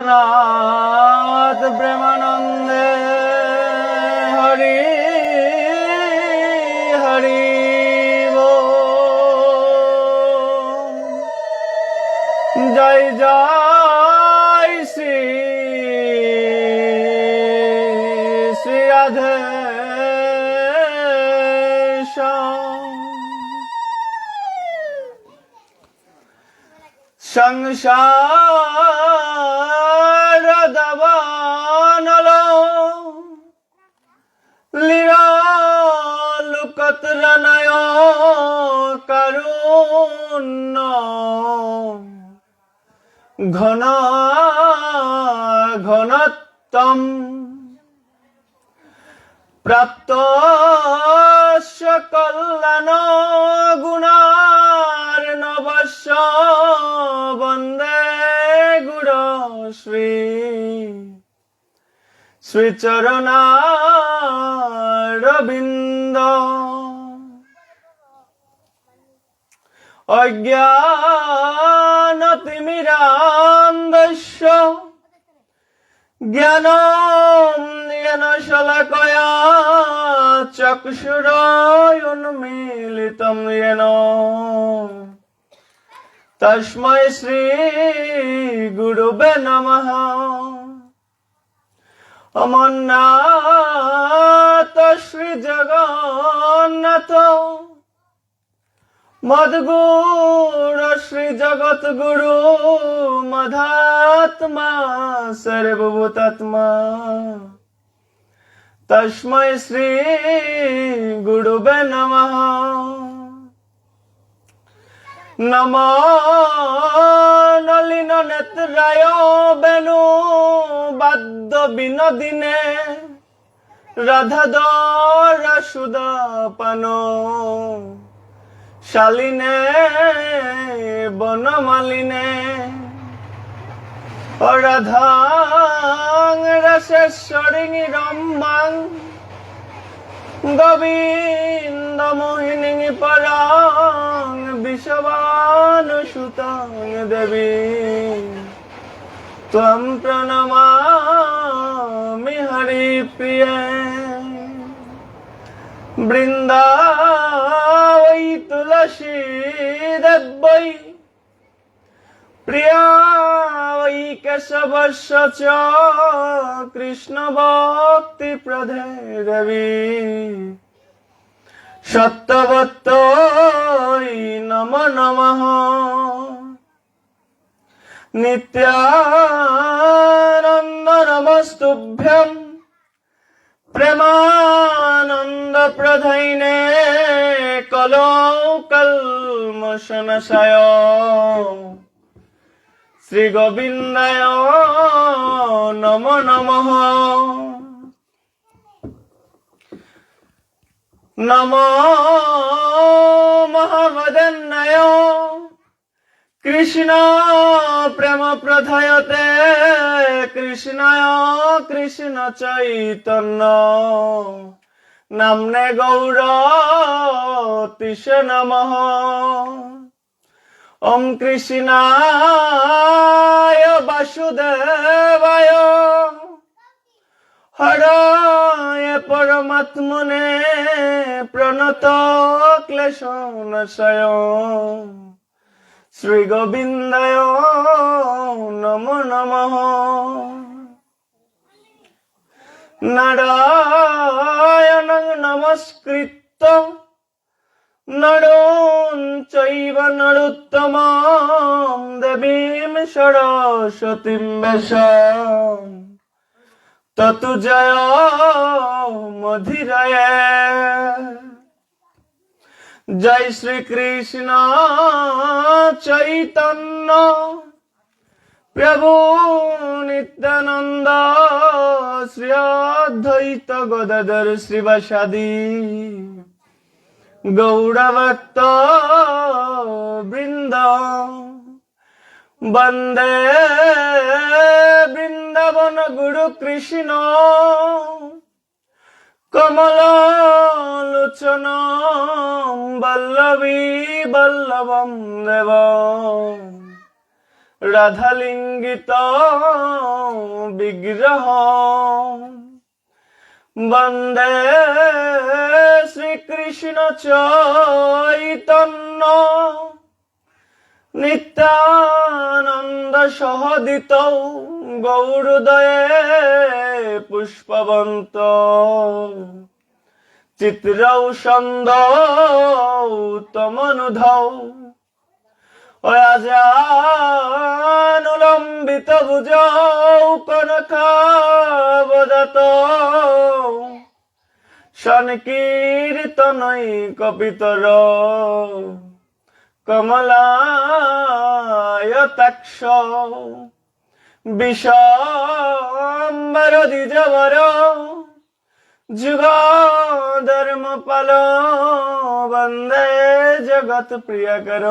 नाथ प्रेमानंदे हरि हरि बोल। जय जय श्री श्री राधे संसार दबानलो लीला लुकतरनय करुण घन घनत्तम प्राप्त कल्याण गुणार्णवस्य वन्दे गुरो श्री श्रीचरणारविन्द। अज्ञानतिमिरान्धस्य ज्ञानशलाकया चक्षुरुन्मीलितं येन तस्मै श्री गुरुवे नमः। अमरनाथ श्री जगन्नाथ मद्गुरु श्री जगद्गुरु मधात्मा सर्वभूतात्मा तस्मै श्री गुरुवे नमः। नमो नलिन नेत्राय बेणु बाद्य विनोदिने राधाधर सुदापानो शालिने बनमालिने राधां रसेश्वरी रम्भां गोविंद मोहिनी परां विश्वानुसुतां देवी त्वं प्रणमामि हरिप्रिये। वृन्दावै तुलसी देवै प्रिया वै केशवस्य च कृष्ण भक्ति प्रदे देवी सत्यवत्यै नमो नमः। नित्यानन्द नमस्तुभ्यं प्रेमानंद प्रधाइने कलो कल्मषनाशाय श्री गोविंदाय नमो नमः। नमो महावदन्नाय कृष्ण प्रेम प्रधायते कृष्णाय कृष्ण चैतन्य नाम्ने गौरतिसे नमः। ओम कृष्णाय वासुदेवाय हराय परमात्मने प्रणत क्लेशनाशाय श्री गोविंदाय नमो नमः। नारायणं नमस्कृत्य नरं चैव नरोत्तमं देवीं सरस्वतीं व्यासं ततो जयमुदीरये। जय श्री कृष्ण चैतन्य प्रभु नित्यानंद श्री अद्वैत गदाधर श्रीवासादि गौरभक्त वृंद वंदे वृंदावन गुरु कृष्ण कमलोचन वल्लवी वल्लभं देव राधालिंगित বিগ্রহ বন্দে শ্রীকৃষ্ণ চৈতন্য নিত্যানন্দ সহদিত গৌরদয়ে পুষ্পবন্ত চিত্রৌ সন্দৌ তমনুধৌ অয়াজানুলম্বিত ভুজৌ কনকাবদাত সংকীর্তনৈকপিতর কমলায়তাক্ষ বিশ্বম্বর দ্বিজবর যুগ ধর্মপাল বন্দে জগৎ প্রিয়কর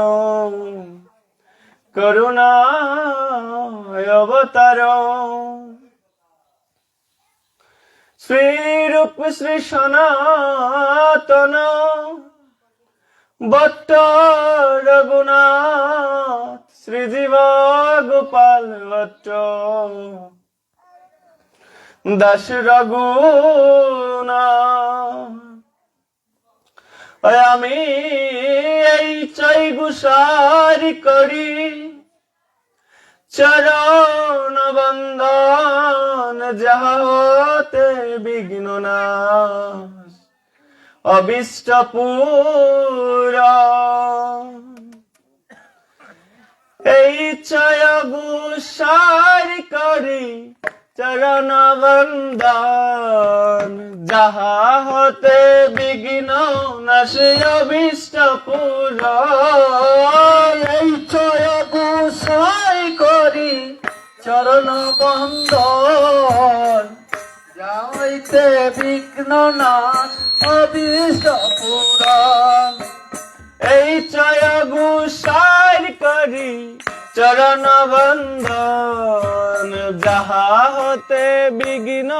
করুণায় অবতার শ্রীরূপ শ্রী সনাতন ভট্ট রঘুনাথ শ্রীজীব গোপাল ভট্ট দাস রঘুনাথ আমি এই চাই গুসারি করি চরণ বন্দন যাহা হতে বিঘ্ন নাশ অবিষ্ট পূরণ এই চয় গুসারি করি চরণ বন্দন যাহা হতে বিঘ্ন নাশে অবিষ্ট পূরণ এই চয় গুসাই করি চরণ বন্দন যাইতে বিঘ্ন নাশ অবিষ্ট পূরণ এই চয় গুসাই করি চরণ বন্দন যাহা হতে বিঘ্ন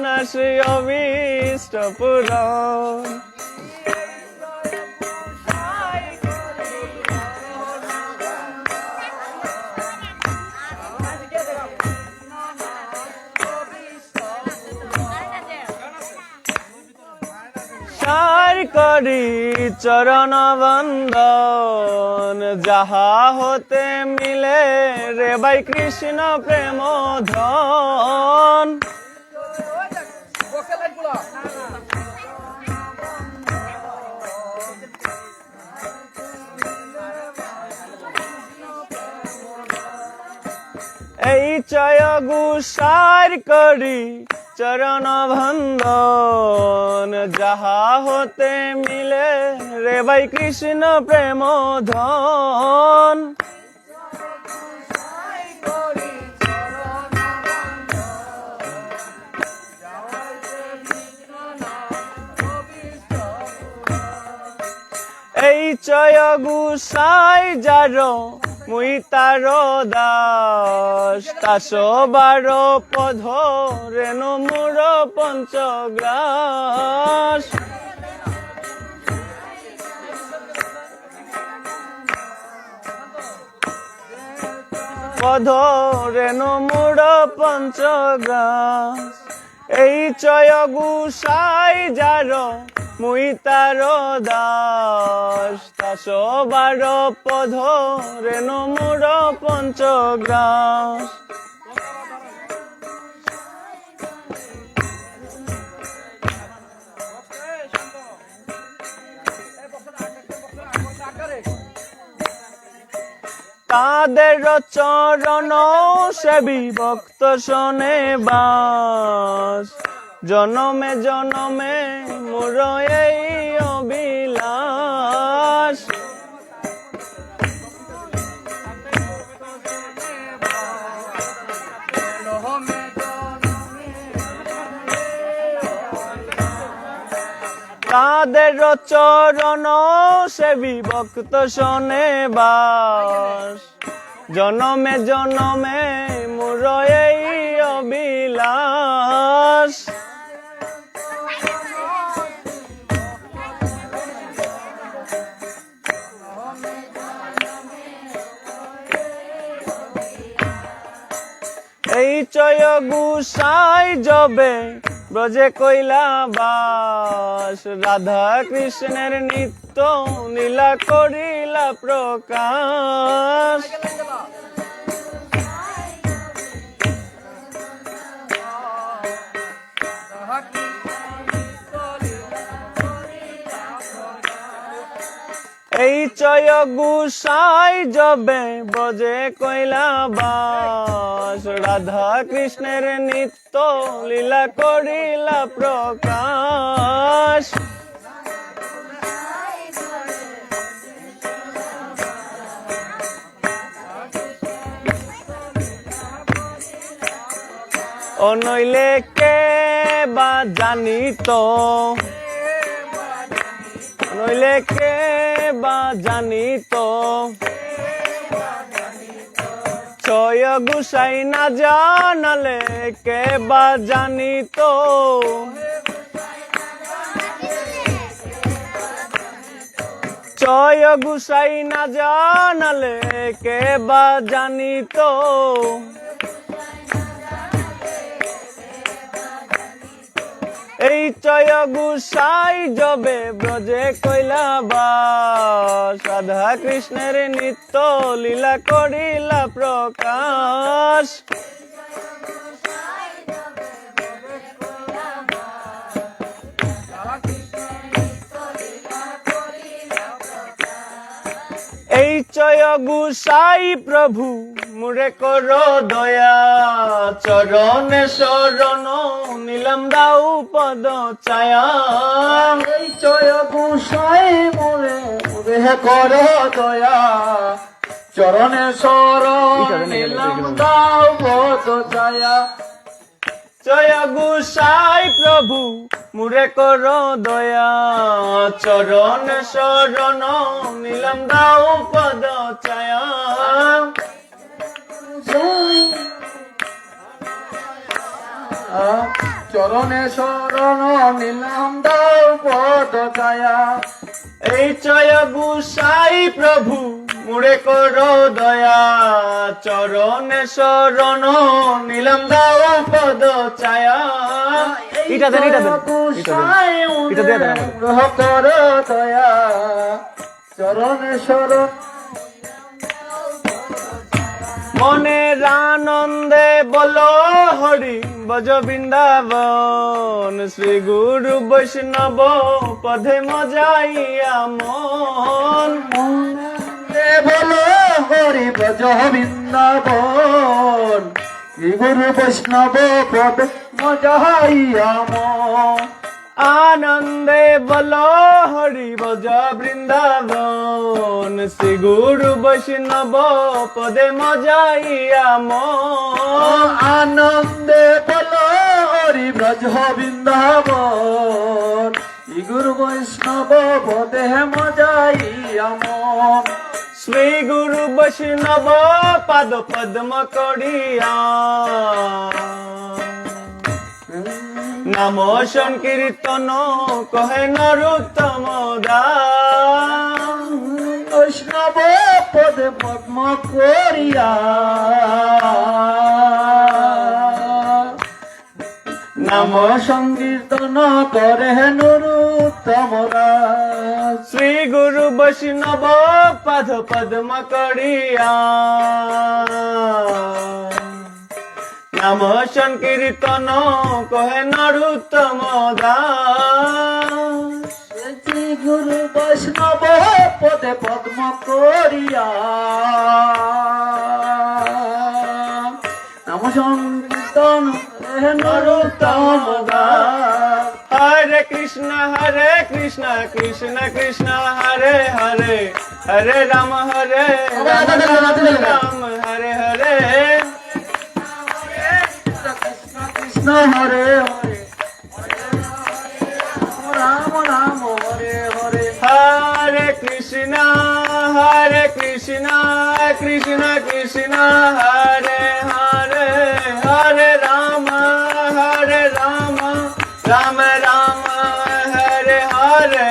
নাশে অবিষ্ট পূরণ করি চরণ বন্দন যাহা হতে মিলে রে ভাই কৃষ্ণ প্রেম ধন এই চয় গুসার করি চরণ বন্দন যাহা হতে মিলে রে ভাই কৃষ্ণ প্রেম ধন এই চয় গুসাই যার মুই তার দাস তাস বার পধ রেণু মূর পঞ্চগ্রাস পধ রেণু মূর পঞ্চগ্রাস এই চয় গুসাই যার মুই তার দাস তাস বার পধ রেণু মূর পঞ্চগ্রাস তাদের চরণ সেবী ভক্ত শোনে বাস জনমে জনমে মোর এই অবিলাস তাদের চরণ সেবী ভক্ত শোনে বাস জনমে জনমে মোর এই অবিলাস এই চয় গুসাই যবে ব্রজে কইলা বাস, রাধা কৃষ্ণের নিত্য লীলা করিলা প্রকাশ। এই চয় গুসাই যবে ব্রজে কইলা বাস, রাধা কৃষ্ণের নিত্য লীলা করিলা প্রকাশ। অনইলে কে বা জানিত, নইলে কে বা জানিত, ছয় গুসাই না জানালে কে বা জানিত। ছয় গুসাই না জানালে কে বা জানিত। এই চয় গুসাই যবে ব্রজে কইলা বাস, রাধা কৃষ্ণের নিত্য লীলা করিলা প্রকাশ। এই চয় গুসাই প্রভু মুরে করো দয়া, চরণে শরণ নিলাম দাও পদ ছায়া। এই চয় গুসাই মুরে করো দয়া, চরণে শরণ নিলাম দাও পদ ছায়া। জয় গুসাই প্রভু মুরে করো দয়া, চরণ শরণ নিলাম দাও পদ ছায়া। চরণে শরণ নিলাম দাও পদ ছায়া। এই জয় গুসাই প্রভু মুরে করো দয়া, চরণ শরণ নিলাম দাও পদ ছায়া। এটা দেন, এটা দেন, এটা দেন, করো দয়া, চরণে শরণ। মনের আনন্দে বলো হরি বজ বৃন্দাবন, শ্রী গুরু বৈষ্ণব পদে মজাইয়া মন। বলো হরি বজ বৃন্দাবন, শ্রী গুরু বৈষ্ণব পদ মজাইয়া মন। আনন্দে বলো হরি বজ বৃন্দাবন, শ্রী গুরু বৈষ্ণব পদে মজাইয়া মন। আনন্দে বলো হরি ব্রজ বৃন্দাবন, শ্রী গুরু বৈষ্ণব পদে মজাইয়া মন। শ্রী গুরু বৈষ্ণব পাদ পদ্ম করিয়া নাম সংকীর্তন কহে নরোত্তম দাস। বৈষ্ণব পদে পদ্ম করিয়া নাম সংকীর্তন করে নরোত্তম দাস। শ্রী গুরু বৈষ্ণব পাদ পদ্ম করিয়া নাম সংকীর্তন কহে নরোত্তম দাস। শ্রী গুরু বৈষ্ণব পদে পদ্ম করিয়া নাম সংকীর্তন করে নরোত্তম দাস। হরে কৃষ্ণ কৃষ্ণ কৃষ্ণ হরে হরে, হরে রাম রাম হরে হরে। কৃষ্ণ হরে হরে, রাম রাম হরে হরে। হরে কৃষ্ণ কৃষ্ণ কৃষ্ণ হরে হরে, হরে রাম রাম রাম হরে হরে।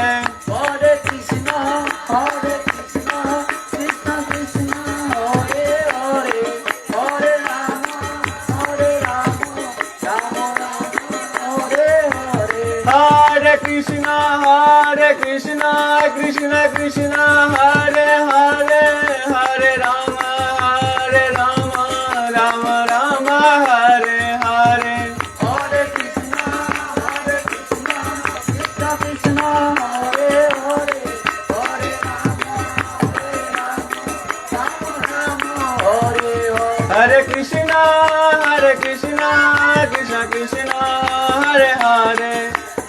হরে কৃষ্ণ কৃষ্ণ কৃষ্ণ হরে হরে, হরে Ram Hare Krishna, Krishna Krishna, Hare Hare, Hare Rama, Rama Rama, Hare Hare. Hare Krishna, Krishna Krishna, Hare Hare, Hare Rama, Rama Rama, Hare Hare. Hare Krishna, Krishna Krishna, Hare Hare,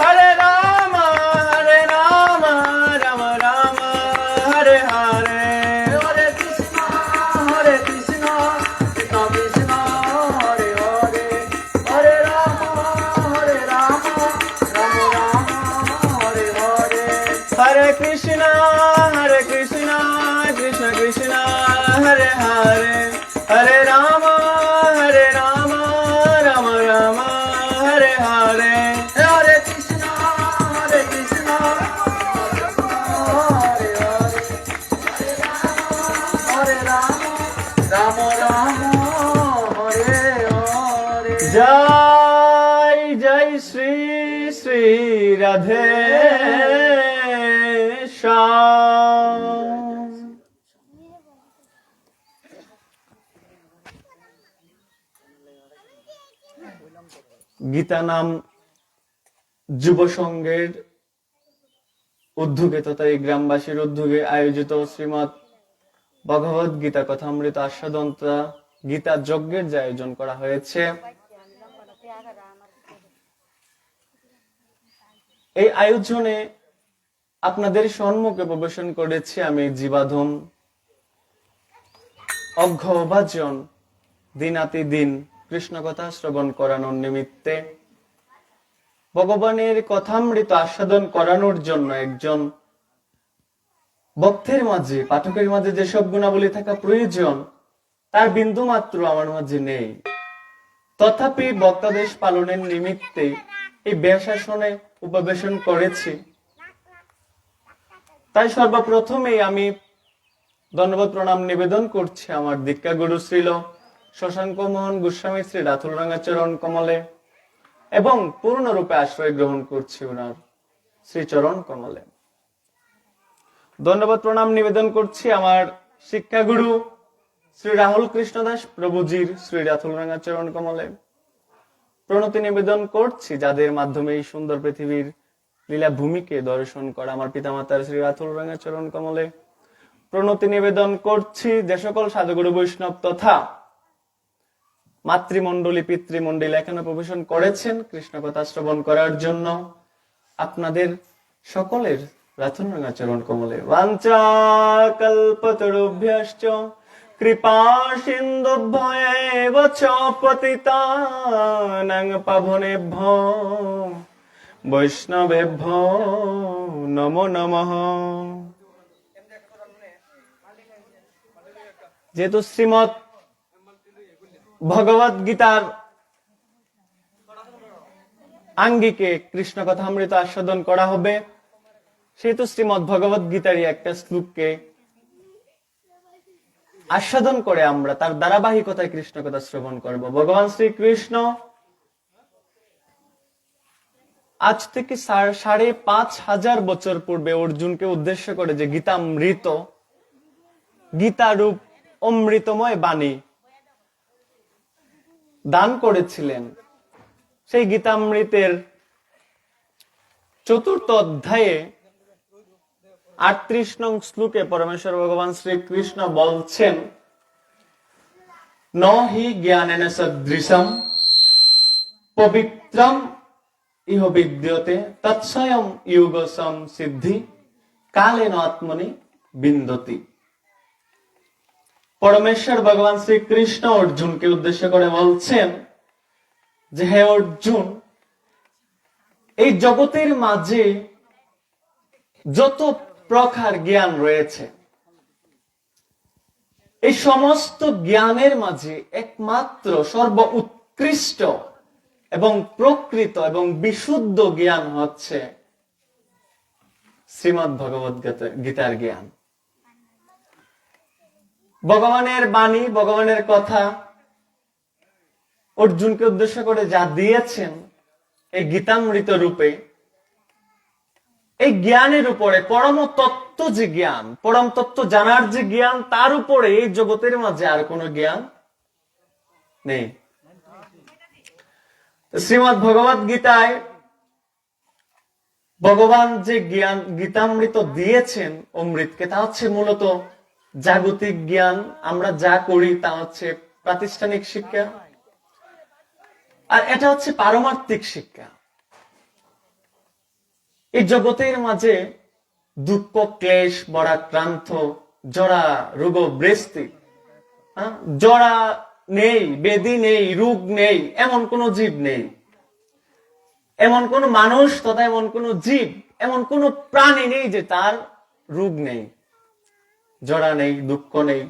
Hare Rama, Rama Rama, Hare Hare. Hare Krishna, Krishna Krishna, Hare Hare, Hare Rama, Rama Rama, Hare Hare. Hare Krishna, Krishna Krishna, Hare Hare, Hare Rama, Rama Rama, Hare Hare. Hare Krishna, Krishna Hare Hare, Hare Rama, Rama Rama, Hare Hare. জয় জয় শ্রী শ্রী রাধে শ্যাম। গীতা নাম যুব সংঘের উদ্যোগে তথা এই গ্রামবাসীর উদ্যোগে আয়োজিত শ্রীমৎ ভগবত গীতা কথামৃত আস্বাদন তথা গীতা যজ্ঞের যে আয়োজন করা হয়েছে, এই আয়োজনে আপনাদের সম্মুখে প্রবেশন করেছি আমি জীবাধম অঘ্যভাজন দিনাতি দিন কৃষ্ণ কথা শ্রবণ করানোর নিমিত্তে, ভগবানের কথামৃত আস্বাদন করানোর জন্য একজন ভক্তের মাঝে, পাঠকের মাঝে যেসব গুণাবলী থাকা প্রয়োজন তার বিন্দু মাত্র আমার মাঝে নেই। তথাপি বক্তাদেশ পালনের নিমিত্তে এই ব্যাসাসনে উপবেশন করেছি। তাই সর্বপ্রথমেই আমি ধন্যবাদ প্রণাম নিবেদন করছি আমার দীক্ষা গুরু শ্রীল শশাঙ্ক মোহন গোস্বামী শ্রী রাতুল রাঙ্গাচরণ কমলে, এবং পূর্ণরূপে আশ্রয় গ্রহণ করছি ওনার শ্রীচরণ কমলে। ধন্যবাদ প্রণাম নিবেদন করছি আমার শিক্ষাগুরু শ্রী রাহুল কৃষ্ণ দাস প্রভুজির শ্রী রাতুল রাঙ্গাচরণ কমলে। প্রণতি নিবেদন করছি যাদের মাধ্যমে এই সুন্দর পৃথিবীর লীলা ভূমিকে দর্শন করা আমার পিতামাতার শ্রী রাতুল রাঙ্গাচরণ কমলে। প্রণতি নিবেদন করছি যে সকল সাধুগুরু বৈষ্ণব তথা মাতৃমণ্ডলী পিতৃমণ্ডলী এখানে প্রবেশন করেছেন কৃষ্ণ কথা শ্রবণ করার জন্য, আপনাদের সকলের রাতুল রাঙ্গাচরণ কমলে। বাঞ্ছা কল্পতরুভ্যশ্চ কৃপা সিন্ধুভ্যেব চ পতিতানাং পাবনেভ্যো বৈষ্ণবেভ্যো নমো নমঃ। যেহেতু শ্রীমৎ ভগবত গীতার আঙ্গিকে কৃষ্ণ কথামৃত আস্বাদন করা হবে, সেহেতু শ্রীমৎ ভগবত গীতারই একটা শ্লোককে আস্বাদন করে আমরা তার ধারাবাহিকতায় কৃষ্ণ কথা শ্রবণ করব। ভগবান শ্রীকৃষ্ণ আজ থেকে ৫,৫০০ বছর পূর্বে অর্জুনকে উদ্দেশ্য করে যে গীতামৃত, গীতারূপ অমৃতময় বাণী দান করেছিলেন, সেই গীতামৃতের ৪র্থ অধ্যায়ে ৩৮ নং শ্লোকে পরমেশ্বর ভগবান শ্রীকৃষ্ণ বলছেন, ন হি জ্ঞানেন সদৃশম পবিত্রম ইহ বিদ্যতে তৎস্বয়ং যোগ সিদ্ধি কালেন আত্মনি বিন্দতি। পরমেশ্বর ভগবান শ্রীকৃষ্ণ অর্জুনকে উদ্দেশ্য করে বলছেন যে হে অর্জুন, এই জগতের মাঝে যত প্রকার জ্ঞান রয়েছে, এই সমস্ত জ্ঞানের মাঝে একমাত্র সর্ব উৎকৃষ্ট এবং প্রকৃত এবং বিশুদ্ধ জ্ঞান হচ্ছে শ্রীমৎ ভগবত গীতার জ্ঞান। ভগবানের বাণী, ভগবানের কথা অর্জুনকে উদ্দেশ্য করে যা দিয়েছেন এই গীতামৃত রূপে, এই জ্ঞানের উপরে পরম তত্ত্ব যে জ্ঞান, পরম তত্ত্ব জানার যে জ্ঞান, তার উপরে এই জগতের মাঝে আর কোনো জ্ঞান নেই। শ্রীমদ্ ভগবত গীতায় ভগবান যে জ্ঞান গীতামৃত দিয়েছেন অমৃতকে, তা হচ্ছে মূলত জাগতিক জ্ঞান। আমরা যা করি তা হচ্ছে প্রাতিষ্ঠানিক শিক্ষা, আর এটা হচ্ছে পারমার্থিক শিক্ষা। এই জগতের মাঝে দুঃখ ক্লেশ বরাক্রান্ত জরা রোগ বৃষ্টি, জরা নেই, ব্যাধি নেই, রোগ নেই, এমন কোন জীব নেই, এমন কোন মানুষ তথা এমন কোন জীব, এমন কোন প্রাণী নেই যে তার রোগ নেই, জরা নেই, দুঃখ নেই।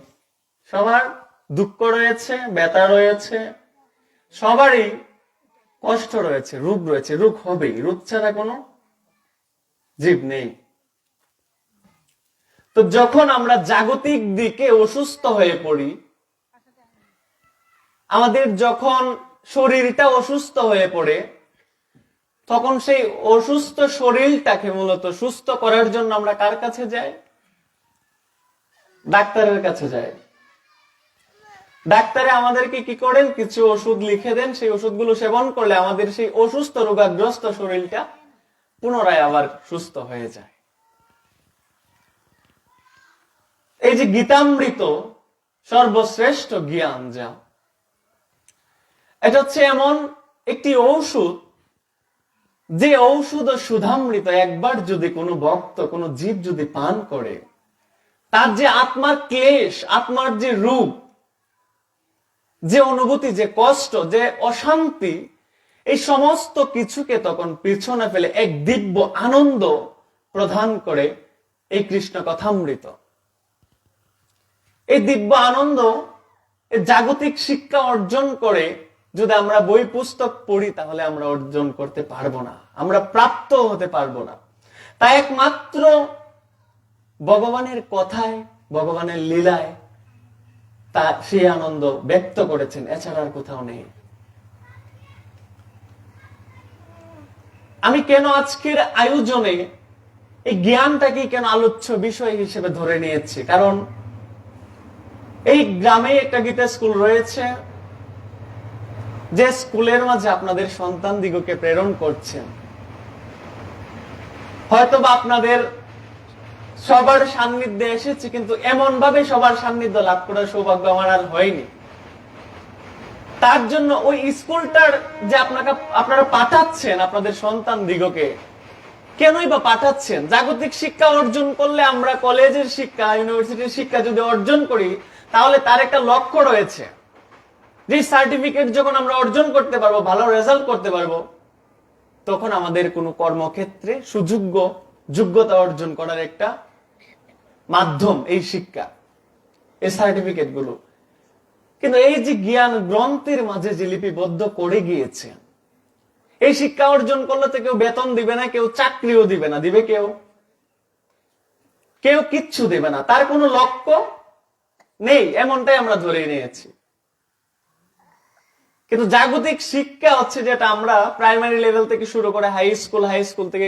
সবার দুঃখ রয়েছে, ব্যথা রয়েছে, সবারই কষ্ট রয়েছে, রোগ রয়েছে, রোগ হবেই, রোগ ছাড়া কোনো জীব নেই। তো যখন আমরা জাগতিক দিকে অসুস্থ হয়ে পড়ি, আমাদের যখন শরীরটা অসুস্থ হয়ে পড়ে, তখন সেই অসুস্থ শরীরটাকে মূলত সুস্থ করার জন্য আমরা কার কাছে যাই? ডাক্তারের কাছে যাই। ডাক্তারে আমাদেরকে কি করেন? কিছু ওষুধ লিখে দেন। সেই ওষুধগুলো সেবন করলে আমাদের সেই অসুস্থ রোগাগ্রস্ত শরীরটা পুনরায় আবার সুস্থ হয়ে যায়। এই যে গীতামৃত সর্বশ্রেষ্ঠ জ্ঞান, যা এটা হচ্ছে এমন একটি ঔষধ, যে ঔষধ ও সুধামৃত একবার যদি কোনো ভক্ত, কোনো জীব যদি পান করে, তার যে আত্মার ক্লেশ, আত্মার যে রূপ, যে অনুভূতি, যে কষ্ট, যে অশান্তি, এই সমস্ত কিছুকে তখন পিছনে ফেলে এক দিব্য আনন্দ প্রদান করে এই কৃষ্ণ কথামৃত। এই দিব্য আনন্দ, এই জাগতিক শিক্ষা অর্জন করে যদি আমরা বই পুস্তক পড়ি, তাহলে আমরা অর্জন করতে পারবো না, আমরা প্রাপ্ত হতে পারবো না। তাই একমাত্র ভগবানের কথায়, ভগবানের লীলায় তা সেই আনন্দ ব্যক্ত করেছেন, এছাড়া আর কোথাও নেই। আমি কেন আজকের আয়োজনে এই জ্ঞানটাকে কেন আলোচ্য বিষয় হিসেবে ধরে নিয়েছি? কারণ এই গ্রামে একটা গীতা স্কুল রয়েছে, যে স্কুলের মাঝে আপনাদের সন্তান দিগকে প্রেরণ করছেন। হয়তোবা আপনাদের সবার সান্নিধ্যে এসেছে, কিন্তু এমন ভাবে সবার সান্নিধ্য লাভ করার সৌভাগ্য আমার আর হয়নি। তার জন্য ওই স্কুলটার যে আপনারা পাঠাচ্ছেন আপনাদের সন্তান দিগকে, কেনই বা পাঠাচ্ছেন? জাগতিক শিক্ষা অর্জন করলে, আমরা কলেজের শিক্ষা, ইউনিভার্সিটির শিক্ষা যদি অর্জন করি, তাহলে তার একটা লক্ষ্য রয়েছে, যে সার্টিফিকেট যখন আমরা অর্জন করতে পারবো, ভালো রেজাল্ট করতে পারবো, তখন আমাদের কোনো কর্মক্ষেত্রে যোগ্যতা অর্জন করার একটা মাধ্যম এই শিক্ষা, এই সার্টিফিকেট গুলো। কিন্তু এই যে জ্ঞান গ্রন্থের মাঝে যে লিপিবদ্ধ করে গিয়েছে, এই শিক্ষা অর্জন করলে তো কেউ বেতন দিবে না, কেউ চাকরিও দিবে না। দিবে কেউ? কেউ কিচ্ছু দেবে না, তার কোনো লক্ষ্য নেই, এমনটাই আমরা ধরে নিয়েছি। কিন্তু জাগতিক শিক্ষা হচ্ছে যেটা আমরা প্রাইমারি লেভেল থেকে শুরু করে হাই স্কুল থেকে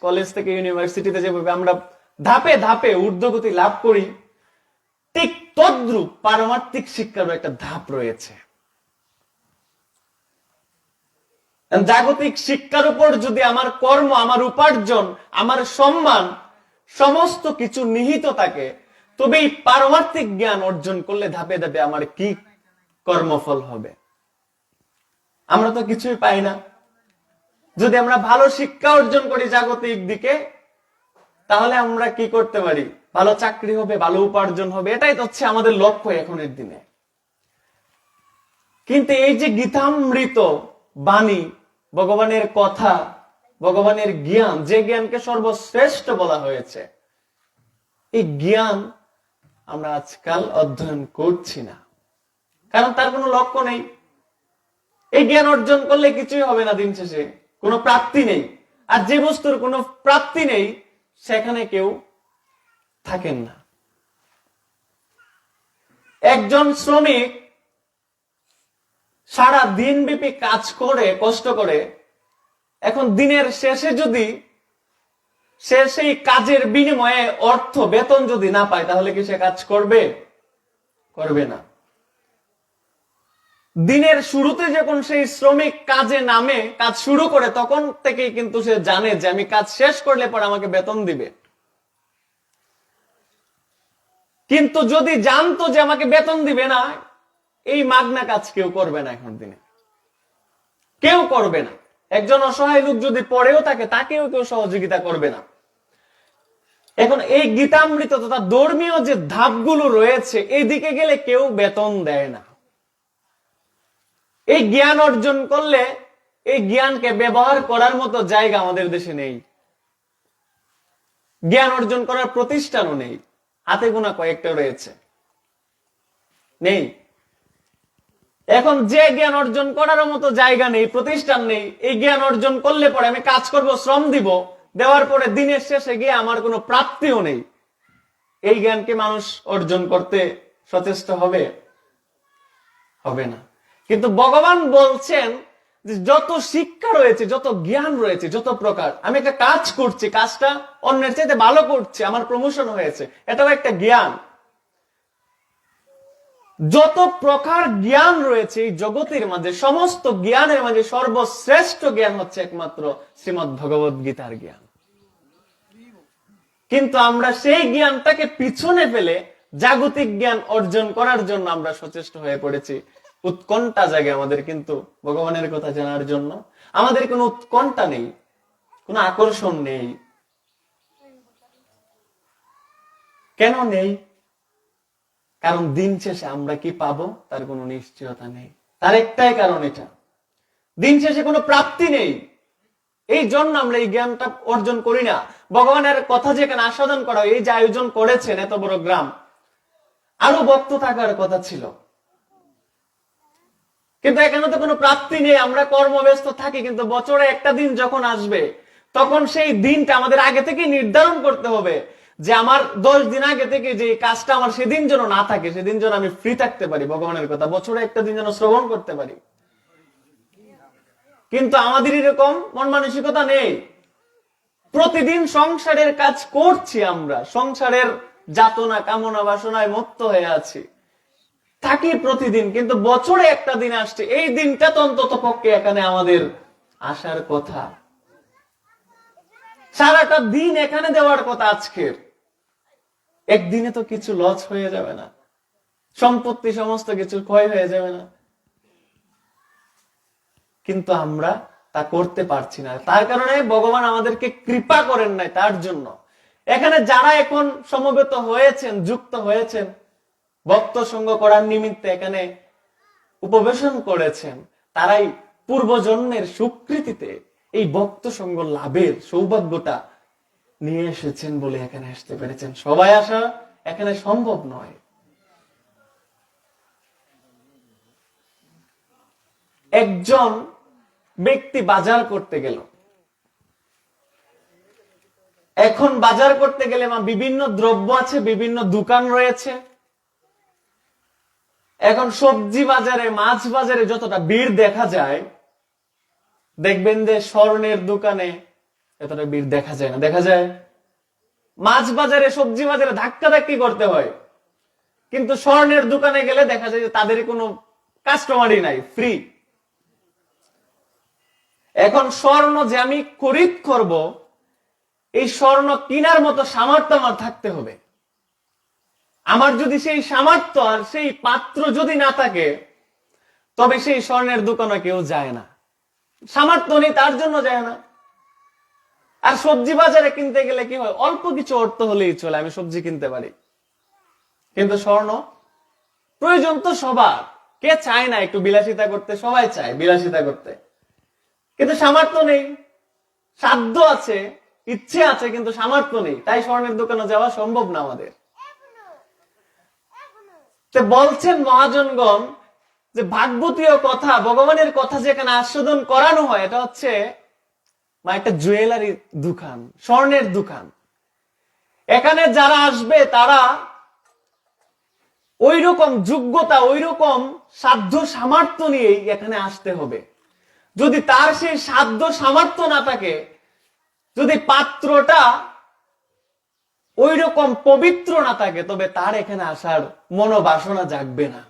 কলেজ থেকে ইউনিভার্সিটিতে যেভাবে আমরা ধাপে ধাপে ঊর্ধ্বগতি লাভ করি, ঠিক তদ্রূপ পারমার্থিক শিক্ষারও একটা ধাপ রয়েছে। জাগতিক শিক্ষার উপর যদি আমার কর্ম, আমার উপার্জন, আমার সম্মান সমস্ত কিছু নিহিত থাকে, তবে এই পারমার্থিক জ্ঞান অর্জন করলে ধাপে ধাপে আমার কি কর্মফল হবে? আমরা তো কিছুই পাই না। যদি আমরা ভালো শিক্ষা অর্জন করি জাগতিক দিকে, তাহলে আমরা কি করতে পারি? ভালো চাকরি হবে, ভালো উপার্জন হবে, এটাই তো হচ্ছে আমাদের লক্ষ্য এখনের দিনে। কিন্তু এই যে গীতামৃত বাণী, ভগবানের কথা, ভগবানের জ্ঞান, যে জ্ঞানকে সর্বশ্রেষ্ঠ বলা হয়েছে, এই জ্ঞান আমরা আজকাল অধ্যয়ন করছি না, কারণ তার কোনো লক্ষ্য নেই। এই জ্ঞান অর্জন করলে কিছুই হবে না, দিন শেষে কোনো প্রাপ্তি নেই। আর যে বস্তুর কোনো প্রাপ্তি নেই, সেখানে কেউ থাকেন না। একজন শ্রমিক সারা দিন ব্যাপী কাজ করে, কষ্ট করে, এখন দিনের শেষে যদি সে সেই কাজের বিনিময়ে অর্থ বেতন যদি না পায় তাহলে কি সে কাজ করবে? করবে না। দিনের শুরুতে যখন সেই শ্রমিক কাজে নামে, কাজ শুরু করে, তখন থেকেই কিন্তু সে জানে যে আমি কাজ শেষ করলে পরে আমাকে বেতন দিবে। কিন্তু যদি জানতো যে আমাকে বেতন দিবে না, এই মাগনা কাজ কেউ করবে না। এখন দিনে কেউ করবে না। একজন অসহায় লোক যদি পড়েও থাকে তাকেও কেউ সহযোগিতা করবে না। এখন এই গীতামৃত তথা ধর্মীয় যে ধাপগুলো রয়েছে, এই দিকে গেলে কেউ বেতন দেয় না। এই জ্ঞান অর্জন করলে এই জ্ঞানকে ব্যবহার করার মতো জায়গা আমাদের দেশে নেই। জ্ঞান অর্জন করার প্রতিষ্ঠানও নেই, হাতে গোনা কয়েকটা রয়েছে, নেই। এখন যে জ্ঞান অর্জন করার মতো জায়গা নেই, প্রতিষ্ঠান নেই, এই জ্ঞান অর্জন করলে পরে আমি কাজ করব, শ্রম দিব, দেওয়ার পরে দিনের শেষে গিয়ে আমার কোনো প্রাপ্তিও নেই, এই জ্ঞানকে মানুষ অর্জন করতে সচেষ্ট হবে? হবে না। কিন্তু ভগবান বলছেন যে যত শিক্ষা রয়েছে, যত জ্ঞান রয়েছে, যত প্রকার, আমি একটা কাজ করছি, কাজটা অন্যের চাইতে ভালো করছি, আমার প্রমোশন হয়েছে, এটাও একটা জ্ঞান। যত প্রকার জ্ঞান রয়েছে এই জগতের মাঝে, সমস্ত জ্ঞানের মাঝে সর্বশ্রেষ্ঠ জ্ঞান হচ্ছে একমাত্র শ্রীমদ্ ভগবত গীতার জ্ঞান। কিন্তু আমরা সেই জ্ঞানটাকে পিছনে ফেলে জাগতিক জ্ঞান অর্জন করার জন্য আমরা সচেষ্ট হয়ে পড়েছি। উৎকণ্ঠা জাগে আমাদের, কিন্তু ভগবানের কথা জানার জন্য আমাদের কোনো উৎকণ্ঠা নেই, কোনো আকর্ষণ নেই। কেন নেই? কারণ দিন শেষে আমরা কি পাবো তার কোনো নিশ্চয়তা নেই। তার একটাই কারণ, এটা দিন শেষে কোনো প্রাপ্তি নেই। এই জন্য আমরা এই জ্ঞানটা অর্জন করি না। ভগবানের কথা যেখানে আস্বাদন করা হয়, এই যে আয়োজন করেছেন এত বড় গ্রাম, আরো ভক্ত থাকার কথা ছিল, কিন্তু এখানে তো কোনো প্রাপ্তি নেই। আমরা কর্মব্যস্ত থাকি, কিন্তু বছরে একটা দিন যখন আসবে তখন সেই দিনটা আমাদের আগে থেকে নির্ধারণ করতে হবে যে আমার 10 দিন আগে থেকে যে কাজটা আমার সেদিন যেন না থাকে, সেদিন যেন আমি ফ্রি থাকতে পারি, ভগবানের কথা বছরে একটা দিন যেন শ্রবণ করতে পারি। কিন্তু আমাদের এরকম মন মানসিকতা নেই। প্রতিদিন সংসারের কাজ করছি, আমরা সংসারের যাতনা কামনা বাসনায় মত্ত হয়ে আছি, থাকি প্রতিদিন, কিন্তু বছরে একটা দিন আসছে, এই দিনটা তো অন্তত পক্ষে এখানে আমাদের আসার কথা, সারাটা দিন এখানে দেওয়ার কথা। আজকের একদিনে তো কিছু লস হয়ে যাবে না, সম্পত্তি সমস্ত কিছু ক্ষয় হয়ে যাবে না, কিন্তু আমরা তা করতে পারছি না। তার কারণে ভগবান আমাদেরকে কৃপা করেন নাই। তার জন্য এখানে যারা এখন সমবেত হয়েছেন, যুক্ত হয়েছেন, ভক্ত সঙ্গ করার নিমিত্তে এখানে উপবেশন করেছেন, তারাই পূর্বজন্মের স্বীকৃতিতে এই ভক্ত সঙ্গ লাভের সৌভাগ্যটা নিয়ে এসেছেন বলে এখানে আসতে পেরেছেন। সবাই আসা এখানে সম্ভব নয়। একজন ব্যক্তি বাজার করতে গেল, এখন বাজার করতে গেলে বিভিন্ন দ্রব্য আছে, বিভিন্ন দোকান রয়েছে। এখন সবজি বাজারে, মাছ বাজারে যতটা ভিড় দেখা যায়, দেখবেন যে স্বর্ণের দোকানে এতটা ভিড় দেখা যায় না। দেখা যায় মাছ বাজারে, সবজি বাজারে ধাক্কা ধাক্কি করতে হয়, কিন্তু স্বর্ণের দোকানে গেলে দেখা যায় যে তাদের কোনো কাস্টমারই নাই, ফ্রি। এখন স্বর্ণ যে আমি খরিদ করব, এই স্বর্ণ কেনার মতো সামর্থ্য আমার থাকতে হবে। আমার যদি সেই সামর্থ্য আর সেই পাত্র যদি না থাকে, তবে সেই স্বর্ণের দোকানে কেউ যায় না। সামর্থ্য নেই, তার জন্য যায় না। আর সবজি বাজারে কিনতে গেলে কি হয়, অল্প কিছু অর্থ হলেই চলে, আমি সবজি কিনতে পারি। কিন্তু স্বর্ণ প্রয়োজন তো সবার, কে চায় না একটু বিলাসিতা করতে? সবাই চায় বিলাসিতা করতে, কিন্তু সামর্থ্য নেই। সাধ্য আছে, ইচ্ছে আছে, কিন্তু সামর্থ্য নেই, তাই স্বর্ণের দোকানে যাওয়া সম্ভব না আমাদের। বলছেন মহাজনগণ যে ভাগবতীয় কথা, ভগবানের কথা যেখানে আস্বাদন করানো হয়, এটা হচ্ছে একটা জুয়েলারি দোকান, স্বর্ণের দোকান। এখানে যারা আসবে তারা ওই রকম যোগ্যতা, ওই রকম সাধ্য সামর্থ্য নিয়েই এখানে আসতে হবে। যদি তার সেই সাধ্য সামর্থ্য না থাকে, যদি পাত্রটা ওই রকম পবিত্র না থাকে, তবে তার এখানে আসার মনোবাসনা জাগবে না।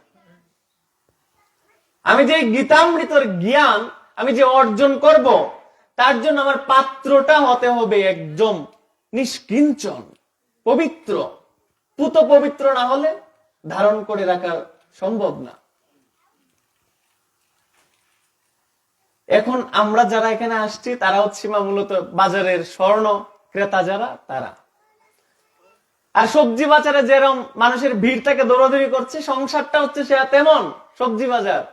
আমি যে গীতামৃতর জ্ঞান আমি যে অর্জন করব, তার জন্য আমার পাত্রটা হতে হবে একদম নিষ্কিঞ্চন, পবিত্র। পুত পবিত্র না হলে ধারণ করে রাখা সম্ভব না। এখন আমরা যারা এখানে আসছি তারা হচ্ছে মূলত বাজারের স্বর্ণ ক্রেতা, যারা তারা। আর সবজি বাজারে যেরকম মানুষের ভিড় থেকে দৌড়াদৌড়ি করছে, সংসারটা হচ্ছে সে তেমন সবজি বাজার,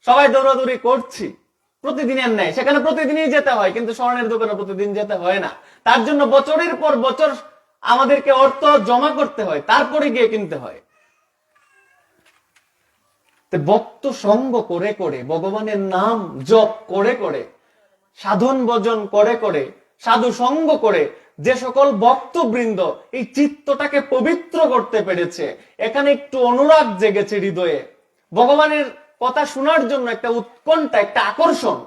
সবাই দৌড়াদৌড়ি করছি প্রতিদিনের ন্যায়। সেখানে প্রতিদিনই যেতে হয়, কিন্তু স্বর্ণের দোকানে প্রতিদিন যেতে হয় না। তার জন্য বছরের পর বছর আমাদেরকে অর্থ জমা করতে হয়, তারপরে গিয়ে কিনতে হয়। ভক্ত সঙ্গ করে করে, ভগবানের নাম জপ করে করে, সাধন ভজন করে করে, সাধু সঙ্গ করে যে সকল ভক্তবৃন্দ এই চিত্তটাকে পবিত্র করতে পেরেছে, এখানে একটু অনুরাগ জেগেছে হৃদয়ে, ভগবানের কথা শোনার জন্য একটা উৎকণ্ঠা, একটা আকর্ষণ,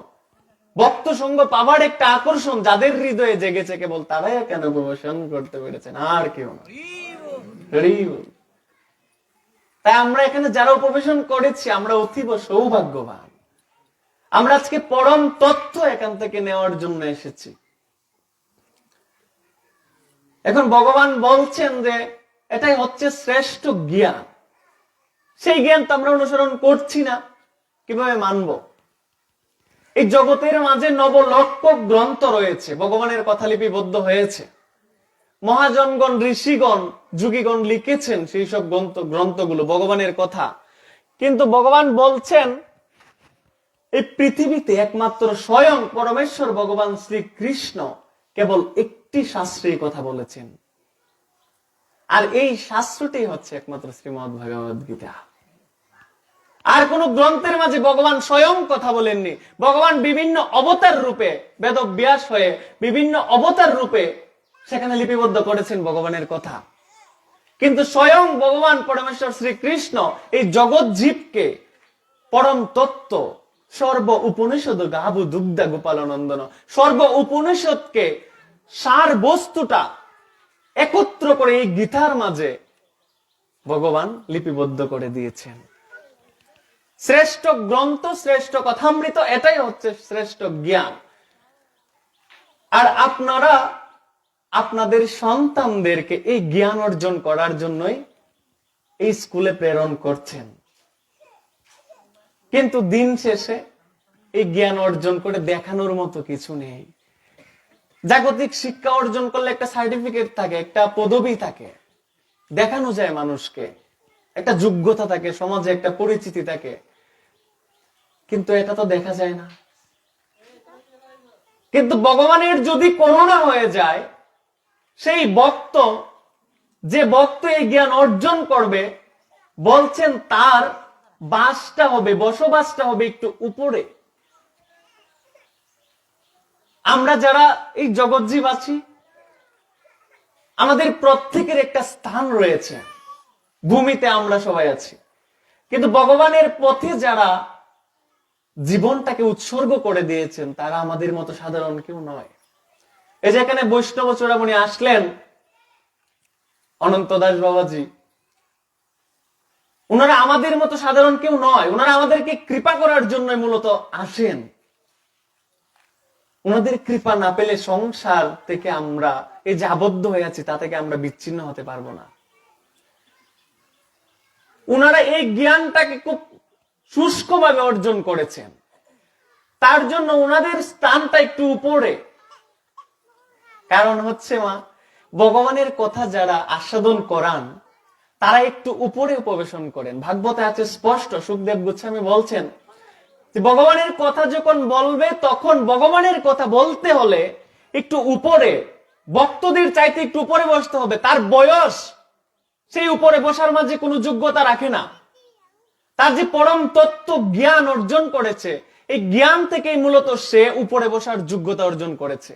ভক্ত সঙ্গ পাবার একটা আকর্ষণ যাদের হৃদয়ে জেগেছে, কেবল তারাই কেন উপবেশন করতে পেরেছেন, আর কেউ না। তাই আমরা এখানে যারা উপবেশন করেছি, আমরা অতীব সৌভাগ্যবান। আমরা আজকে পরম তথ্য এখান থেকে নেওয়ার জন্য এসেছি। এখন ভগবান বলছেন যে এটাই হচ্ছে শ্রেষ্ঠ জ্ঞান। সেই জ্ঞান তো আমরা অনুসরণ করছি না, কিভাবে মানব? এই জগতের মাঝে নবলক্ষ গ্রন্থ রয়েছে, ভগবানের কথা লিপিবদ্ধ হয়েছে, মহাজনগণ, ঋষিগণ, যুগীগণ লিখেছেন সেই সব গ্রন্থগুলো, ভগবানের কথা। কিন্তু ভগবান বলছেন এই পৃথিবীতে একমাত্র স্বয়ং পরমেশ্বর ভগবান শ্রীকৃষ্ণ কেবল একটি শাস্ত্রের কথা বলেছেন, আর এই শাস্ত্রটি হচ্ছে একমাত্র শ্রীমদ্ ভগবদ গীতা। আর কোন গ্রন্থের মাঝে ভগবান স্বয়ং কথা বলেননি। ভগবান বিভিন্ন অবতার রূপে, বেদব্যাস হয়ে বিভিন্ন অবতার রূপে সেখানে লিপিবদ্ধ করেছেন ভগবানের কথা। কিন্তু স্বয়ং ভগবান পরমেশ্বর শ্রীকৃষ্ণ এই জগৎ জীবকে পরম তত্ত্ব, সর্ব উপনিষদ গাবু দুগ্ধা গোপাল নন্দন, সর্ব উপনিষদকে সার বস্তুটা একত্র করে এই গীতার মাঝে ভগবান লিপিবদ্ধ করে দিয়েছেন। শ্রেষ্ঠ গ্রন্থ, শ্রেষ্ঠ কথামৃত, এটাই হচ্ছে শ্রেষ্ঠ জ্ঞান। আর আপনারা আপনাদের সন্তানদেরকে এই জ্ঞান অর্জন করার জন্যই এই স্কুলে প্রেরণ করছেন। কিন্তু দিন শেষে এই জ্ঞান অর্জন করে দেখানোর মতো কিছু নেই। জাগতিক শিক্ষা অর্জন করলে একটা সার্টিফিকেট থাকে, একটা পদবি থাকে, দেখানো যায় মানুষকে, একটা যোগ্যতা থাকে, সমাজে একটা পরিচিতি থাকে, কিন্তু এটা তো দেখা যায় না। কিন্তু ভগবানের যদি করুণা হয়ে যায়, সেই ভক্ত, যে ভক্ত এই জ্ঞান অর্জন করবে, বলছেন তার বাসটা হবে, বসবাসটা হবে একটু উপরে। আমরা যারা এই জগৎজীব আছি, আমাদের প্রত্যেকের একটা স্থান রয়েছে, ভূমিতে আমরা সবাই আছি। কিন্তু ভগবানের পথে যারা জীবনটাকে উৎসর্গ করে দিয়েছেন, তারা আমাদের মতো সাধারণ কেউ নয়। এই যে এখানে বৈষ্ণব চূড়ামণি আসলেন, অনন্ত দাস বাবাজি, ওনারা আমাদের মতো সাধারণ কেউ নয়। ওনারা আমাদেরকে কৃপা করার জন্য মূলত আসেন। ওনাদের কৃপা না পেলে সংসার থেকে আমরা এই যে আবদ্ধ হয়ে আছি, তা থেকে আমরা বিচ্ছিন্ন হতে পারবো না। ওনারা এই জ্ঞানটাকে খুব শুষ্কভাবে অর্জন করেছেন, তার জন্য ওনাদের স্থানটা একটু উপরে। কারণ হচ্ছে মা, ভগবানের কথা যারা আস্বাদন করান, তারা একটু উপরে উপবেশন করেন। ভাগবতে আছে স্পষ্ট, সুখদেব গোস্বামী বলছেন যে ভগবানের কথা যখন বলবে, তখন ভগবানের কথা বলতে হলে একটু উপরে, ভক্তদের চাইতে একটু উপরে বসতে হবে। তার বয়স সেই উপরে বসার মাঝে কোনো যোগ্যতা রাখে না। তার যে পরম তত্ত্ব জ্ঞান অর্জন করেছে, এই জ্ঞান থেকেই মূলত সে উপরে বসার যোগ্যতা অর্জন করেছে।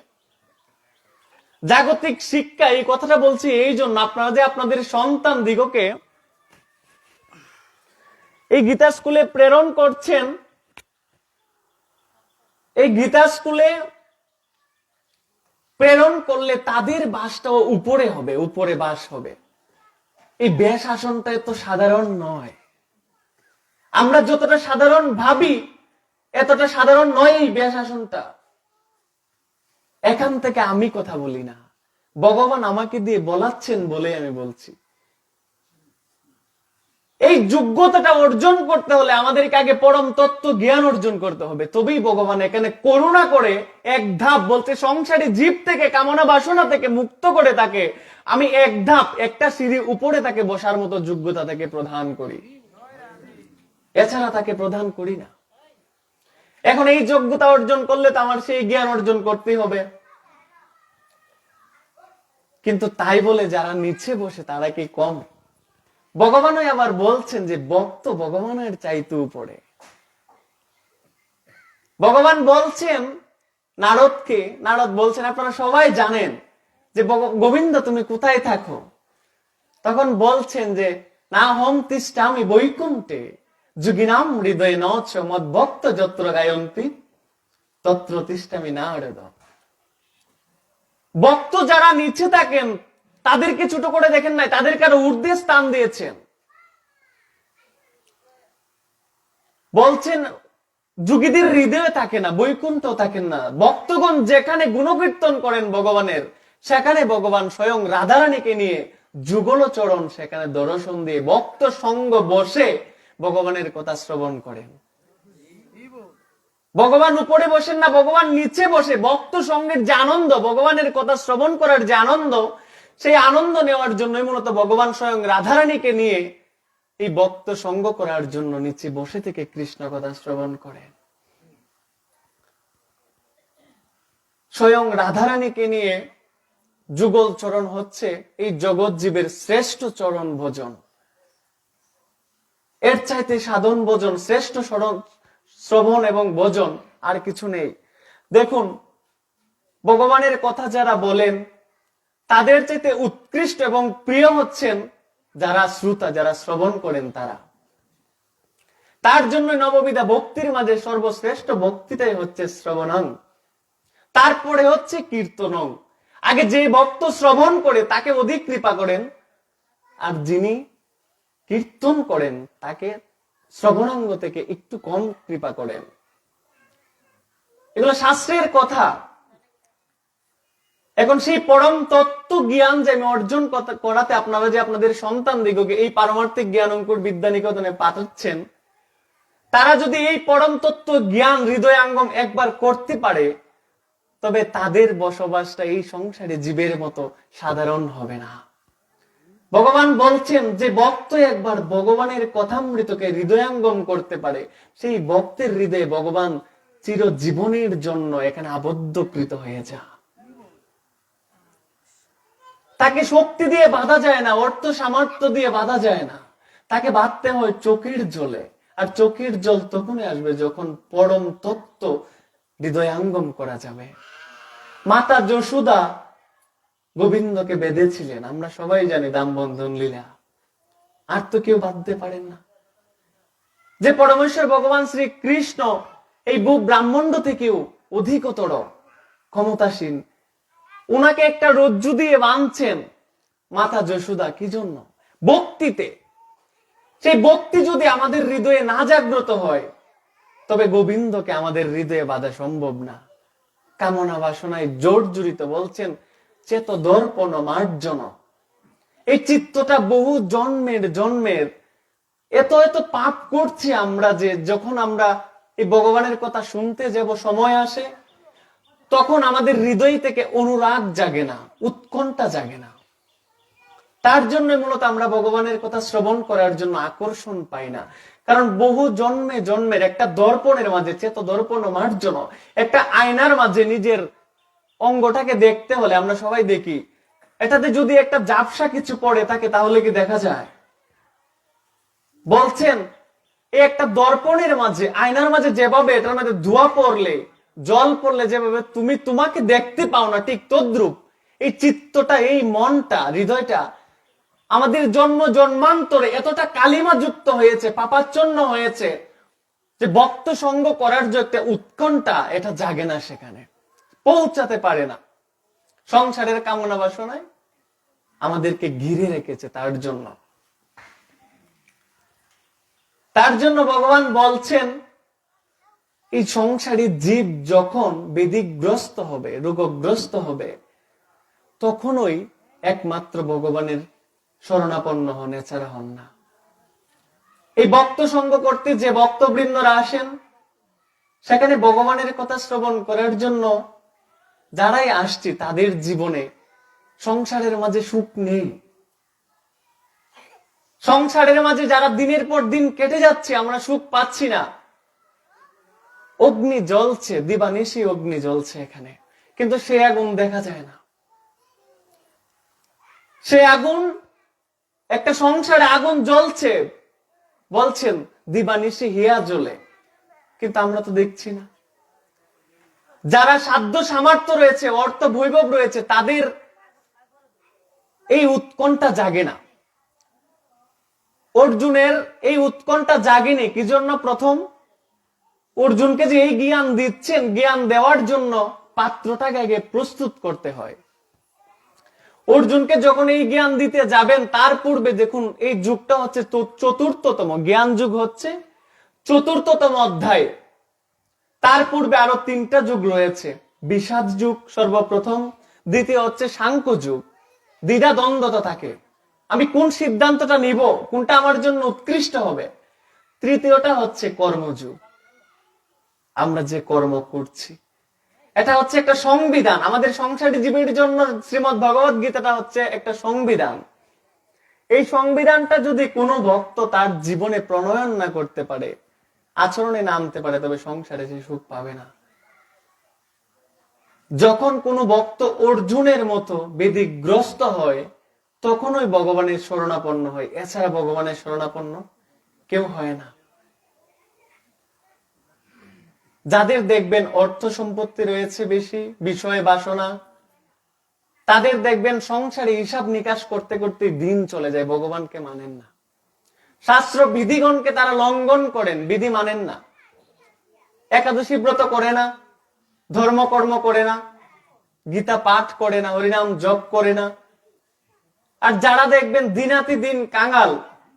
জাগতিক শিক্ষা, এই কথাটা বলছি এই জন্য, আপনারা যে আপনাদের সন্তান দিগকে এই গীতা স্কুলে প্রেরণ করছেন, এই গীতা স্কুলে প্রেরণ করলে তাদের বাসটাও উপরে হবে, উপরে বাস হবে। এই বেশ আসনটা এত সাধারণ নয়। আমরা যতটা সাধারণ ভাবি এতটা সাধারণ নয় এই বেশ আসনটা। এখান থেকে আমি কথা বলি না, ভগবান আমাকে দিয়ে বলাচ্ছেন বলে আমি বলছি। এই যোগ্যতাটা অর্জন করতে হলে আমাদেরকে আগে পরম তত্ত্ব জ্ঞান অর্জন করতে হবে, তবেই ভগবান এখানে করুণা করে এক ধাপ বলতে সংসারী জীব থেকে, কামনা বাসনা থেকে মুক্ত করে তাকে আমি এক ধাপ, একটা সিঁড়ি উপরে তাকে বসার মতো যোগ্যতা তাকে প্রদান করি, এছাড়া তাকে প্রদান করি না। এখন এই যোগ্যতা অর্জন করলে তো আমার সেই জ্ঞান অর্জন করতেই হবে। কিন্তু তাই বলে যারা নিচে বসে তারা কি কম? ভগবানই আবার বলছেন যে ভক্ত ভগবানের চাইতে উপরে। ভগবান বলছেন নারদকে, নারদ বলছেন আপনারা সবাই জানেন যে গোবিন্দ তুমি কোথায় থাকো? তখন বলছেন যে না হম তিষ্ঠামি বৈকুণ্ঠে যুগিনাম হৃদয় নচ মদ ভক্ত যত্র গায়ন্তি তত্র তিষ্ঠামি নারদ। ভক্ত যারা নিচে থাকেন তাদেরকে ছোট করে দেখেন নাই, তাদেরকে আরো ঊর্ধ্বে স্থান দিয়েছেন। বলছেন যুগীদের হৃদয়ে থাকে না, বৈকুণ্ঠ থাকেন না। ভক্তগণ যেখানে গুণকীর্তন করেন ভগবানের, সেখানে ভগবান স্বয়ং রাধারানীকে নিয়ে যুগল চরণ সেখানে দর্শন দিয়ে ভক্ত সঙ্গ বসে ভগবানের কথা শ্রবণ করেন। ভগবান উপরে বসেন না, ভগবান নিচে বসে ভক্ত সঙ্গের যে আনন্দ, ভগবানের কথা শ্রবণ করার যে আনন্দ, সেই আনন্দ নেওয়ার জন্যই মূলত ভগবান স্বয়ং রাধারানীকে নিয়ে এই ভক্ত সঙ্গ করার জন্য নিচে বসে থেকে কৃষ্ণ কথা শ্রবণ করেন। স্বয়ং রাধারানীকে নিয়ে যুগল চরণ হচ্ছে এই জগৎ জীবের শ্রেষ্ঠ চরণ ভোজন। এর চাইতে সাধন ভোজন, শ্রেষ্ঠ শ্রবণ এবং ভোজন আর কিছু নেই। দেখুন ভগবানের কথা যারা বলেন তাদের চাইতে উৎকৃষ্ট এবং প্রিয় হচ্ছেন যারা শ্রোতা, যারা শ্রবণ করেন তারা। তার জন্য নববিধা ভক্তির মাঝে সর্বশ্রেষ্ঠ ভক্তিটাই হচ্ছে শ্রবণং, তারপরে হচ্ছে কীর্তনং। আগে যে ভক্ত শ্রবণ করে তাকে অধিক কৃপা করেন, আর যিনি কীর্তন করেন তাকে শ্রবণাঙ্গ থেকে একটু কম কৃপা করেন। এগুলো শাস্ত্রের কথা। এখন সেই পরম তত্ত্ব জ্ঞান যে আমি অর্জন করাতে আপনারা যে আপনাদের সন্তান দিগকে এই পারমার্থিক জ্ঞান অঙ্কুর বিদ্যা নিকেতনে পাঠাচ্ছেন, তারা যদি এই পরম তত্ত্ব জ্ঞান হৃদয়াঙ্গম একবার করতে পারে, তবে তাদের বসবাসটা এই সংসারে জীবের মতো সাধারণ হবে না। ভগবান বলছেন যে ভক্ত একবার ভগবানের কথামৃতকে হৃদয়াঙ্গম করতে পারে, সেই ভক্তের হৃদয়ে ভগবান চিরজীবনের জন্য এখানে আবদ্ধকৃত হয়ে যায়। তাকে শক্তি দিয়ে বাঁধা যায় না, অর্থ সামর্থ্য দিয়ে বাঁধা যায় না, তাকে বাঁধতে হয় চোখের জলে। আর চোখের জল তখনই আসবে যখন পরম তত্ত্ব হৃদয়াঙ্গম করা যাবে। মাতা যশোদা গোবিন্দকে বেঁধেছিলেন, আমরা সবাই জানি দামবন্ধন লীলা, আর তো কেউ বাঁধতে পারেন না। যে পরমেশ্বর ভগবান শ্রী কৃষ্ণ এই ব্রাহ্মণ্ড থেকেও অধিকতর ক্ষমতাসীন, উনাকে একটা রজ্জু দিয়ে বাঁধছেন মাতা যশোদা কি জন্য? ভক্তিতে। সেই ভক্তি যদি আমাদের হৃদয়ে না জাগ্রত হয়, তবে গোবিন্দকে আমাদের হৃদয়ে বাঁধা সম্ভব না। কামনা বাসনায় জর্জরিত, বলছেন চেত দর্পণ মার্জন। এই চিত্তটা বহু জন্মের এত এত পাপ করছি আমরা, যে যখন আমরা এই ভগবানের কথা শুনতে যাব সময় আসে, তখন আমাদের হৃদয় থেকে অনুরাগ জাগে না, উৎকণ্ঠা জাগে না। তার জন্য মূলত আমরা ভগবানের কথা শ্রবণ করার জন্য আকর্ষণ পাই না। কারণ বহু জন্মের একটা দর্পণের মাঝে, চেত দর্পণ মার্জন, একটা আয়নার মাঝে নিজের অঙ্গটাকে দেখতে হলে আমরা সবাই দেখি, এটাতে যদি একটা ঝাপসা কিছু পড়ে থাকে তাহলে কি দেখা যায়? বলছেন এই একটা দর্পণের মাঝে, আয়নার মাঝে যেভাবে এটার মধ্যে ধোঁয়া পড়লে, জল পড়লে যেভাবে তুমি তোমাকে দেখতে পাও না, ঠিক তদ্রূপ এই চিত্তটা, এই মনটা, হৃদয়টা আমাদের জন্মান্তরে এতটা কালিমা যুক্ত হয়েছে, পাপাচ্ছন্ন হয়েছে, যে ভক্ত সঙ্গ করার যে একটা উৎকণ্ঠা, এটা জাগে না, সেখানে পৌঁছাতে পারে না। সংসারের কামনা বাসনায় আমাদেরকে ঘিরে রেখেছে। তার জন্য ভগবান বলছেন, এই সংসারী জীব যখন বেদিগ্রস্ত হবে, রোগগ্রস্ত হবে, তখনই একমাত্র ভগবানের শরণাপন্ন হন, এছাড়া হন না। এই ভক্ত সঙ্গ করতে যে ভক্তবৃন্দরা আসেন, সেখানে ভগবানের কথা শ্রবণ করার জন্য যারাই আসছে, তাদের জীবনে সংসারের মাঝে সুখ নেই। সংসারের মাঝে যারা দিনের পর দিন কেটে যাচ্ছে, আমরা সুখ পাচ্ছি না। অগ্নি জ্বলছে, দিবানিশি অগ্নি জ্বলছে এখানে, কিন্তু সে আগুন দেখা যায় না। সে আগুন, একটা সংসারে আগুন জ্বলছে, বলছেন দিবানিশি হিয়া জ্বলে, কিন্তু আমরা তো দেখছি না। যারা সাধ্য সামর্থ্য রয়েছে, অর্থ বৈভব রয়েছে, তাদের এই উৎকণ্ঠা জাগে না। অর্জুনের এই উৎকণ্ঠা জাগেনি কি জন্য? প্রথম, অর্জুনকে যে এই জ্ঞান দিচ্ছেন, জ্ঞান দেওয়ার জন্য পাত্রটাকে আগে প্রস্তুত করতে হয়। অর্জুনকে যখন এই জ্ঞান দিতে যাবেন, তার পূর্বে দেখুন, এই যুগটা হচ্ছে চতুর্থতম জ্ঞান যুগ, হচ্ছে চতুর্থতম অধ্যায়। তার পূর্বে আরো 3টা যুগ রয়েছে। বিষাদ যুগ সর্বপ্রথম, দ্বিতীয় হচ্ছে সাংখ্য যুগ। দ্বিধা দ্বন্দ্বতা থাকে, আমি কোন সিদ্ধান্তটা নিব, কোনটা আমার জন্য উৎকৃষ্ট হবে। তৃতীয়টা হচ্ছে কর্মযুগ, আমরা যে কর্ম করছি, এটা হচ্ছে একটা সংবিধান। আমাদের সংসারী জীবের জন্য শ্রীমদ্ ভগবত গীতাটা হচ্ছে একটা সংবিধান। এই সংবিধানটা যদি কোনো ভক্ত তার জীবনে প্রণয়ন না করতে পারে, আচরণে না আনতে পারে, তবে সংসারে সে সুখ পাবে না। যখন কোনো ভক্ত অর্জুনের মতো বেদিগ্রস্ত হয়, তখনই ভগবানের শরণাপন্ন হয়, এছাড়া ভগবানের শরণাপন্ন কেউ হয় না। যাদের দেখবেন অর্থ সম্পত্তি রয়েছে বেশি, বিষয় বাসনা, তাদের দেখবেন সংসারে হিসাব নিকাশ করতে করতে দিন চলে যায়, ভগবানকে মানেন না। শাস্ত্র বিধিগণকে তারা লঙ্ঘন করেন, বিধি মানেন না, একাদশী ব্রত করে না, ধর্মকর্ম করে না, গীতা পাঠ করে না, হরিনাম জপ করে না। আর যারা দেখবেন দিনাতি দিন কাঙাল,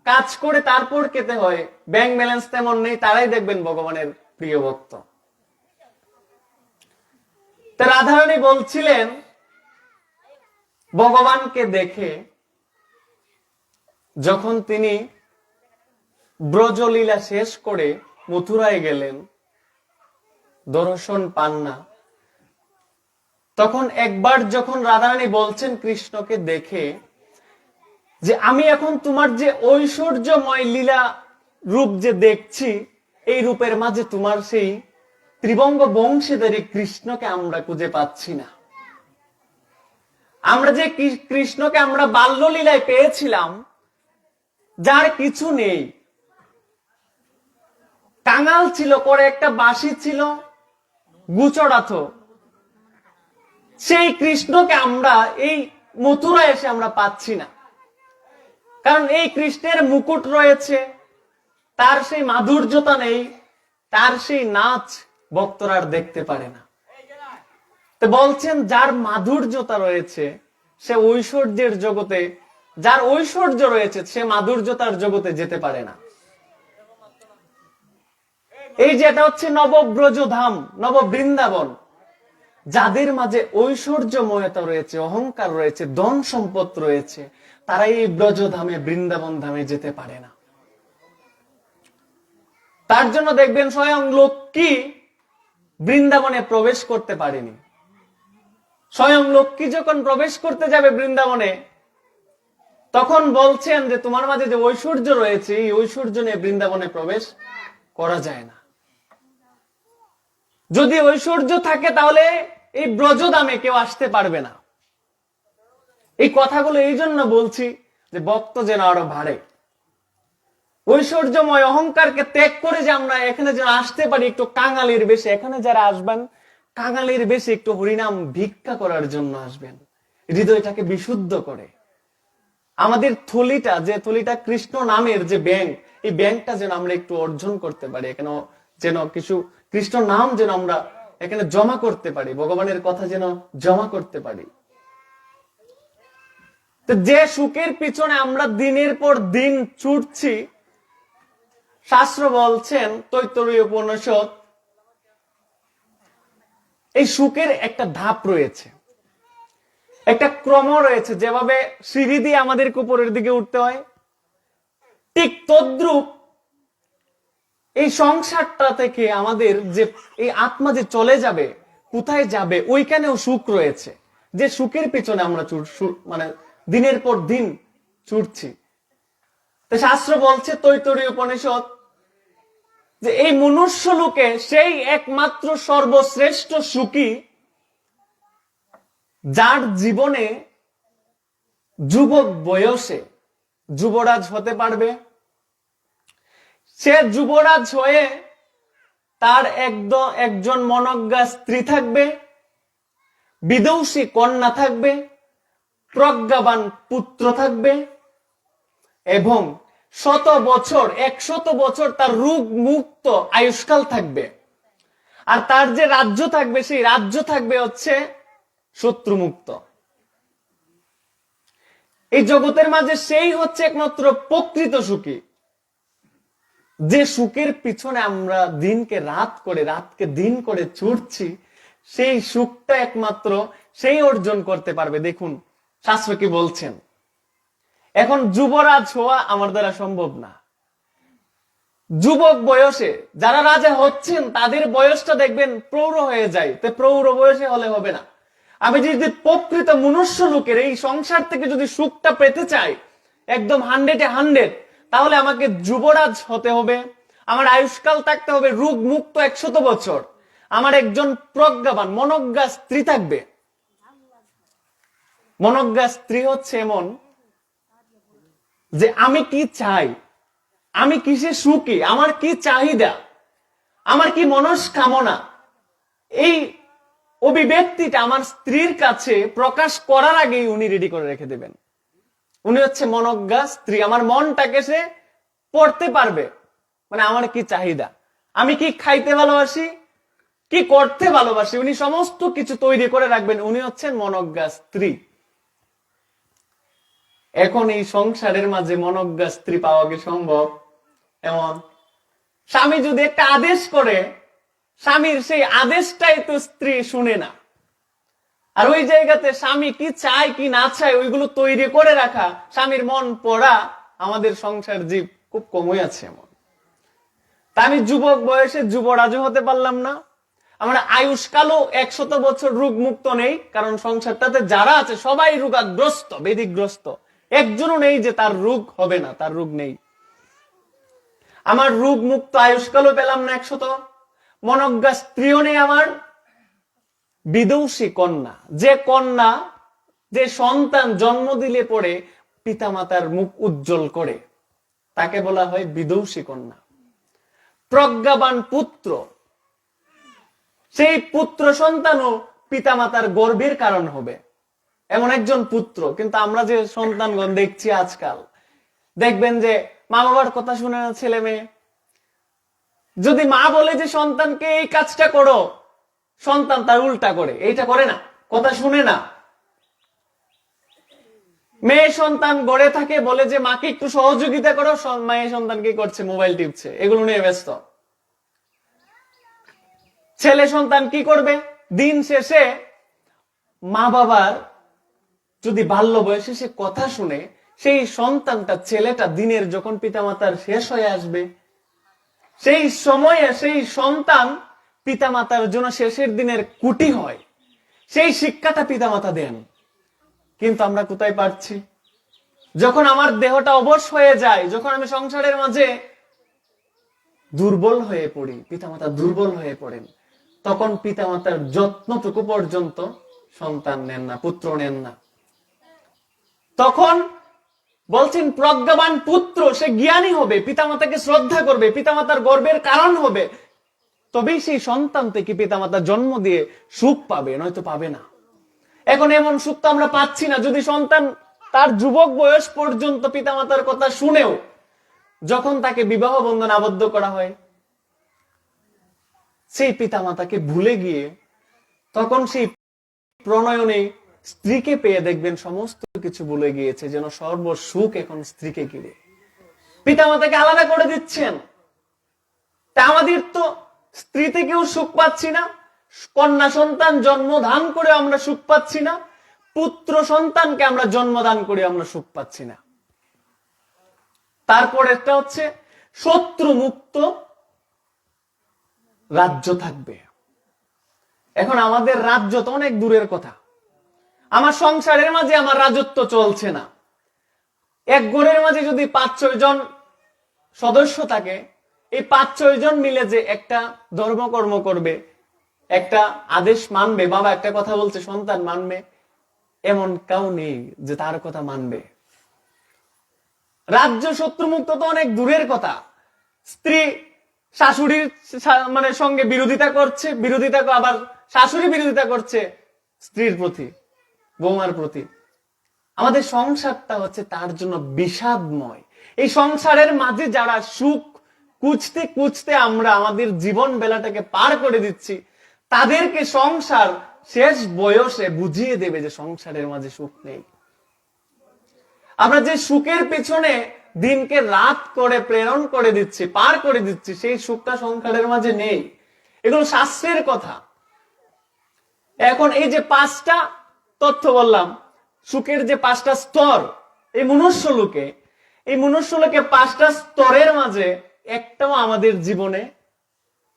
কাজ করে তারপর খেতে হয়, ব্যাংক ব্যালেন্স তেমন নেই, তারাই দেখবেন ভগবানের প্রিয় ভক্ত। রাধারানী বলছিলেন, ভগবানকে দেখে যখন তিনি ব্রজলীলা শেষ করে মথুরায় গেলেন, দর্শন পান না, তখন একবার যখন রাধারানী বলছেন কৃষ্ণকে দেখে যে আমি এখন তোমার যে ঐশ্বর্যময় লীলা রূপ যে দেখছি, এই রূপের মাঝে তোমার সেই ত্রিবঙ্গ বংশীধারী কৃষ্ণকে আমরা খুঁজে পাচ্ছি না। আমরা যে কৃষ্ণকে আমরা বাল্যলীলায় পেয়েছিলাম, যার কিছু নেই, কাঙাল ছিল, করে একটা বাঁশি ছিল, গুচড়াথ, সেই কৃষ্ণকে আমরা এই মথুরায় এসে আমরা পাচ্ছি না। কারণ এই কৃষ্ণের মুকুট রয়েছে, তার সেই মাধুর্যতা নেই, তার সেই নাচ ভক্তরা আর দেখতে পারে না। তো বলছেন, যার মাধুর্যতা রয়েছে সে ঐশ্বর্যের জগতে, যার ঐশ্বর্য রয়েছে সে মাধুর্যতার জগতে যেতে পারে না। এই যে এটা হচ্ছে নবব্রজধাম, নব বৃন্দাবন, যাদের মাঝে ঐশ্বর্যময়তা রয়েছে, অহংকার রয়েছে, ধন সম্পদ রয়েছে, তারা এই ব্রজধামে, বৃন্দাবন ধামে যেতে পারে না। তার জন্য দেখবেন স্বয়ং লক্ষ্মী বৃন্দাবনে প্রবেশ করতে পারেনি। স্বয়ং লক্ষ্মী যখন প্রবেশ করতে যাবে বৃন্দাবনে, তখন বলছেন যে তোমার মাঝে যে ঐশ্বর্য রয়েছে, এই ঐশ্বর্য নিয়ে বৃন্দাবনে প্রবেশ করা যায় না। যদি ঐশ্বর্য থাকে তাহলে এই ব্রজধামে কেউ আসতে পারবে না। এই কথাগুলো এই জন্য বলছি যে ভক্ত যেন আরো বাড়ে, ঐশ্বর্যময় অহংকারকে ত্যাগ করে যে আমরা এখানে যেন আসতে পারি একটু কাঙালির বেশে। এখানে যারা আসবেন কাঙালির বেশে একটু হরিনাম ভিক্ষা করার জন্য আসবেন, হৃদয়টাকে বিশুদ্ধ করে। আমাদের থলিটা, যে থলিটা কৃষ্ণ নামের যে ব্যাংক, এই ব্যাংকটা যেন আমরা একটু অর্জন করতে পারি, এখানে যেন কিছু কৃষ্ণ নাম যেন আমরা এখানে জমা করতে পারি, ভগবানের কথা যেন জমা করতে পারি। তো যে সুখের পিছনে আমরা দিনের পর দিন ছুটছি, শাস্ত্র বলছেন তৈত্তরীয় উপনিষদ, এই সুখের একটা ধাপ রয়েছে, একটা ক্রম রয়েছে। যেভাবে সিঁড়ি দিয়ে আমাদেরকে উপরের দিকে উঠতে হয়, ঠিক তদ্রূপ এই সংসারটা থেকে আমাদের যে এই আত্মা যে চলে যাবে, কোথায় যাবে, ওইখানেও সুখ রয়েছে, যে সুখের পিছনে আমরা মানে দিনের পর দিন ছুটছি। তো শাস্ত্র বলছে তৈত্তরীয় উপনিষদ যে এই মনুষ্য লোকে সেই একমাত্র সর্বশ্রেষ্ঠ সুখী যার জীবনে যুবক বয়সে যুবরাজ হতে পারবে। সে যুবরাজ হয়ে তার একজন মনজ্ঞা স্ত্রী থাকবে, বিদুষী কন্যা থাকবে, প্রজ্ঞাবান পুত্র থাকবে, এবং 100 বছর তার রোগ মুক্ত আয়ুষ্কাল থাকবে। আর তার যে রাজ্য থাকবে, সেই রাজ্য থাকবে হচ্ছে শত্রুমুক্ত। এই জগতের মাঝে সেই হচ্ছে একমাত্র প্রকৃত সুখী, যে সুখের পিছনে আমরা দিনকে রাত করে, রাতকে দিন করে ছুটছি। সেই সুখটা একমাত্র সেই অর্জন করতে পারবে। দেখুন শাস্ত্র কি বলছেন, এখন যুবরাজ হওয়া আমার দ্বারা সম্ভব না। যুবক বয়সে যারা রাজা হচ্ছেন তাদের বয়সটা দেখবেন প্রৌঢ় হয়ে যায়, তো প্রৌঢ় বয়সে হলে হবে না। আমি যদি প্রকৃত মনুষ্য লোকের এই সংসার থেকে যদি সুখটা পেতে চাই একদম 100-এ 100, তাহলে আমাকে যুবরাজ হতে হবে, আমার আয়ুষ্কাল থাকতে হবে রোগ মুক্ত 100 বছর, আমার একজন প্রজ্ঞাবান মনজ্ঞা স্ত্রী থাকবে। মনজ্ঞা স্ত্রী হচ্ছে এমন যে আমি কি চাই, আমি কিসে সুখী, আমার কি চাহিদা, আমার কি মনস্কামনা, এই অভিব্যক্তিটা আমার স্ত্রীর কাছে প্রকাশ করার আগেই উনি রেডি করে রেখে দেবেন। উনি হচ্ছে মনজ্ঞা স্ত্রী, আমার মনটাকে সে পড়তে পারবে, মানে আমার কি চাহিদা, আমি কি খাইতে ভালোবাসি, কি করতে ভালোবাসি, উনি সমস্ত কিছু তৈরি করে রাখবেন। উনি হচ্ছেন মনজ্ঞা স্ত্রী। এখন এই সংসারের মাঝে মনজ্ঞা স্ত্রী পাওয়া কি সম্ভব? এমন স্বামী যদি একটা আদেশ করে, স্বামীর সেই আদেশটাই তো স্ত্রী শুনে না। আর ওই জায়গাতে স্বামী কি চায় কি না চায় ওইগুলো তৈরি করে রাখা, স্বামীর মন পড়া আমাদের সংসার জীব খুব কমই আছে। এমন তা আমি যুবক বয়সে যুবরাজও হতে পারলাম না, আমরা আয়ুষ্কালও 100 বছর রোগ মুক্ত নেই, কারণ সংসারটাতে যারা আছে সবাই রোগাগ্রস্ত, বেদিগ্রস্ত, একজনও নেই যে তার রোগ হবে না, তার রোগ নেই। আমার রোগ মুক্ত আয়ুষ্কালও পেলাম না 100, মনজ্ঞা স্ত্রীও নেই আমার, বিদুষী কন্যা, যে কন্যা, যে সন্তান জন্ম দিলে পরে পিতামাতার মুখ উজ্জ্বল করে, তাকে বলা হয় বিদুষী কন্যা। প্রজ্ঞাবান পুত্র, সেই পুত্র সন্তানও পিতামাতার গর্বের কারণ হবে, এমন একজন পুত্র। কিন্তু আমরা যে সন্তানগণ দেখছি আজকাল, দেখবেন যে মা বাবার কথা শুনে না ছেলে মেয়ে। যদি মা বলে যে সন্তানকে এই কাজটা করো, সন্তান তার উল্টা করে, এইটা করে না, কথা শুনে না। মেয়ে সন্তান গড়ে থাকে, বলে যে মাকে একটু সহযোগিতা করো, মেয়ে সন্তান কি করছে, মোবাইল টিপছে, এগুলো নিয়ে ব্যস্ত। ছেলে সন্তান কি করবে, দিন শেষে মা বাবার যদি বাল্য বয়সে সে কথা শুনে, সেই সন্তানটা, ছেলেটা দিনের যখন পিতামাতার শেষ হয়ে আসবে, সেই সময়ে সেই সন্তান পিতামাতার জন্য শেষের দিনের কুটি হয়, সেই শিক্ষাটা পিতামাতা দেন। কিন্তু আমরা কোথায় পাচ্ছি, যখন আমার দেহটা অবশ হয়ে যায়, যখন আমি সংসারের মাঝে দুর্বল হয়ে পড়ি, পিতামাতা দুর্বল হয়ে পড়েন, তখন পিতামাতার যত্নটুকু পর্যন্ত সন্তান নেন না, পুত্র নেন না। তখন বলছেন প্রজ্ঞাবান পুত্র, সে জ্ঞানী হবে, পিতামাতাকে শ্রদ্ধা করবে, পিতামাতার গর্বের কারণ হবে, তবেই সেই সন্তান থেকে পিতামাতা জন্ম দিয়ে সুখ পাবে, নয়তো পাবে না। এখন এমন সুখ তো আমরা পাচ্ছি না। যদি সন্তান তার যুবক বয়স পর্যন্ত পিতামাতার কথা শুনেও যখন তাকে বিবাহ বন্ধন আবদ্ধ করা হয়, সেই পিতামাতাকে ভুলে গিয়ে তখন সেই প্রণয়নে স্ত্রীকে পেয়ে দেখবেন সমস্ত কিছু ভুলে গিয়েছে, যেন সর্বসুখ এখন স্ত্রীকে ঘিরে। পিতামাতাকে আলাদা করে দিচ্ছেন। তা আমাদের তো স্ত্রী থেকেও সুখ পাচ্ছি না, কন্যা সন্তান জন্মদান করে আমরা সুখ পাচ্ছি না, পুত্র সন্তানকে আমরা জন্মদান করে আমরা সুখ পাচ্ছি না। তারপর একটা হচ্ছে শত্রু মুক্ত রাজ্য থাকবে। এখন আমাদের রাজ্য তো অনেক দূরের কথা। আমার সংসারের মাঝে আমার রাজত্ব চলছে না। এক ঘরের মাঝে যদি 5-6 জন সদস্য থাকে, এই 5-6 জন মিলে যে একটা ধর্মকর্ম করবে, একটা আদেশ মানবে, বাবা একটা কথা বলছে সন্তান মানবে, এমন কেউ নেই যে তার কথা মানবে। রাজ্য শত্রুমুক্ত তো অনেক দূরের কথা। স্ত্রী শাশুড়ির মানে সঙ্গে বিরোধিতা করছে, আবার শাশুড়ি বিরোধিতা করছে স্ত্রীর প্রতি, বৌমার প্রতি। আমাদের সংসারটা হচ্ছে তার জন্য বিষাদময়। এই সংসারের মাঝে যারা সুখ খুঁজতে খুঁজতে আমরা আমাদের জীবন বেলাটাকে পার করে দিচ্ছি, তাদেরকে সংসার শেষ বয়সে বুঝিয়ে দেবে যে সংসারের মাঝে সুখ নেই। আমরা যে সুখের পেছনে দিনকে রাত করে প্রেরণ করে দিচ্ছি, পার করে দিচ্ছি, সেই সুখটা সংসারের মাঝে নেই। এগুলো শাস্ত্রের কথা। এখন এই যে 5টা তথ্য বললাম, সুখের যে 5টা স্তর, এই মনুষ্য লোকে 5টা স্তরের মাঝে একটাও আমাদের জীবনে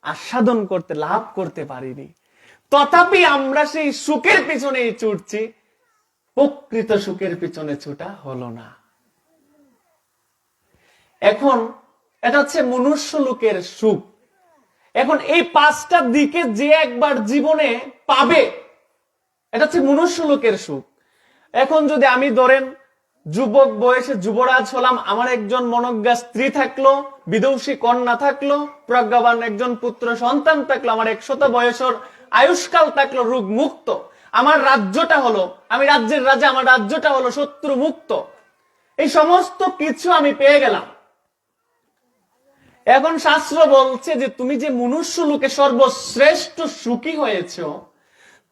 আস্বাদন করতে, লাভ করতে পারিনি। তথাপি আমরা সেই সুখের পিছনেই ছুটছি, প্রকৃত সুখের পিছনে ছুটা হলো না। এখন এটা হচ্ছে মনুষ্য লোকের সুখ। এখন এই 5টা দিকে যে একবার জীবনে পাবে, এটা হচ্ছে মনুষ্য লোকের সুখ। এখন যদি আমি ধরেন যুবক বয়সে যুবরাজ হলাম, আমার একজন মনজ্ঞা স্ত্রী থাকলো, বিদুষী কন্যা থাকলো, প্রজ্ঞাবান একজন পুত্র সন্তান থাকলো, আমার 100 বয়সের আয়ুষ্কাল থাকলো রোগ মুক্ত, আমার রাজ্যটা হলো, আমি রাজ্যের রাজা, আমার রাজ্যটা হলো শত্রু মুক্ত, এই সমস্ত কিছু আমি পেয়ে গেলাম। এখন শাস্ত্র বলছে যে তুমি যে মনুষ্য লোকে সর্বশ্রেষ্ঠ সুখী হয়েছ,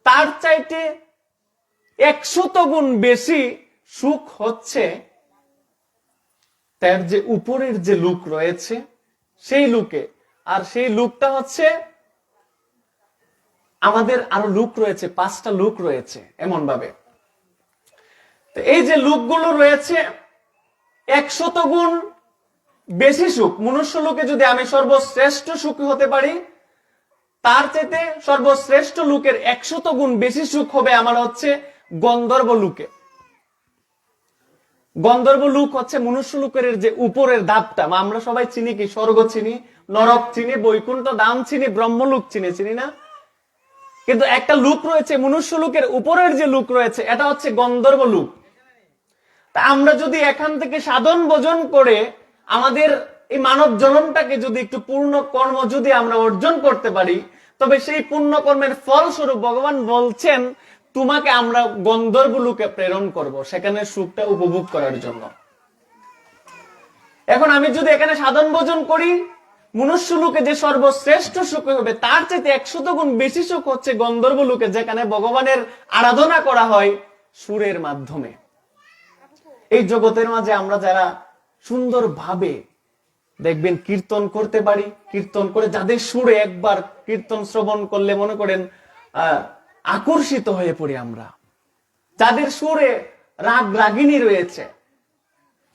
তার চাইতে 100 গুণ বেশি সুখ হচ্ছে তার যে উপরের যে লোক রয়েছে সেই লোকে। আর সেই লোকটা হচ্ছে আমাদের আরো লোক রয়েছে, 5টা লোক রয়েছে এমন ভাবে। তো এই যে লোকগুলো রয়েছে 100 গুণ বেশি সুখ। মনুষ্য লোকে যদি আমি সর্বশ্রেষ্ঠ সুখী হতে পারি, তার চাইতে সর্বশ্রেষ্ঠ লোকের 100 গুণ বেশি সুখ হবে আমার হচ্ছে গন্ধর্ব লোকে। গন্ধর্ব লোক হচ্ছে মনুষ্য লোকের যে উপরের ধাপটা। আমরা সবাই চিনি কি? স্বর্গ চিনি, নরক চিনি, বৈকুণ্ঠ ধাম চিনি, ব্রহ্মলোক চিনি না? কিন্তু একটা লোক রয়েছে মনুষ্য লোকের উপরের যে লোক রয়েছে, এটা হচ্ছে গন্ধর্ব লোক। তা আমরা যদি এখান থেকে সাধন ভোজন করে আমাদের এই মানব জন্মটাকে যদি একটু পূর্ণ কর্ম যদি আমরা অর্জন করতে পারি, তবে সেই পূর্ণ কর্মের ফলস্বরূপ ভগবান বলছেন তোমাকে আমরা গন্ধর্ব লোকে প্রেরণ করব, সেখানে সুখটা উপভোগ করার জন্য। এখন আমি যদি এখানে সাধন ভোজন করি, মনুষ্য লোকে যে সর্বশ্রেষ্ঠ সুখ হবে, তার চাইতে 100 গুণ বেশি সুখ হচ্ছে গন্ধর্ব লোকে, যেখানে ভগবানের আরাধনা করা হয় সুরের মাধ্যমে। এই জগতের মাঝে আমরা যারা সুন্দর ভাবে দেখবেন কীর্তন করতে পারি, কীর্তন করে যাদের সুরে একবার কীর্তন শ্রবণ করলে মনে করেন আকর্ষিত হয়ে পড়ি আমরা, যাদের সুরে রাগ রাগিনী রয়েছে,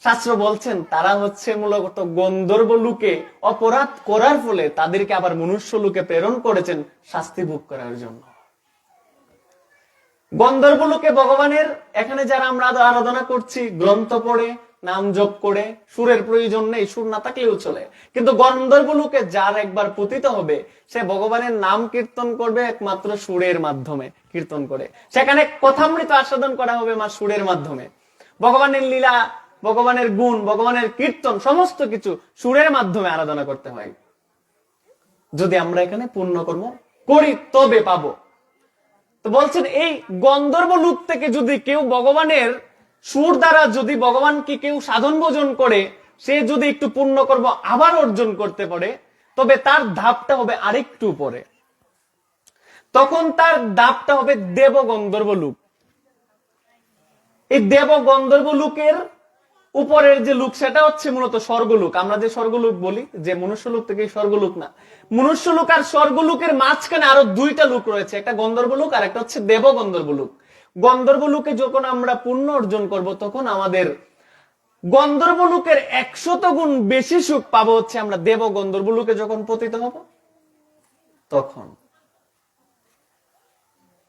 শাস্ত্র বলছেন তারা হচ্ছে মূলত গন্ধর্ব লোকে অপরাধ করার ফলে তাদেরকে আবার মনুষ্য লোকে প্রেরণ করেছেন শাস্তি ভোগ করার জন্য। গন্ধর্ব লোকে ভগবানের এখানে যারা আমরা আরাধনা করছি, গ্রন্থ পড়ে নাম জপ করে, সুরের প্রয়োজন নেই, সুর না থাকলেও চলে, কিন্তু গন্ধর্ব লোকে যার একবার পতিত হবে, সে ভগবানের নাম কীর্তন করবে একমাত্র সুরের মাধ্যমে কীর্তন করে। সেখানে কথামৃত আস্বাদন করা হবে মা সুরের মাধ্যমে। ভগবানের লীলা, ভগবানের গুণ, ভগবানের কীর্তন সমস্ত কিছু সুরের মাধ্যমে আরাধনা করতে হয়। যদি আমরা এখানে পুণ্যকর্ম করি তবে পাবো। তো বলছেন এই গন্ধর্ব লোক থেকে যদি কেউ ভগবানের সুর দ্বারা যদি ভগবানকে কেউ সাধন ভোজন করে, সে যদি একটু পুণ্যকর্ম আবার অর্জন করতে পারে, তবে তার ধাপটা হবে আরেকটু উপরে। তখন তার ধাপটা হবে দেব গন্ধর্ব লোক। এই দেব গন্ধর্ব লোকের উপরের যে লোক সেটা হচ্ছে মূলত স্বর্গলোক। আমরা যে স্বর্গলোক বলি, যে মনুষ্যলোক থেকে স্বর্গলোক না, মনুষ্যলোক আর স্বর্গলোকের মাঝখানে আরো দুইটা লোক রয়েছে, একটা গন্ধর্ব লোক আর একটা হচ্ছে দেব গন্ধর্ব লোক। গন্ধর্ব লোকে যখন আমরা পুণ্য অর্জন করব, তখন আমাদের গন্ধর্ব লোকের 100 গুণ বেশি সুখ পাবো হচ্ছে আমরা দেব গন্ধর্ব লোকে যখন পতিত হব তখন।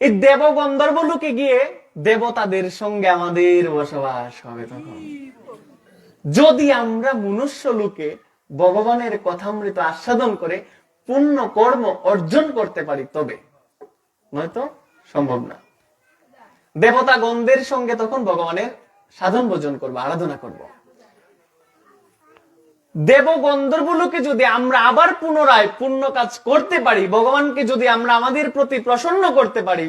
এই দেব গন্ধর্ব লোকে গিয়ে দেবতাদের সঙ্গে আমাদের বসবাস হবে তখন। যদি আমরা মনুষ্য লোকে ভগবানের কথামৃত আস্বাদন করে পুণ্য কর্ম অর্জন করতে পারি তবে, নয়তো সম্ভব না। দেবতা গন্ধের সঙ্গে তখন ভগবানের সাধন ভোজন করবো, আরাধনা করব। দেব গন্ধর্ব লোকে যদি আমরা আবার পুনরায় পুণ্য কাজ করতে পারি, ভগবানকে যদি আমরা আমাদের প্রতি প্রসন্ন করতে পারি,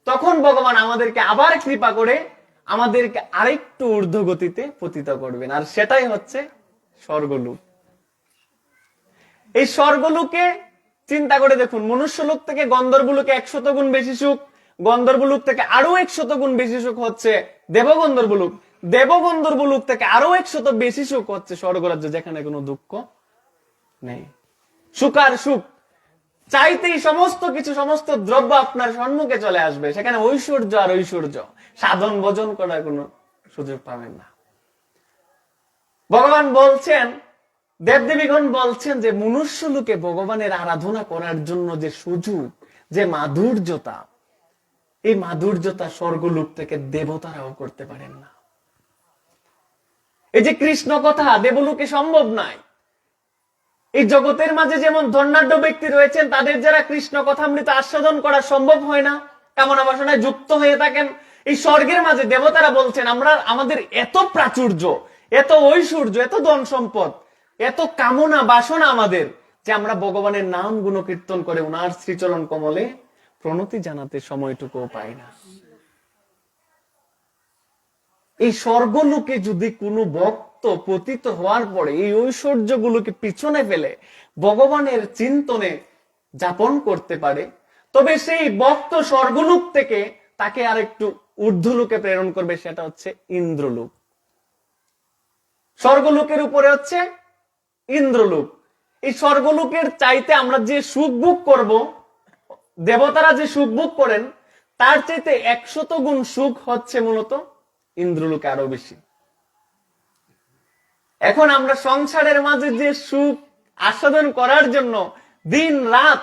তখন ভগবান আমাদেরকে আবার কৃপা করে আমাদেরকে আরেকটু ঊর্ধ্ব গতিতে পতিত করবেন, আর সেটাই হচ্ছে স্বর্গলোক। এই স্বর্গলোকে চিন্তা করে দেখুন, মনুষ্যলোক থেকে গন্ধর্বলোকে 100 গুণ বেশি সুখ, গন্ধর্বলোক থেকে আরো 100 গুণ বেশি সুখ হচ্ছে দেবগন্ধর্বলোক, দেবগন্ধর্বলোক থেকে আরো 100 বেশি সুখ হচ্ছে স্বর্গরাজ্য, যেখানে কোনো দুঃখ নেই। সুখ আর সুখ চাইতেই সমস্ত কিছু, সমস্ত দ্রব্য আপনার সম্মুখে চলে আসবে, সেখানে ঐশ্বর্য আর ঐশ্বর্য, সাধন ভোজন করার কোনো সুযোগ পাবেন না। ভগবান বলছেন, দেবদেবীগণ বলছেন যে মনুষ্য লোকে ভগবানের আরাধনা করার জন্য যে সুযোগ, যে মাধুর্যতা, এই মাধুর্যতা স্বর্গলোক থেকে দেবতারাও করতে পারেন না। এই যে কৃষ্ণ কথা দেবলোকে সম্ভব নয়। এই জগতের মাঝে যেমন ধনাঢ্য ব্যক্তি রয়েছেন, তাদের যারা কৃষ্ণ কথামৃত আস্বাদন করা সম্ভব হয় না, কামনা বাসনায় যুক্ত হয়ে থাকেন, এই স্বর্গের মাঝে দেবতারা বলছেন আমরা, আমাদের এত প্রাচুর্য, এত ঐশ্বর্য, এত ধন সম্পদ, এত কামনা বাসনা আমাদের, যে আমরা ভগবানের নাম গুণকীর্তন করে ওনার শ্রীচরণ কমলে প্রণতি জানাতে সময়টুকু পাই না। এই স্বর্গলোকে যদি কোনো ভক্ত পতিত হওয়ার পরে এই ঐশ্বর্যগুলোকে পিছনে ফেলে ভগবানের চিন্তনে যাপন করতে পারে, তবে সেই ভক্ত স্বর্গলোক থেকে তাকে আর একটু ঊর্ধ্বলোকে প্রেরণ করবে, সেটা হচ্ছে ইন্দ্রলোক। স্বর্গলোকের উপরে হচ্ছে ইন্দ্রলোক। এই স্বর্গলোকের চাইতে আমরা যে সুখ ভোগ করব, দেবতারা যে সুখ ভোগ করেন, তার চাইতে 100 গুণ সুখ হচ্ছে মূলত ইন্দ্রলোকে আরো বেশি। এখন আমরা সংসারের মাঝে যে সুখ আস্বাদন করার জন্য দিন রাত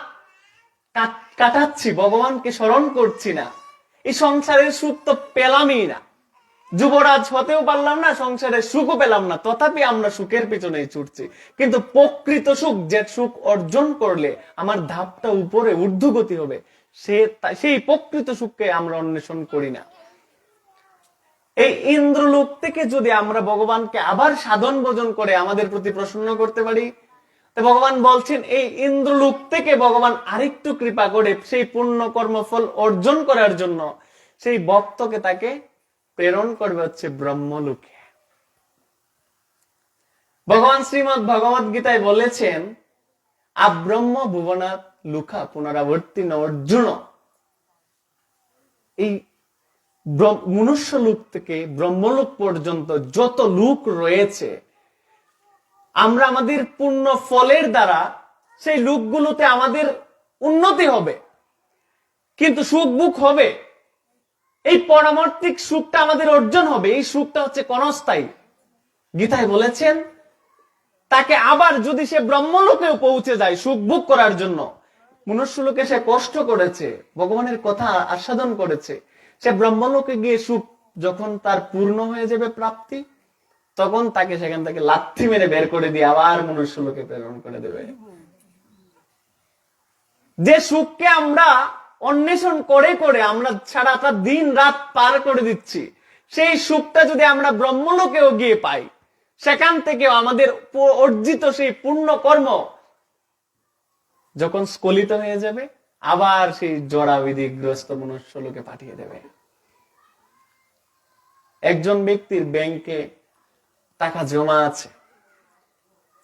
কাটাচ্ছি, ভগবানকে স্মরণ করছি না, এই সংসারের সুখ তো পেলামই না, যুবরাজ হতেও পারলাম না, সংসারের সুখও পেলাম না, তথাপি আমরা সুখের পিছনেই ছুটছি। কিন্তু প্রকৃত সুখ, যে সুখ অর্জন করলে আমার ধাপটা উপরে ঊর্ধ্বগতি হবে, সেই প্রকৃত সুখকে আমরা অন্বেষণ করি না। এই ইন্দ্রলোক থেকে যদি আমরা ভগবানকে আবার সাধন ভোজন করে আমাদের প্রতি প্রসন্ন করতে পারি, তো ভগবান বলছেন এই ইন্দ্রলোক থেকে ভগবান আরেকটু কৃপা করে সেই পুণ্য কর্মফল অর্জন করার জন্য সেই ভক্তকে তাকে প্রেরণ করবে হচ্ছে ব্রহ্মলোকে। ভগবান শ্রীমদ ভগবত গীতায় বলেছেন, আব্রহ্ম ভুবনাৎ লুকা পুনরাবর্তী অর্জুন। এই মনুষ্য লোক থেকে ব্রহ্মলোক পর্যন্ত যত লোক রয়েছে, আমরা আমাদের পুণ্য ফলের দ্বারা সেই লোকগুলোতে আমাদের উন্নতি হবে, কিন্তু সুখ বুক হবে, এই পরমার্থিক সুখটা আমাদের অর্জন হবে। এই সুখটা হচ্ছে ক্ষণস্থায়ী। গীতায় বলেছেন, তাকে আবার যদি সে ব্রহ্মলোকেও পৌঁছে যায় সুখ ভোগ করার জন্য, মনুষ্যলোকে সে কষ্ট করেছে, ভগবানের কথা আস্বাদন করেছে, সে ব্রহ্মলোকে গিয়ে সুখ যখন তার পূর্ণ হয়ে যাবে প্রাপ্তি, তখন তাকে সেখান থেকে লাথি মেরে বের করে দিয়ে আবার মনুষ্যলোকে প্রেরণ করে দেবে। যে সুখকে আমরা অন্বেষণ করে করে আমরা সারাটা দিন রাত পার করে দিচ্ছি, সেই সুখটা যদি আমরা ব্রহ্মলোকেও গিয়ে পাই, সেখান থেকেও আমাদের অর্জিত সেই পুণ্য কর্ম যখন স্খলিত হয়ে যাবে, আবার সেই জড়াবিধিগ্রস্ত মনুষ্যলোকে পাঠিয়ে দেবে। একজন ব্যক্তির ব্যাংকে টাকা জমা আছে,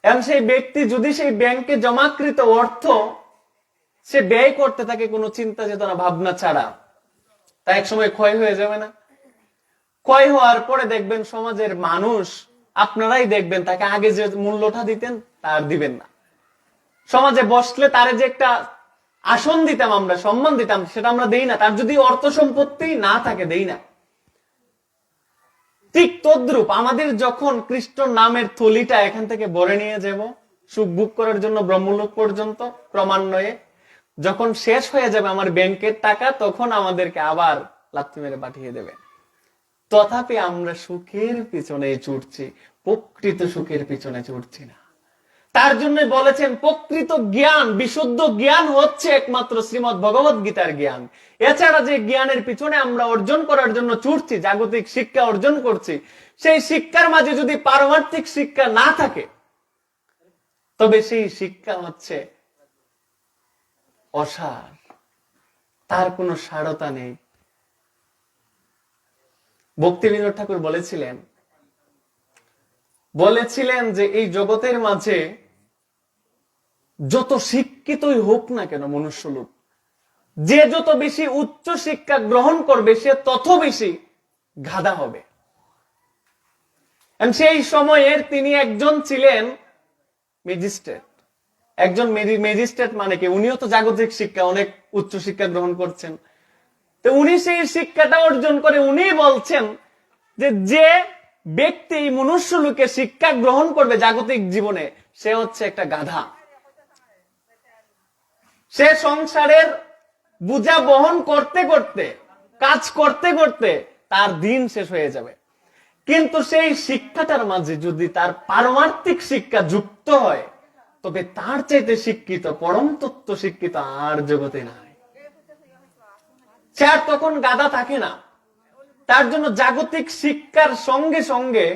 এবং সেই ব্যক্তি যদি সেই ব্যাংকে জমাকৃত অর্থ সে ব্যয় করতে থাকে কোনো চিন্তা চেতনা ভাবনা ছাড়া, তা এক সময় ক্ষয় হয়ে যাবে না? ক্ষয় হওয়ার পরে দেখবেন সমাজের মানুষ, আপনারাই দেখবেন তাকে আগে যে মূল্যটা দিতেন তার দিবেন না। সমাজে বসলে তারে যে একটা আসন দিতাম, আমরা সম্মান দিতাম, সেটা আমরা দেই না। তার যদি অর্থ সম্পত্তি না থাকে দেই না। ঠিক তদ্রূপ আমাদের যখন খ্রিস্ট নামের থলিটা এখান থেকে বরে নিয়ে যাব সুখ ভোগ করার জন্য ব্রহ্মলোক পর্যন্ত ক্রমান্বয়ে, যখন শেষ হয়ে যাবে আমার ব্যাংকের টাকা, তখন আমাদেরকে আবার লাথি মেরে পাঠিয়ে দেবে। তথাপি আমরা সুখের পিছনে ছুটছি, প্রকৃত সুখের পিছনে ছুটছি না। তার জন্য বলেছেন প্রকৃত জ্ঞান, বিশুদ্ধ জ্ঞান হচ্ছে একমাত্র শ্রীমদ ভগবত গীতার জ্ঞান। এছাড়া যে জ্ঞানের পিছনে আমরা অর্জন করার জন্য ছুটছি, জাগতিক শিক্ষা অর্জন করছি, সেই শিক্ষার মাঝে যদি পারমার্থিক শিক্ষা না থাকে, তবে সেই শিক্ষা হচ্ছে অসার, তার কোনো সারতা নেই। ভক্তিবিনোদ ঠাকুর বলেছিলেন যে এই জগতের মাঝে যত শিক্ষিতই হোক না কেন মনুষ্যলোক, যে যত বেশি উচ্চ শিক্ষা গ্রহণ করবে সে তত বেশি গাধা হবে। সেই সময়ের তিনি একজন ছিলেন ম্যাজিস্ট্রেট। একজন ম্যাজিস্ট্রেট মানে কি, উনিও তো জাগতিক শিক্ষা, অনেক উচ্চ শিক্ষা গ্রহণ করছেন। তো উনি সেই শিক্ষাটা অর্জন করে উনি বলছেন যে যে ব্যক্তি মনুষ্য লোকে শিক্ষা গ্রহণ করবে জাগতিক জীবনে, সে হচ্ছে একটা গাধা। সে সংসারের বোঝা বহন করতে করতে, কাজ করতে করতে তার দিন শেষ হয়ে যাবে। কিন্তু সেই শিক্ষাটার মাঝে যদি তার পারমার্থিক শিক্ষা যুক্ত হয়, তবে তার চাইতে শিক্ষিত, পরম তত্ত্ব শিক্ষিত আর জগতে নাই। সে আর তখন গাধা থাকে না। তার জন্য জাগতিক শিক্ষার সঙ্গে সঙ্গে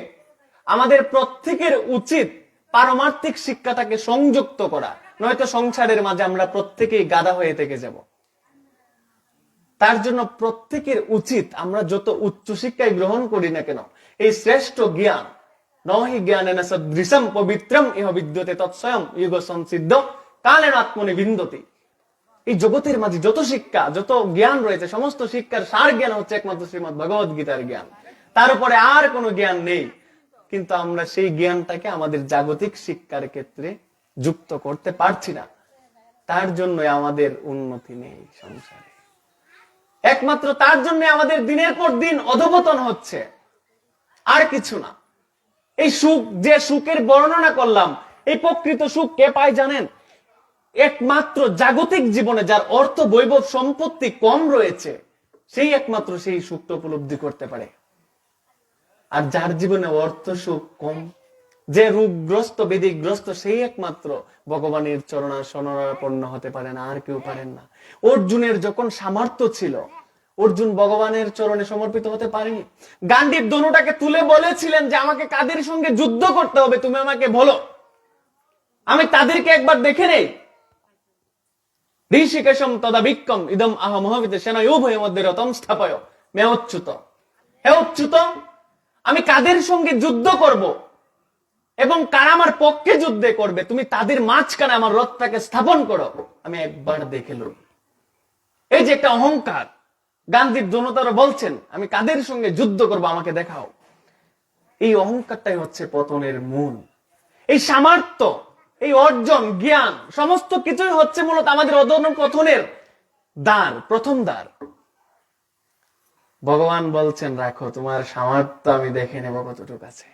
আমাদের প্রত্যেকের উচিত পারমার্থিক শিক্ষাটাকে সংযুক্ত করা, নয়তো সংসারের মাঝে আমরা প্রত্যেকেই গাধা হয়ে থেকে যাব। তার জন্য প্রত্যেকের উচিত আমরা যত উচ্চ শিক্ষায় গ্রহণ করি না কেন, এই শ্রেষ্ঠ জ্ঞান, নহি জ্ঞানেন সদৃশম পবিত্রম ইহ বিদ্যতে তৎস্বয়ং যুগ সংসিদ্ধ কালেন আত্মনি বিন্দতি। এই জগতের মাঝে যত শিক্ষা, যত জ্ঞান রয়েছে, সমস্ত শিক্ষার সার জ্ঞান হচ্ছে একমাত্র শ্রীমদ ভগবত গীতার জ্ঞান। তার উপরে আর কোনো জ্ঞান নেই। কিন্তু আমরা সেই জ্ঞানটাকে আমাদের জাগতিক শিক্ষার ক্ষেত্রে যুক্ত করতে পারছি না। তার জন্য আমাদের উন্নতি নেই সংসারে। একমাত্র তার জন্য আমাদের দিনের পর দিন অধঃপতন হচ্ছে, আর কিছু না। এই সুখ, যে সুখের বর্ণনা করলাম, এই প্রকৃত সুখ কে পায় জানেন? একমাত্র জাগতিক জীবনে যার অর্থ বৈভব সম্পত্তি কম রয়েছে, সেই একমাত্র সেই সুখটা উপলব্ধি করতে পারে। আর যার জীবনে অর্থ সুখ কম, যে রোগগ্রস্ত, বেদিগ্রস্ত, সেই একমাত্র ভগবানের চরণাপন্ন হতে পারে না, আর কেউ পারেন না। অর্জুনের যখন সামর্থ্য ছিল, অর্জুন ভগবানের চরণে সমর্পিত হতে পারেনি। গান্ডীব ধনুটাকে তুলে বলেছিলেন যে আমাকে কাদের সঙ্গে যুদ্ধ করতে হবে তুমি আমাকে বলো, আমি তাদেরকে একবার দেখে নেই। ঋষিকেশম তদা বিক্কম ইদম আহমহবিতে সেনয় উভয় মধ্যে রতম স্থাপয় মে অচ্যুত। হে অচ্যুত, আমি কাদের সঙ্গে যুদ্ধ করব এবং কারা আমার পক্ষে যুদ্ধ করবে, তুমি তাদের মাঝখানে আমার রথটাকে স্থাপন করো, আমি একবার দেখে লই। এই যে একটা অহংকার, গান্ধীর জনতারা বলছেন আমি কাদের সঙ্গে যুদ্ধ করব আমাকে দেখাও। এই অহংকারটাই হচ্ছে পতনের মূল। এই সামর্থ্য, এই অর্জন, জ্ঞান, সমস্ত কিছুই হচ্ছে মূলত আমাদের অধঃপতনের দ্বার, প্রথম দ্বার। ভগবান বলছেন রাখো তোমার সামর্থ্য, আমি দেখে নেব কতটুকু আছে।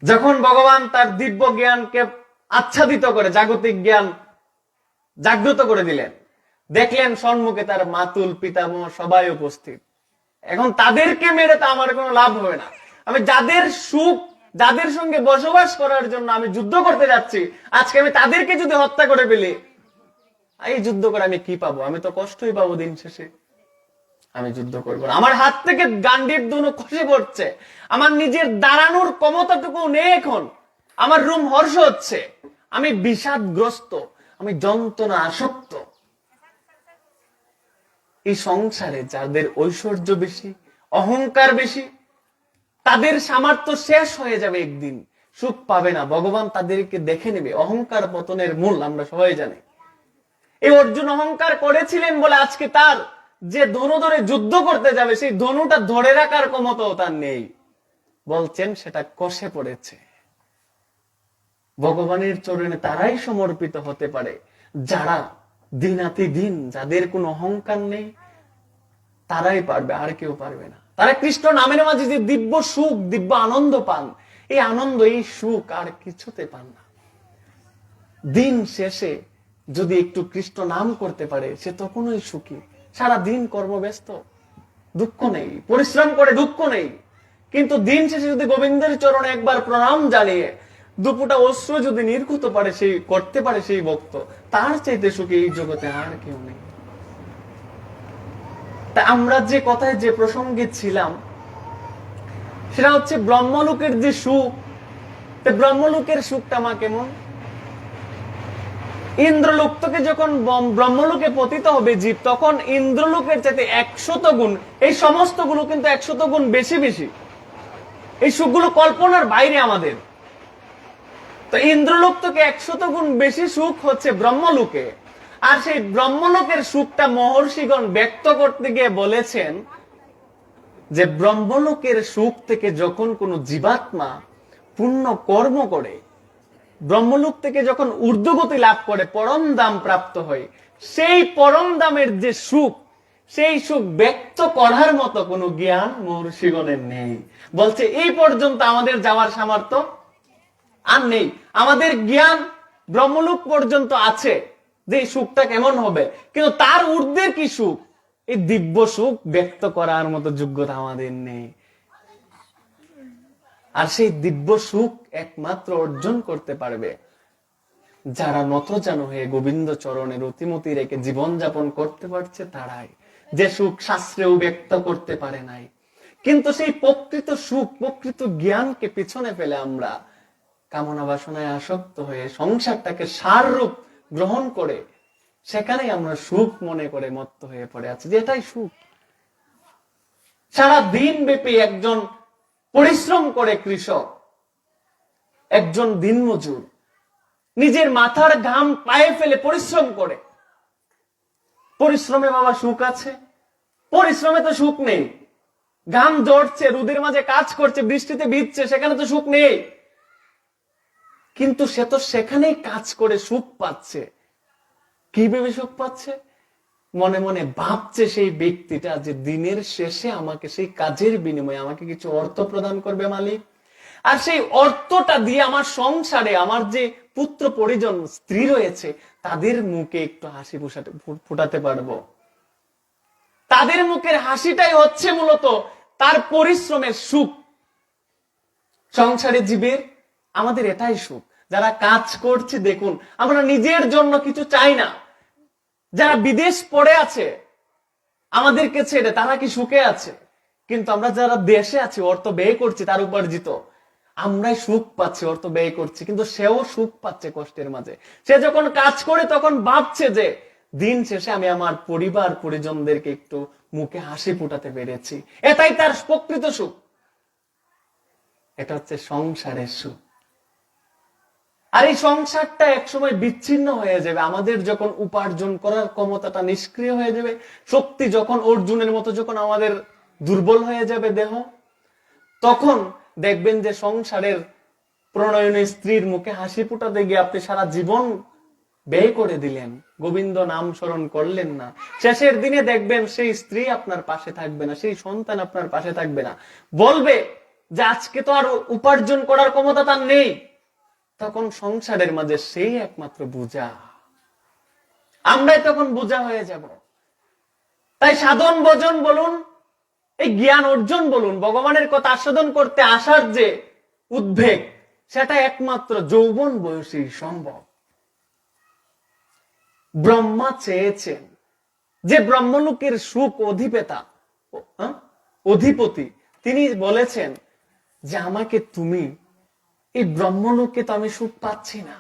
যখন ভগবান তার দিব্য জ্ঞানকে আচ্ছাদিত করে জাগতিক জ্ঞান জাগ্রত করে দিলেন, দেখলেন সম্মুখে তার মাতুল পিতামহ সবাই উপস্থিত। এখন তাদেরকে মেরে তো আমার কোনো লাভ হবে না। আমি যাদের সুখ, যাদের সঙ্গে বসবাস করার জন্য আমি যুদ্ধ করতে যাচ্ছি, আজকে আমি তাদেরকে যদি হত্যা করে ফেলি, এই যুদ্ধ করে আমি কি পাবো? আমি তো কষ্টই পাবো দিন শেষে। আমি যুদ্ধ করবো না। আমার হাত থেকে গান্ডীব ধনু খসে পড়ছে, আমার নিজের দাঁড়ানোর ক্ষমতাটুকু নেই এখন, আমার রুম হর্ষ হচ্ছে, আমি বিষাদগ্রস্ত, আমি যন্ত্রণা আসক্ত। এই সংসারে যাদের ঐশ্বর্য বেশি, অহংকার বেশি, তাদের সামর্থ্য শেষ হয়ে যাবে, একদিন সুখ পাবে না, ভগবান তাদেরকে দেখে নেবে। অহংকার পতনের মূল আমরা সবাই জানি। এই অর্জুন অহংকার করেছিলেন বলে আজকে তার যে ধনু ধরে যুদ্ধ করতে যাবে সেই ধনুটা ধরে রাখার ক্ষমতাও তার নেই। বলছেন সেটা কষে পড়েছে। ভগবানের চরণে তারাই সমর্পিত হতে পারে যারা দিনাতি দিন, যাদের কোনো অহংকার নেই, তারাই পারবে, আর কেউ পারবে না। তারা কৃষ্ণ নামের মাঝে যে দিব্য সুখ, দিব্য আনন্দ পান, এই আনন্দ, এই সুখ আর কিছুতে পান না। দিন শেষে যদি একটু কৃষ্ণ নাম করতে পারে সে তখনই সুখী। সারা দিন কর্মব্যস্ত, দুঃখ নেই, পরিশ্রম করে দুঃখ নেই, কিন্তু দিন শেষে যদি গোবিন্দের চরণে একবার প্রণাম জানিয়ে দুপুটা অশ্রু যদি নির্গত পারে সেই করতে পারে সেই ভক্ত, তার চাইতে সুখী এই জগতে আর কেউ নেই। তা আমরা যে কথায় যে প্রসঙ্গে ছিলাম সেটা হচ্ছে ব্রহ্মলোকের যে সুখ। ব্রহ্মলোকের সুখটা মা কেমন? ইন্দ্রলোক থেকে যখন ব্রহ্মলোকে পতিত হবে জীব, তখন ইন্দ্রলোকের চাইতে 100 গুণ, এই সমস্ত গুলো কিন্তু 100 গুণ বেশি বেশি। এই সুখগুলো কল্পনার বাইরে আমাদের। তো ইন্দ্রলোক থেকে 100 গুণ বেশি সুখ হচ্ছে ব্রহ্মলোকে। আর সেই ব্রহ্মলোকের সুখটা মহর্ষিগণ ব্যক্ত করতে গিয়ে বলেছেন যে ব্রহ্মলোকের সুখ থেকে যখন কোন জীবাত্মা পুণ্য কর্ম করে, ব্রহ্মলোক থেকে যখন ঊর্ধ্বগতি লাভ করে, পরম দাম প্রাপ্ত হয়, সেই পরম দামের যে সুখ, সেই সুখ ব্যক্ত করার মতো কোনো জ্ঞান মহর্ষিগণের নেই। বলছে এই পর্যন্ত আমাদের যাওয়ার সামর্থ্য আর নেই। আমাদের জ্ঞান ব্রহ্মলোক পর্যন্ত আছে যে সুখটা কেমন হবে, কিন্তু তার ঊর্ধ্বের কি সুখ, এই দিব্য সুখ ব্যক্ত করার মতো যোগ্যতা আমাদের নেই। আর সেই দিব্য সুখ একমাত্র অর্জন করতে পারবে যারা নতজানু হয়ে গোবিন্দ চরণের অতিমতি রেখে জীবন যাপন করতে পারছে, তারাই। যে সুখ শাস্ত্রেও ব্যক্ত করতে পারে নাই। কিন্তু সেই প্রকৃত সুখ, প্রকৃত জ্ঞানকে পিছনে ফেলে আমরা কামনা বাসনায় আসক্ত হয়ে সংসারটাকে সার রূপ গ্রহণ করে সেখানেই আমরা সুখ মনে করে মত্ত হয়ে পড়ে আছি, যেটাই সুখ। সারা দিন ব্যাপী একজন পরিশ্রম করে কৃষক, একজন দিনমজুর নিজের মাথার ঘাম পায়ে ফেলে পরিশ্রম করে, পরিশ্রমে বাবা সুখ আছে? পরিশ্রমে তো সুখ নেই। ঘাম ঝরছে, রোদের মাঝে কাজ করছে, বৃষ্টিতে ভিজছে, সেখানে তো সুখ নেই। কিন্তু সে তো সেখানেই কাজ করে সুখ পাচ্ছে। কি ভেবে সুখ পাচ্ছে? মনে মনে ভাবছে সেই ব্যক্তিটা যে দিনের শেষে আমাকে সেই কাজের বিনিময়ে আমাকে কিছু অর্থ প্রদান করবে মালিক, আর সেই অর্থটা দিয়ে আমার সংসারে আমার যে পুত্র পরিজন স্ত্রী রয়েছে তাদের মুখে একটু হাসি ফুটাতে পারবো। তাদের মুখের হাসিটাই হচ্ছে মূলত তার পরিশ্রমের সুখ। সংসারে জীবের আমাদের এটাই সুখ। যারা কাজ করছে দেখুন, আমরা নিজের জন্য কিছু চাই না। যারা বিদেশ পড়ে আছে আমাদেরকে ছেড়ে, তারা কি সুখে আছে? কিন্তু আমরা যারা দেশে আছি, অর্থ ব্যয় করছি, তার উপার্জিত আমরাই সুখ পাচ্ছি, অর্থ ব্যয় করছি, কিন্তু সেও সুখ পাচ্ছে কষ্টের মাঝে। সে যখন কাজ করে তখন ভাবছে যে দিন শেষে আমি আমার পরিবার পরিজনদেরকে একটু মুখে হাসি ফুটাতে পেরেছি, এটাই তার প্রকৃত সুখ। এটা হচ্ছে সংসারের সুখ। আর এই সংসারটা একসময় বিচ্ছিন্ন হয়ে যাবে। আমাদের যখন উপার্জন করার ক্ষমতাটা নিষ্ক্রিয় হয়ে যাবে, শক্তি যখন অর্জুনের মতো যখন আমাদের দুর্বল হয়ে যাবে দেহ, তখন দেখবেন যে সংসারের প্রণয়নী স্ত্রীর মুখে হাসি ফুটাতে গিয়ে আপনি সারা জীবন ব্যয় করে দিলেন, গোবিন্দ নাম স্মরণ করলেন না। শেষের দিনে দেখবেন সেই স্ত্রী আপনার পাশে থাকবে না, সেই সন্তান আপনার পাশে থাকবে না, বলবে যে আজকে তো আর উপার্জন করার ক্ষমতা তার নেই। তখন সংসারের মাঝে সেই একমাত্র বোঝা, আমরাই তখন বোঝা হয়ে যাব। তাই সাধন ভজন বলুন, এই জ্ঞান অর্জন বলুন, ভগবানের কথা আস্বাদন করতে আসার যে উদ্বেগ, সেটা একমাত্র যৌবন বয়সী সম্ভব। ব্রহ্মা চেয়েছেন যে ব্রহ্মলোকের সুখ অধিপতি, তিনি বলেছেন যে আমাকে তুমি, এই ব্রহ্মলোকে তো আমি সুখ পাচ্ছি না,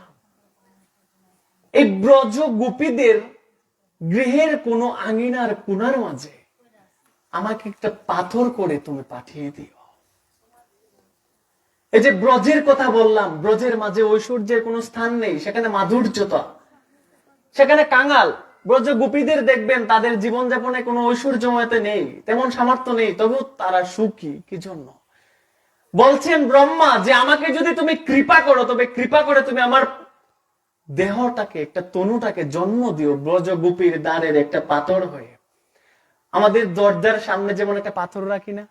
এই ব্রজ গোপীদের গৃহের কোন আঙিনার কোণার মাঝে আমাকে একটা পাথর করে তুমি পাঠিয়ে দিও। এই যে ব্রজের কথা বললাম, ব্রজের মাঝে ঐশ্বর্যের কোন স্থান নেই, সেখানে মাধুর্যতা, সেখানে কাঙাল, ব্রজ গোপীদের দেখবেন তাদের জীবনযাপনে কোনো ঐশ্বর্যময়তা নেই, তেমন সামর্থ্য নেই, তবু তারা সুখী। কি জন্য? বলছেন ব্রহ্মা যে আমাকে যদি তুমি কৃপা করো, তবে কৃপা করে তুমি আমার দেহটাকে, একটা তনুটাকে জন্ম দিও ব্রজ গোপীর দ্বারের একটা পাথর হয়ে। আমাদের দরজার সামনে যেমন একটা পাথর রাখি না,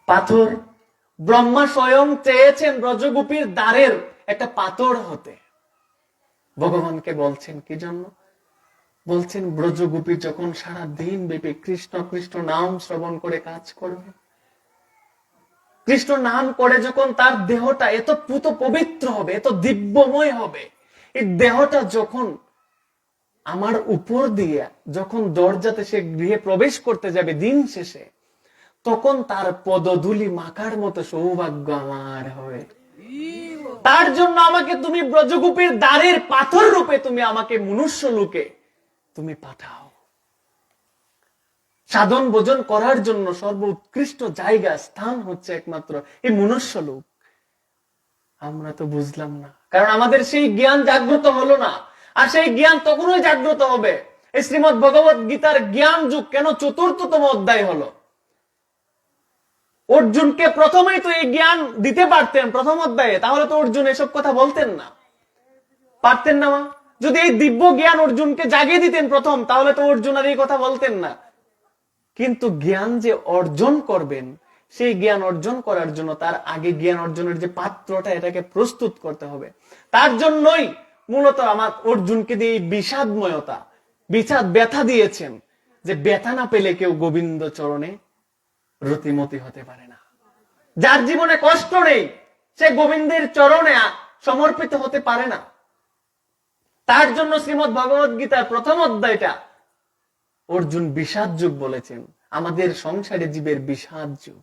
পাথর, ব্রহ্মা স্বয়ং চেয়েছেন ব্রজগোপীর দ্বারের একটা পাথর হতে। ভগবানকে বলছেন কি জন্য? বলছেন ব্রজগোপী যখন সারা দিন ব্যাপী কৃষ্ণ কৃষ্ণ নাম শ্রবণ করে কাজ করবে, কৃষ্ণ নাম করে যখন তার দেহটা এত পুত পবিত্র হবে, এত দিব্যময় হবে, এই দেহটা যখন আমার উপর দিয়ে যখন দরজাতে সে গৃহে প্রবেশ করতে যাবে দিন শেষে, তখন তার পদধূলি মাখার মতো সৌভাগ্য আমার হবে। তার জন্য আমাকে তুমি ব্রজগোপীর দ্বারের পাথর রূপে তুমি আমাকে মনুষ্য লোকে তুমি পাঠাও। সাধন ভোজন করার জন্য সর্বোৎকৃষ্ট জায়গা, স্থান হচ্ছে একমাত্র এই মনুষ্য লোক। আমরা তো বুঝলাম না, কারণ আমাদের সেই জ্ঞান জাগ্রত হলো না। আর সেই জ্ঞান তখনই জাগ্রত হবে, এই শ্রীমদ ভগবত গীতার জ্ঞান যুগ কেন চতুর্থতম অধ্যায় হলো। অর্জুনকে প্রথমেই তো এই জ্ঞান দিতে পারতেন প্রথম অধ্যায়ে, তাহলে তো অর্জুন এসব কথা বলতেন না, পারতেন না। যদি এই দিব্য জ্ঞান অর্জুনকে জাগিয়ে দিতেন প্রথম, তাহলে তো অর্জুন আর এই কথা বলতেন না। কিন্তু জ্ঞান যে অর্জন করবেন, সেই জ্ঞান অর্জন করার জন্য তার আগে জ্ঞান অর্জনের যে পাত্রটা, এটাকে প্রস্তুত করতে হবে। তার জন্যই মূলত আমার অর্জুনকে দিয়ে বিষাদময়তা, বিষাদ ব্যথা দিয়েছেন, যে ব্যথা না পেলে কেউ গোবিন্দ চরণে রতিমতি হতে পারে না। যার জীবনে কষ্ট নেই, সে গোবিন্দের চরণে সমর্পিত হতে পারে না। তার জন্য শ্রীমদ্ ভগবত গীতার প্রথম অধ্যায়টা অর্জুন বিষাদ যুগ বলেছেন, আমাদের সংসারে জীবের বিষাদ যুগ।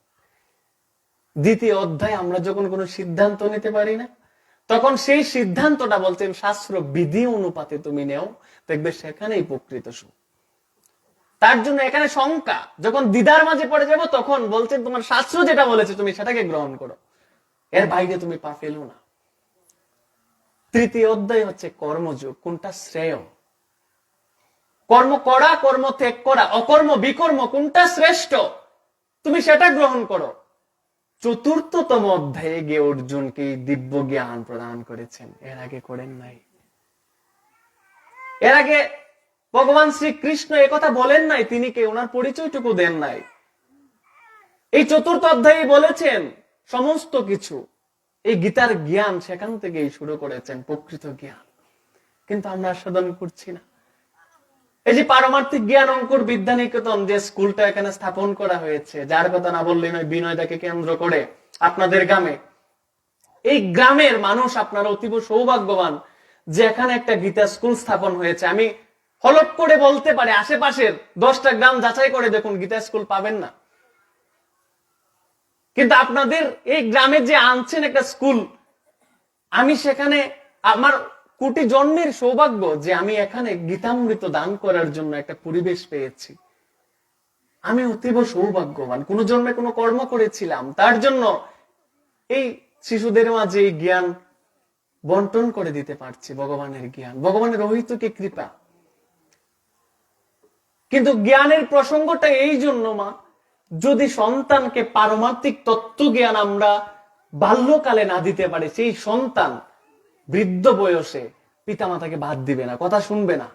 দ্বিতীয় অধ্যায় আমরা যখন কোনো সিদ্ধান্ত নিতে পারি না, তখন সেই সিদ্ধান্তটা বলছেন শাস্ত্র বিধি অনুপাতে তুমি নেও, দেখবে সেখানেই প্রকৃত সুখ। তার জন্য এখানে শঙ্কা, যখন দ্বিধার মাঝে পড়ে যাব, তখন বলছেন তোমার শাস্ত্র যেটা বলেছে তুমি সেটাকে গ্রহণ করো, এর বাইরে তুমি পা ফেলো না। তৃতীয় অধ্যায় হচ্ছে কর্মযোগ, কোনটা শ্রেয়, কর্ম করা, কর্ম ত্যাগ করা, অকর্ম বিকর্ম, কোনটা শ্রেষ্ঠ, তুমি সেটা গ্রহণ করো। চতুর্থতম অধ্যায়ে গিয়ে অর্জুনকে দিব্য জ্ঞান প্রদান করেছেন, এর আগে করেন নাই। এর আগে ভগবান শ্রীকৃষ্ণ একথা বলেন নাই, তিনি কে, ওনার পরিচয়টুকু দেন নাই। এই চতুর্থ অধ্যায়ে বলেছেন সমস্ত কিছু, এই গীতার জ্ঞান সেখান থেকেই শুরু করেছেন, প্রকৃত জ্ঞান। কিন্তু আমরা সাধন করছি না। এই যে পারমার্থিক জ্ঞান অঙ্কুর বিদ্যানিকেতন যে স্কুলটা এখানে স্থাপন করা হয়েছে, যার কথা না বললে নয়, বিনয়দাকে কেন্দ্র করে আপনাদের গ্রামে, এই গ্রামের মানুষ আপনারা অতীব সৌভাগ্যবান যে এখানে একটা গীতা স্কুল স্থাপন হয়েছে। আমি হলপ করে বলতে পারি আশেপাশের 10টা গ্রাম যাচাই করে দেখুন, গীতা স্কুল পাবেন না। কিন্তু আপনাদের এই গ্রামে যে আনছেন একটা স্কুল, আমি সেখানে আমার কোটি জন্মের সৌভাগ্য যে আমি এখানে গীতামৃত দান করার জন্য একটা পরিবেশ পেয়েছি। আমি অতীব সৌভাগ্যবান, কোন জন্মে কোনো কর্ম করেছিলাম, তার জন্য এই শিশুদের মাঝে এই জ্ঞান বন্টন করে দিতে পারছি। ভগবানের জ্ঞান, ভগবানের অহৈতুকী কৃপা। কিন্তু জ্ঞানের প্রসঙ্গটা এই জন্য মা, যদি সন্তানকে পারমার্থিক তত্ত্ব জ্ঞান আমরা বাল্যকালে না দিতে পারি, সেই সন্তান বৃদ্ধ বয়সে পিতামাতাকে বাদ দিবে না, কথা শুনবে না।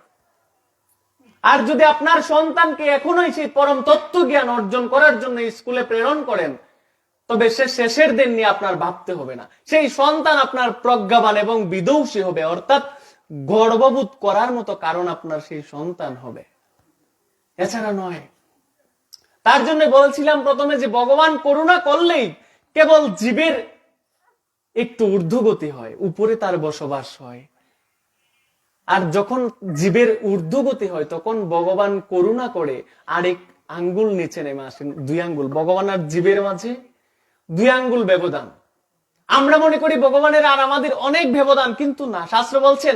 আর যদি আপনার সন্তানকে এখনোই সেই পরম তত্ত্ব জ্ঞান অর্জন করার জন্য স্কুলে প্রেরণ করেন, তবে সে শেষের দিন নিয়ে আপনার ভাবতে হবে না। সেই সন্তান আপনার প্রজ্ঞাবান এবং বিদৌষী হবে, অর্থাৎ গর্ববোধ করার মতো কারণ আপনার সেই সন্তান হবে, এছাড়া নয়। তার জন্য বলছিলাম প্রথমে যে ভগবান করুণা করলেই কেবল জীবের একটু ঊর্ধ্বগতি হয়, উপরে তার বসবাস হয়। আর যখন জীবের ঊর্ধ্বগতি হয়, তখন ভগবান করুণা করে আরেক আঙ্গুল নিচে নেমে আসেন, 2 আঙ্গুল। ভগবান আর জীবের মাঝে 2 আঙ্গুল ব্যবধান। আমরা মনে করি ভগবানের আর আমাদের অনেক ব্যবধান, কিন্তু না, শাস্ত্র বলছেন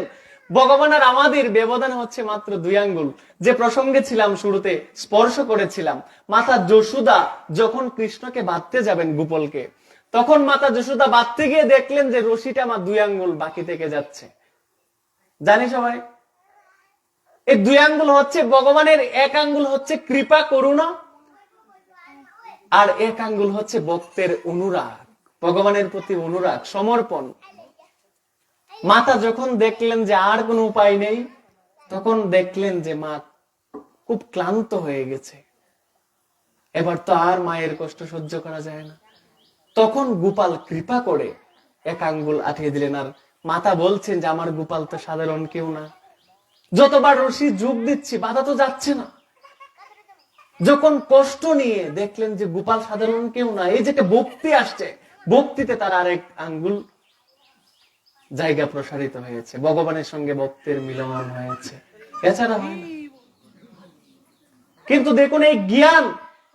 ভগবান আর আমাদের ব্যবধান হচ্ছে মাত্র 2 আঙ্গুল। যে প্রসঙ্গে ছিলাম শুরুতে, স্পর্শ করেছিলাম, মাতা যশোদা যখন কৃষ্ণকে বাঁধতে যাবেন গোপালকে, তখন মাতা যশোদা বাঁধতে গিয়ে দেখলেন যে রশিটা আমার 2 আঙ্গুল বাকি থেকে যাচ্ছে। জানি সবাই, এই দুই আঙ্গুল হচ্ছে ভগবানের, এক আঙ্গুল হচ্ছে কৃপা করুণা, আর এক আঙ্গুল হচ্ছে ভক্তের অনুরাগ, ভগবানের প্রতি অনুরাগ, সমর্পণ। মাতা যখন দেখলেন যে আর কোনো উপায় নেই, তখন দেখলেন যে মা খুব ক্লান্ত হয়ে গেছে, এবার তো আর মায়ের কষ্ট সহ্য করা যায় না। তখন গোপাল কৃপা করে এক আঙ্গুল আঠিয়ে দিলেন। আর মাতা বলছেন যে আমার গোপাল তো সাধারণ কেউ না, যতবার রশি যোগ দিচ্ছি বাধা তো যাচ্ছে না। যখন কষ্ট নিয়ে দেখলেন যে গোপাল সাধারণ কেউ না, এই যে ভক্তি আসছে, ভক্তিতে তার আরেক আঙ্গুল জায়গা প্রসারিত হয়েছে, ভগবানের সঙ্গে ভক্তের মিলন হয়েছে, এছাড়া হয় না। কিন্তু দেখুন, এই জ্ঞান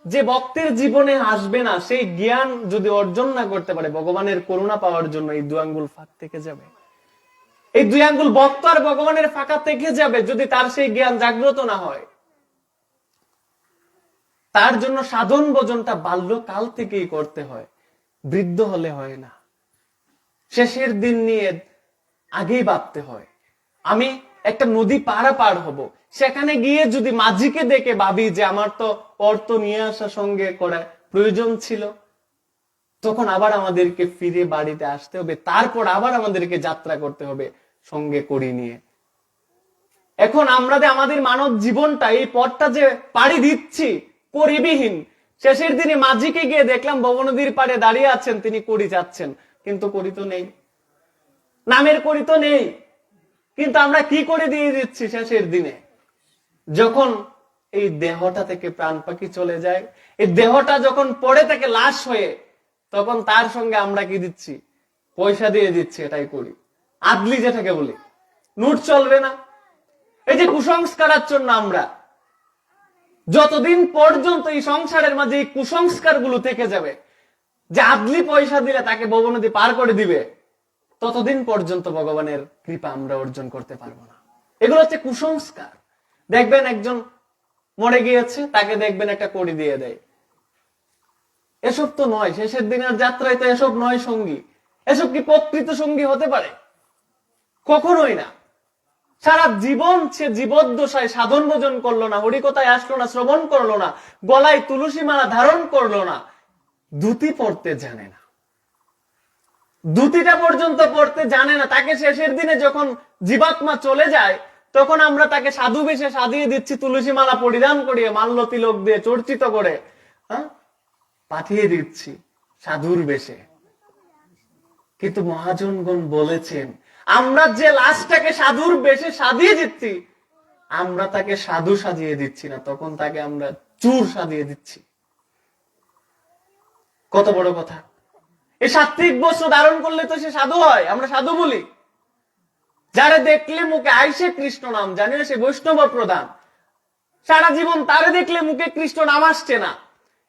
যে ভক্তের জীবনে আসবে না, সেই জ্ঞান যদি অর্জন না করতে পারে, ভগবানের করুণা পাওয়ার জন্য এই দুই আঙ্গুল ফাঁক থেকে যাবে। এই দুই আঙ্গুল ভক্ত আর ভগবানের ফাঁকা থেকে যাবে যদি তার সেই জ্ঞান জাগ্রত না হয়। তার জন্য সাধন ভজনটা বাল্যকাল থেকেই করতে হয়, বৃদ্ধ হলে হয় না। শেষের দিন নিয়ে আগেই ভাবতে হয়। আমি একটা নদী পার হব, সেখানে গিয়ে যদি মাঝিকে দেখে ভাবি যে আমার তো অর্থ নিয়ে আসা সঙ্গে করা প্রয়োজন ছিল, তখন আবার আমাদেরকে ফিরে বাড়িতে আসতে হবে, তারপর আবার আমাদেরকে যাত্রা করতে হবে সঙ্গে করি নিয়ে। এখন আমরা যে আমাদের মানব জীবনটা, এই পথটা যে পাড়ি দিচ্ছি করিবিহীন, শেষের দিনে মাঝিকে গিয়ে দেখলাম ভবনদীর পাড়ে দাঁড়িয়ে আছেন, তিনি করি যাচ্ছেন, কিন্তু করি তো নেই, নামের করি তো নেই। কিন্তু আমরা কি করে দিয়ে দিচ্ছি শেষের দিনে, যখন এই দেহটা থেকে প্রাণ পাখি চলে যায়, এই দেহটা যখন পড়ে থাকে লাশ হয়ে, তখন তার সঙ্গে আমরা কি দিচ্ছি, পয়সা দিয়ে দিচ্ছি, এটাই করি, আদলি যেটাকে বলি। নোট চলবে না। এই যে কুসংস্কারের জন্য আমরা যতদিন পর্যন্ত এই সংসারের মাঝে এই কুসংস্কার গুলো থেকে যাবে, যে আদলি পয়সা দিলে তাকে ভবনদী পার করে দিবে, ততদিন পর্যন্ত ভগবানের কৃপা আমরা অর্জন করতে পারবো না। এগুলো হচ্ছে কুসংস্কার। দেখবেন একজন মরে গিয়েছে, তাকে দেখবেন একটা কড়ি দিয়ে দেয়, এসব তো নয়। শেষের দিনের যাত্রায় তো এসব নয় সঙ্গী। এসব কি প্রকৃত সঙ্গী হতে পারে? কখনোই না। সারা জীবন সে জীবদ্দশায় সাধন ভোজন করলো না, হরিকথায় আসলো না, শ্রবণ করলো না, গলায় তুলসী মালা ধারণ করলো না, ধুতি পড়তে জানে না, ধুতিটা পর্যন্ত পড়তে জানে না। তাকে শেষের দিনে যখন জীবাত্মা চলে যায়, তখন আমরা তাকে সাধু বেশে সাজিয়ে দিচ্ছি, তুলসী মালা পরিধান করিয়ে, মাল্য তিলক দিয়ে চর্চিত করে পাঠিয়ে দিচ্ছি সাধুর বেশে। কিন্তু মহাজনগণ বলেছেন, আমরা যে লাশটাকে সাধুর বেশে সাজিয়ে দিচ্ছি, আমরা তাকে সাধু সাজিয়ে দিচ্ছি না, তখন তাকে আমরা চুর সাজিয়ে দিচ্ছি। কত বড় কথা! এই সাত্বিক বস্ত্র ধারণ করলে তো সে সাধু হয়, আমরা সাধু বলি। যারা দেখলে মুখে আইসে কৃষ্ণ নাম, জানিও সে বৈষ্ণব প্রধান। সারা জীবন তারে দেখলে মুখে কৃষ্ণ নাম আসছে না।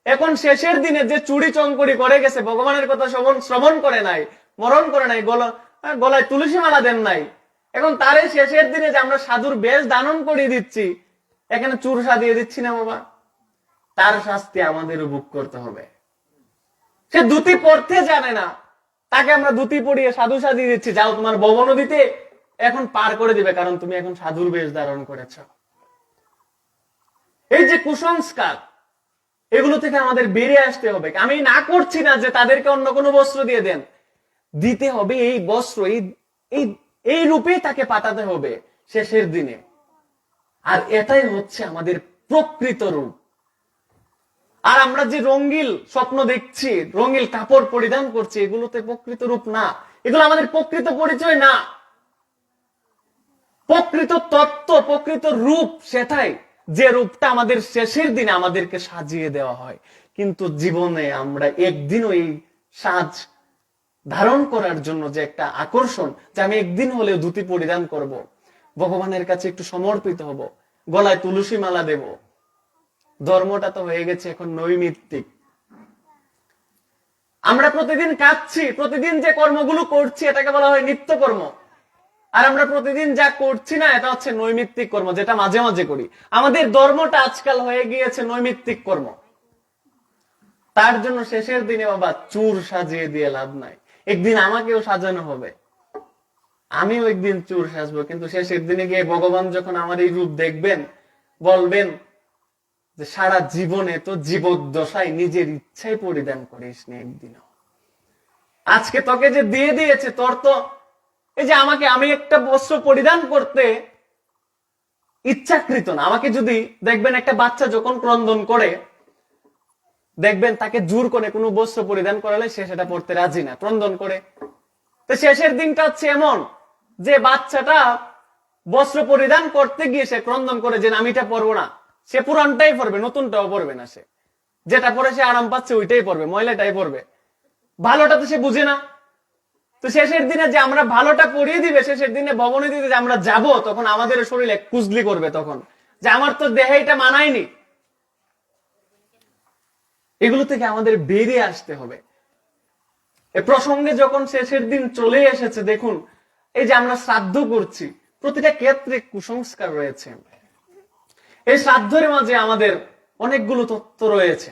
এখন শেষের দিনে যে চুরি চঙ্করি করে গেছে, ভগবানের কথা শ্রবণ করে নাই, মরণ করে নাই, গলায় তুলসী মালা দেন নাই, এখন তারে শেষের দিনে যে আমরা সাধুর বেশ ধারণ করিয়ে দিচ্ছি, এখানে চুর সাজিয়ে দিচ্ছি না বাবা, তার শাস্তি আমাদের ভোগ করতে হবে। সে ধুতি পড়তে জানে না, তাকে আমরা ধুতি পরিয়ে সাধু সাজিয়ে দিচ্ছি, যাও তোমার ভবনদীতে এখন পার করে দিবে, কারণ তুমি এখন সাধুর বেশ ধারণ করেছ। এই যে কুসংস্কার, এগুলো থেকে আমাদের বেরিয়ে আসতে হবে। আমি না করছি না যে তাদেরকে অন্য কোনো বস্ত্র দিয়ে দেন, দিতে হবে এই বস্ত্র, এই রূপে তাকে পাঠাতে হবে শেষের দিনে। আর এটাই হচ্ছে আমাদের প্রকৃত রূপ। আর আমরা যে রঙিল স্বপ্ন দেখছি, রঙিল কাপড় পরিধান করছি, এগুলোতে প্রকৃত রূপ না, এগুলো আমাদের প্রকৃত পরিচয় না। প্রকৃত তত্ত্ব, প্রকৃত রূপ সেটাই, যে রূপটা আমাদের শেষের দিনে আমাদেরকে সাজিয়ে দেওয়া হয়। কিন্তু জীবনে আমরা একদিনও এই সাজ ধারণ করার জন্য যে একটা আকর্ষণ, যে আমি একদিন হলেও ধুতি পরিধান করব, ভগবানের কাছে একটু সমর্পিত হব, গলায় তুলসী মালা দেব, ধর্মটা তো হয়ে গেছে এখন নৈমিত্তিক। আমরা প্রতিদিন কাঁদছি, প্রতিদিন যে কর্মগুলো করছি এটাকে বলা হয় নিত্য কর্ম। আর আমরা প্রতিদিন যা করছি না, এটা হচ্ছে নৈমিত্তিক কর্ম, যেটা মাঝে মাঝে করি। আমাদের ধর্মটা আজকাল হয়ে গিয়েছে নৈমিত্তিক কর্ম। তার জন্য শেষের দিনে বাবা চুর সাজিয়ে দিয়ে লাভ নাই, একদিন আমাকেও সাজানো হবে। আমিও একদিন চুর সাজবো, কিন্তু শেষের দিনে গিয়ে ভগবান যখন আমার এই রূপ দেখবেন, বলবেন যে সারা জীবনে তো জীবদ্দশায় নিজের ইচ্ছাই পরিধান করিস নি একদিনও। আজকে তোকে যে দিয়ে দিয়েছে, তোর তো এই যে আমি একটা বস্ত্র পরিধান করতে ইচ্ছাকৃত না। আমাকে যদি দেখবেন একটা বাচ্চা যখন ক্রন্দন করে, দেখবেন তাকে জোর করে কোনো বস্ত্র পরিধান করালে সে সেটা পড়তে রাজি না, ক্রন্দন করে। তো শেষের দিনটা হচ্ছে এমন যে বাচ্চাটা বস্ত্র পরিধান করতে গিয়ে সে ক্রন্দন করে যে আমি এটা পরবো না, সে পুরানটাই পরবে, নতুনটাও পরবে না। সে যেটা পরে সে আরাম পাচ্ছে ওইটাই পরবে, ময়লাটাই পরবে, ভালোটা তো সে বুঝে না। তো শেষের দিনে যে আমরা ভালোটা পরিয়ে দিবে, শেষের দিনে ভবনে দিতে যে আমরা যাব, তখন আমাদের শরীরে কুজলি করবে, তখন যে আমার তো দেহে এটা মানায়নি। এগুলো থেকে আমাদের বেরিয়ে আসতে হবে। এ প্রসঙ্গে যখন শেষের দিন চলে এসেছে, দেখুন এই যে আমরা শ্রাদ্ধ করছি, প্রতিটা ক্ষেত্রে কুসংস্কার রয়েছে। এই শ্রাদ্ধের মাঝে আমাদের অনেকগুলো তথ্য রয়েছে।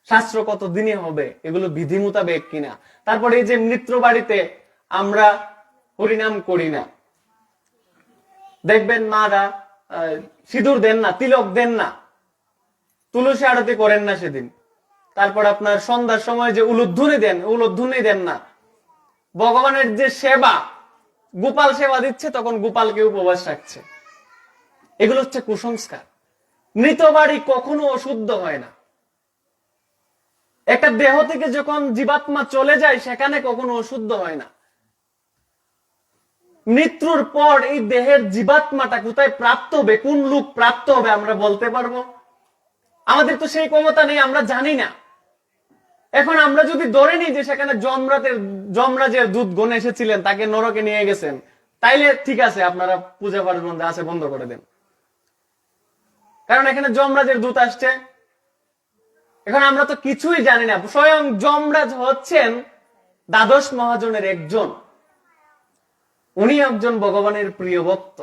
শাস্ত্র কত দিনে হবে, এগুলো বিধি মোতাবেক কিনা। তারপরে এই যে মৃত্যু বাড়িতে আমরা হরিনাম করি না, দেখবেন মারা সিঁদুর দেন না, তিলক দেন না, তুলসী আরতি করেন না সেদিন। তারপর আপনার সন্ধ্যার সময় যে উলুধ্বনি দেন, উলুধ্বনি দেন না। ভগবানের যে সেবা, গোপাল সেবা দিচ্ছে, তখন গোপালকে উপবাস রাখছে। এগুলো হচ্ছে কুসংস্কার। মৃত বাড়ি কখনো অশুদ্ধ হয় না। একটা দেহ থেকে যখন জীবাত্মা চলে যায়, সেখানে কখনো অশুদ্ধ হয় না। মৃত্যুর পর এই দেহের জীবাত্মাটা কোথায় প্রাপ্ত হবে, কোন লোক প্রাপ্ত হবে, আমরা বলতে পারবো? আমাদের তো সেই ক্ষমতা নেই, আমরা জানি না। এখন আমরা যদি ধরে নিই যে সেখানে যমরাজের দূত গণে এসেছিলেন, তাকে নরকে নিয়ে গেছেন, তাইলে ঠিক আছে, আপনারা পূজা পার্বণ আছে বন্ধ করে দেন, কারণ এখানে যমরাজের দূত আসছে। এখন আমরা তো কিছুই জানি না। স্বয়ং যমরাজ হচ্ছেন দ্বাদশ মহাজনের একজন, উনি একজন ভগবানের প্রিয় ভক্ত।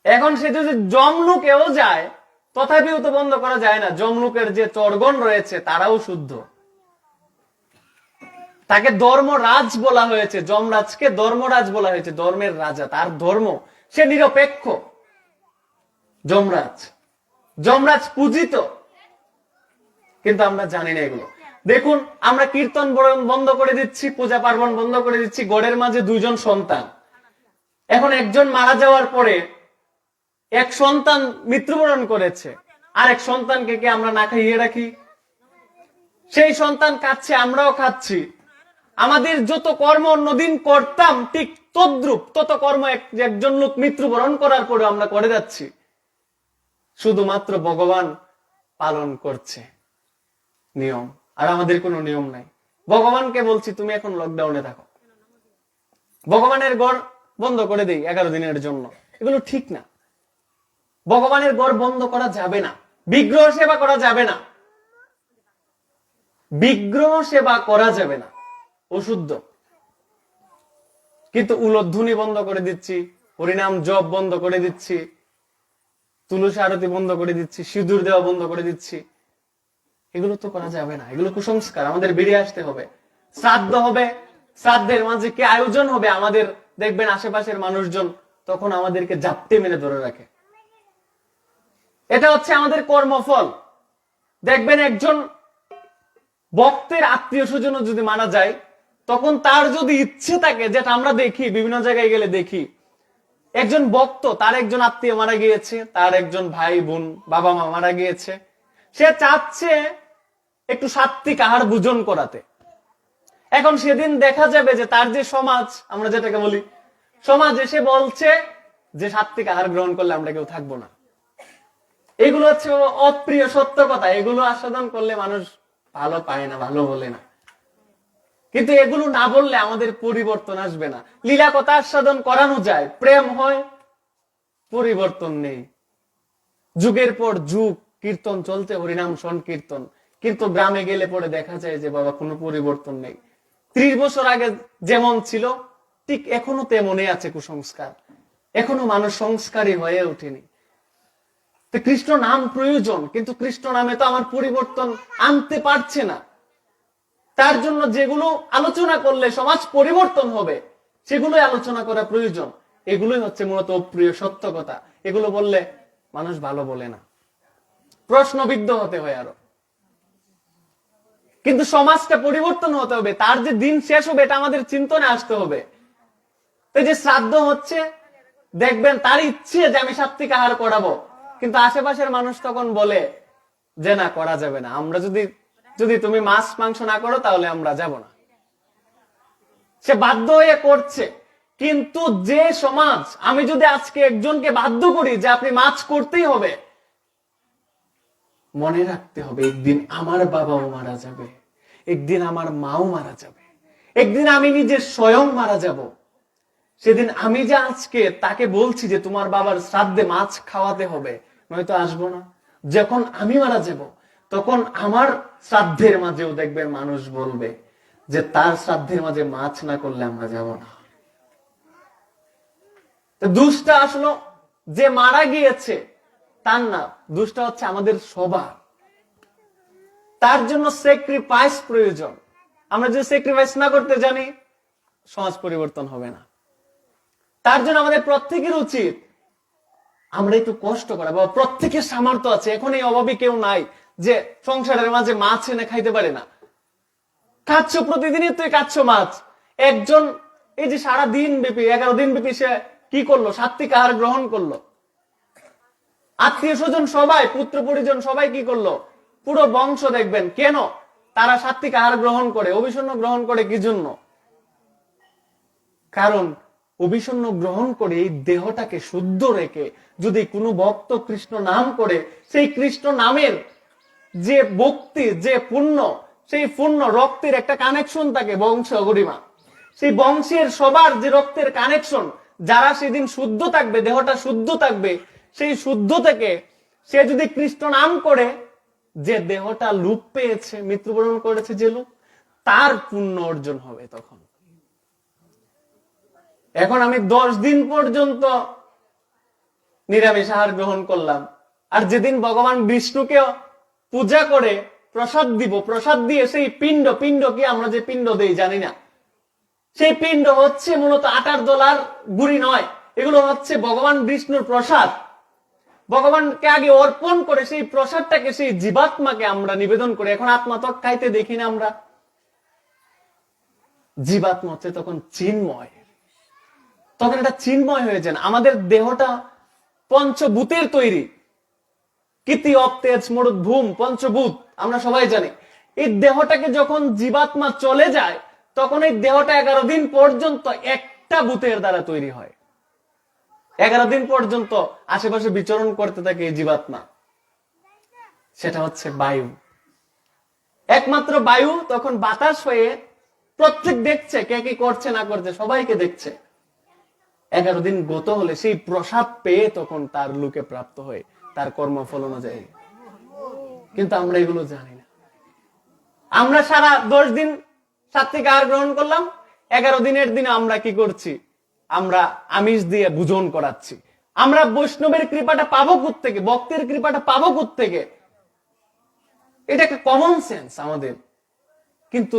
এখন সে যদি যমলোকেও যায়, তথাপিও তো বন্ধ করা যায় না। যমলোকের যে চরগণ রয়েছে তারাও শুদ্ধ। তাকে ধর্মরাজ বলা হয়েছে, যমরাজকে ধর্মরাজ বলা হয়েছে, ধর্মের রাজা, তার ধর্ম, সে নিরপেক্ষ। যমরাজ পূজিত, কিন্তু আমরা জানি না এগুলো। দেখুন, আমরা কীর্তন বন্ধ করে দিচ্ছি, পূজা পার্বণ বন্ধ করে দিচ্ছি। গড়ের মাঝে দুইজন সন্তান, এখন একজন মারা যাওয়ার পরে এক সন্তান মৃত্যুবরণ করেছে, আর এক সন্তানকে কি আমরা না খাইয়ে রাখি? সেই সন্তান খাচ্ছে, আমরাও খাচ্ছি। আমাদের যত কর্ম অন্যদিন করতাম, ঠিক তদ্রুপ তত কর্ম একজন লোক মৃত্যুবরণ করার পরে আমরা করে যাচ্ছি। শুধুমাত্র ভগবান পালন করছে নিয়ম, আর আমাদের কোনো নিয়ম নাই। ভগবানকে বলছি তুমি এখন লকডাউনে থাকো, ভগবানের ঘর বন্ধ করে দেই 11 দিনের জন্য, এগুলো ঠিক না। ভগবানের ঘর বন্ধ করা যাবে না, বিগ্রহ সেবা করা যাবে না, বিগ্রহ সেবা করা যাবে না, অশুদ্ধ। কিন্তু উলধ্বনি বন্ধ করে দিচ্ছি, হরিনাম জপ বন্ধ করে দিচ্ছি, তুলসী আরতি বন্ধ করে দিচ্ছি, সিঁদুর দেওয়া বন্ধ করে দিচ্ছি, এগুলো তো করা যাবে না। এগুলো কুসংস্কার, আমাদের বেরিয়ে আসতে হবে। শ্রাদ্ধ হবে, শ্রাদ্ধের মাঝে কি আয়োজন হবে, আমাদের দেখবেন আশেপাশের মানুষজন তখন আমাদেরকে জাপটে মেরে ধরে রাখে। এটা হচ্ছে আমাদের কর্মফল। দেখবেন একজন ভক্তের আত্মীয় স্বজন যদি মারা যায়, তখন তার যদি ইচ্ছে থাকে, যেটা আমরা দেখি বিভিন্ন জায়গায় গেলে দেখি, একজন ভক্ত, তার একজন আত্মীয় মারা গিয়েছে, তার একজন ভাই বোন বাবা মা মারা গিয়েছে, সে চাচ্ছে একটু সাত্বিক আহার ভোজন করাতে। এখন সেদিন দেখা যাবে যে তার যে সমাজ, আমরা যেটাকে বলি সমাজ, এসে বলছে যে সাত্বিক আহার গ্রহণ করলে আমরা কেউ থাকবো না। এগুলো হচ্ছে অপ্রিয় সত্য কথা। এগুলো আস্বাদন করলে মানুষ ভালো পায় না, ভালো বলে না। কিন্তু এগুলো না বললে আমাদের পরিবর্তন আসবে না। লীলা কথা আস্বাদন করানো যায়, প্রেম হয়, পরিবর্তন নেই। যুগের পর যুগ কীর্তন চলছে, হরিনাম সংকীর্তন, কিন্তু গ্রামে গেলে পরে দেখা যায় যে বাবা কোনো পরিবর্তন নেই। 30 বছর আগে যেমন ছিল ঠিক এখনো তেমনই আছে কুসংস্কার, এখনো মানুষ সংস্কারী হয়ে ওঠেনি। তো কৃষ্ণ নাম প্রয়োজন, কিন্তু কৃষ্ণ নামে তো আমার পরিবর্তন আনতে পারছে না। তার জন্য যেগুলো আলোচনা করলে সমাজ পরিবর্তন হবে সেগুলোই আলোচনা করা প্রয়োজন। এগুলোই হচ্ছে মূলত অপ্রিয় সত্য কথা। এগুলো বললে মানুষ ভালো বলে না, প্রশ্নবিদ্ধ হতে হয় আরো। কিন্তু সমাজটা পরিবর্তন হতে হবে, তার যে দিন শেষ হবে এটা আমাদের চিন্তনে আসতে হবে। এই যে শ্রাদ্ধ হচ্ছে, দেখবেন তার ইচ্ছে যে আমি সাত্বিক আহার করাবো, কিন্তু আশেপাশের মানুষ তখন বলে যে না, করা যাবে না, আমরা যদি তুমি মাছ মাংস না করো তাহলে আমরা যাব না। সে বাধ্য হয়ে করছে। কিন্তু যে সমাজ, আমি যদি আজকে একজনকে বাধ্য করি যে আপনি মাছ করতেই হবে, মনে রাখতে হবে একদিন আমার বাবাও মারা যাবে, একদিন আমার মাও মারা যাবে, একদিন আমি নিজে স্বয়ং মারা যাব। সেদিন আমি যে আজকে তাকে বলছি যে তোমার বাবার শ্রাদ্ধে মাছ খাওয়াতে হবে, নয়তো আসবো না। যখন আমি মারা যাব তখন আমার শ্রাদ্ধের মাঝেও দেখবেন মানুষ বলবে যে তার শ্রাদ্ধের মাঝে মাছ না করলে আমরা যাব না। দুষ্টা আসলো যে মারা গিয়েছে তার না, দুষ্টা হচ্ছে আমাদের সবার। তার জন্য স্যাক্রিফাইস প্রয়োজন। আমরা যদি স্যাক্রিফাইস না করতে জানি, সমাজ পরিবর্তন হবে না। তার জন্য আমাদের প্রত্যেকের উচিত আমরা একটু কষ্ট করা। বাবা, প্রত্যেকের সামর্থ্য আছে, এখন এই অভাবী কেউ নাই যে সংসারের মাঝে মাছ এনে খাইতে পারে না। খাচ্ছ প্রতিদিনই, তুই খাচ্ছ মাছ। একজন এই যে সারা দিন ব্যাপী 11 দিন ব্যাপী সে কি করলো? সাত্বিক আহার গ্রহণ করলো। আত্মীয় স্বজন সবাই, পুত্র পরিজন সবাই কি করলো? পুরো বংশ দেখবেন কেন তারা সাত্বিক আহার গ্রহণ করে, অভিসন্ন গ্রহণ করে কি জন্য? কারণ অভিসন্ন গ্রহণ করে এই দেহটাকে শুদ্ধ রেখে যদি কোনো ভক্ত কৃষ্ণ নাম করে, সেই কৃষ্ণ নামের যে ভক্তি, যে পুণ্য, সেই পুণ্য রক্তের একটা কানেকশন থাকে বংশ গরিমা। সেই বংশের সবার যে রক্তের কানেকশন, যারা সেদিন শুদ্ধ থাকবে, দেহটা শুদ্ধ থাকবে, সেই শুদ্ধ থেকে সে যদি কৃষ্ণ নাম করে, যে দেহটা লুপ পেয়েছে, মৃত্যুবরণ করেছে যে লোক, তার পুণ্য অর্জন হবে তখন। এখন আমি 10 দিন পর্যন্ত নিরামিষ আহার গ্রহণ করলাম, আর যেদিন ভগবান বিষ্ণুকে পূজা করে প্রসাদ দিব, প্রসাদ দিয়ে সেই পিণ্ড কি আমরা যে পিণ্ড দেই জানি না, সেই পিণ্ড হচ্ছে মূলত আটার দোলার গুড়ি নয়, এগুলো হচ্ছে ভগবান বিষ্ণুর প্রসাদ। ভগবানকে আগে অর্পণ করে সেই প্রসাদটাকে সেই জীবাত্মাকে আমরা নিবেদন করি। এখন আত্মা তো খাইতে দেখি না আমরা। জীবাত্মা হচ্ছে তখন চিন্ময়, তখন এটা চিন্ময় হয়ে যান। আমাদের দেহটা পঞ্চভূতের তৈরি, কীর্তি অপ তেজ মরুদ ভূম, পঞ্চভূত আমরা সবাই জানি। এই দেহটাকে যখন জীবাত্মা চলে যায়, তখন এই দেহটা 11 দিন পর্যন্ত একটা ভূতের দ্বারা তৈরি হয়। 11 দিন পর্যন্ত আশেপাশে বিচরণ করতে থাকে এই জীবাত্মা। সেটা হচ্ছে বায়ু, একমাত্র বায়ু। তখন বাতাস হয়ে প্রত্যেক দেখছে কে কি করছে না করছে, সবাইকে দেখছে। 11 দিন গত হলে সেই প্রসাদ পেয়ে তখন তার লোকে প্রাপ্ত হয়, তার কর্মফল অনুযায়ী। কিন্তু আমরা এগুলো জানি না। আমরা সারা 10 দিন সাত্বিক আহার গ্রহণ করলাম, 11 দিনের দিনে আমরা কি করছি? আমরা আমিষ দিয়ে ভোজন করাচ্ছি। আমরা বৈষ্ণবের কৃপাটা পাবো কোত্থেকে? ভক্তের কৃপাটা পাবো কোত্থেকে? এটা একটা কমন সেন্স আমাদের। কিন্তু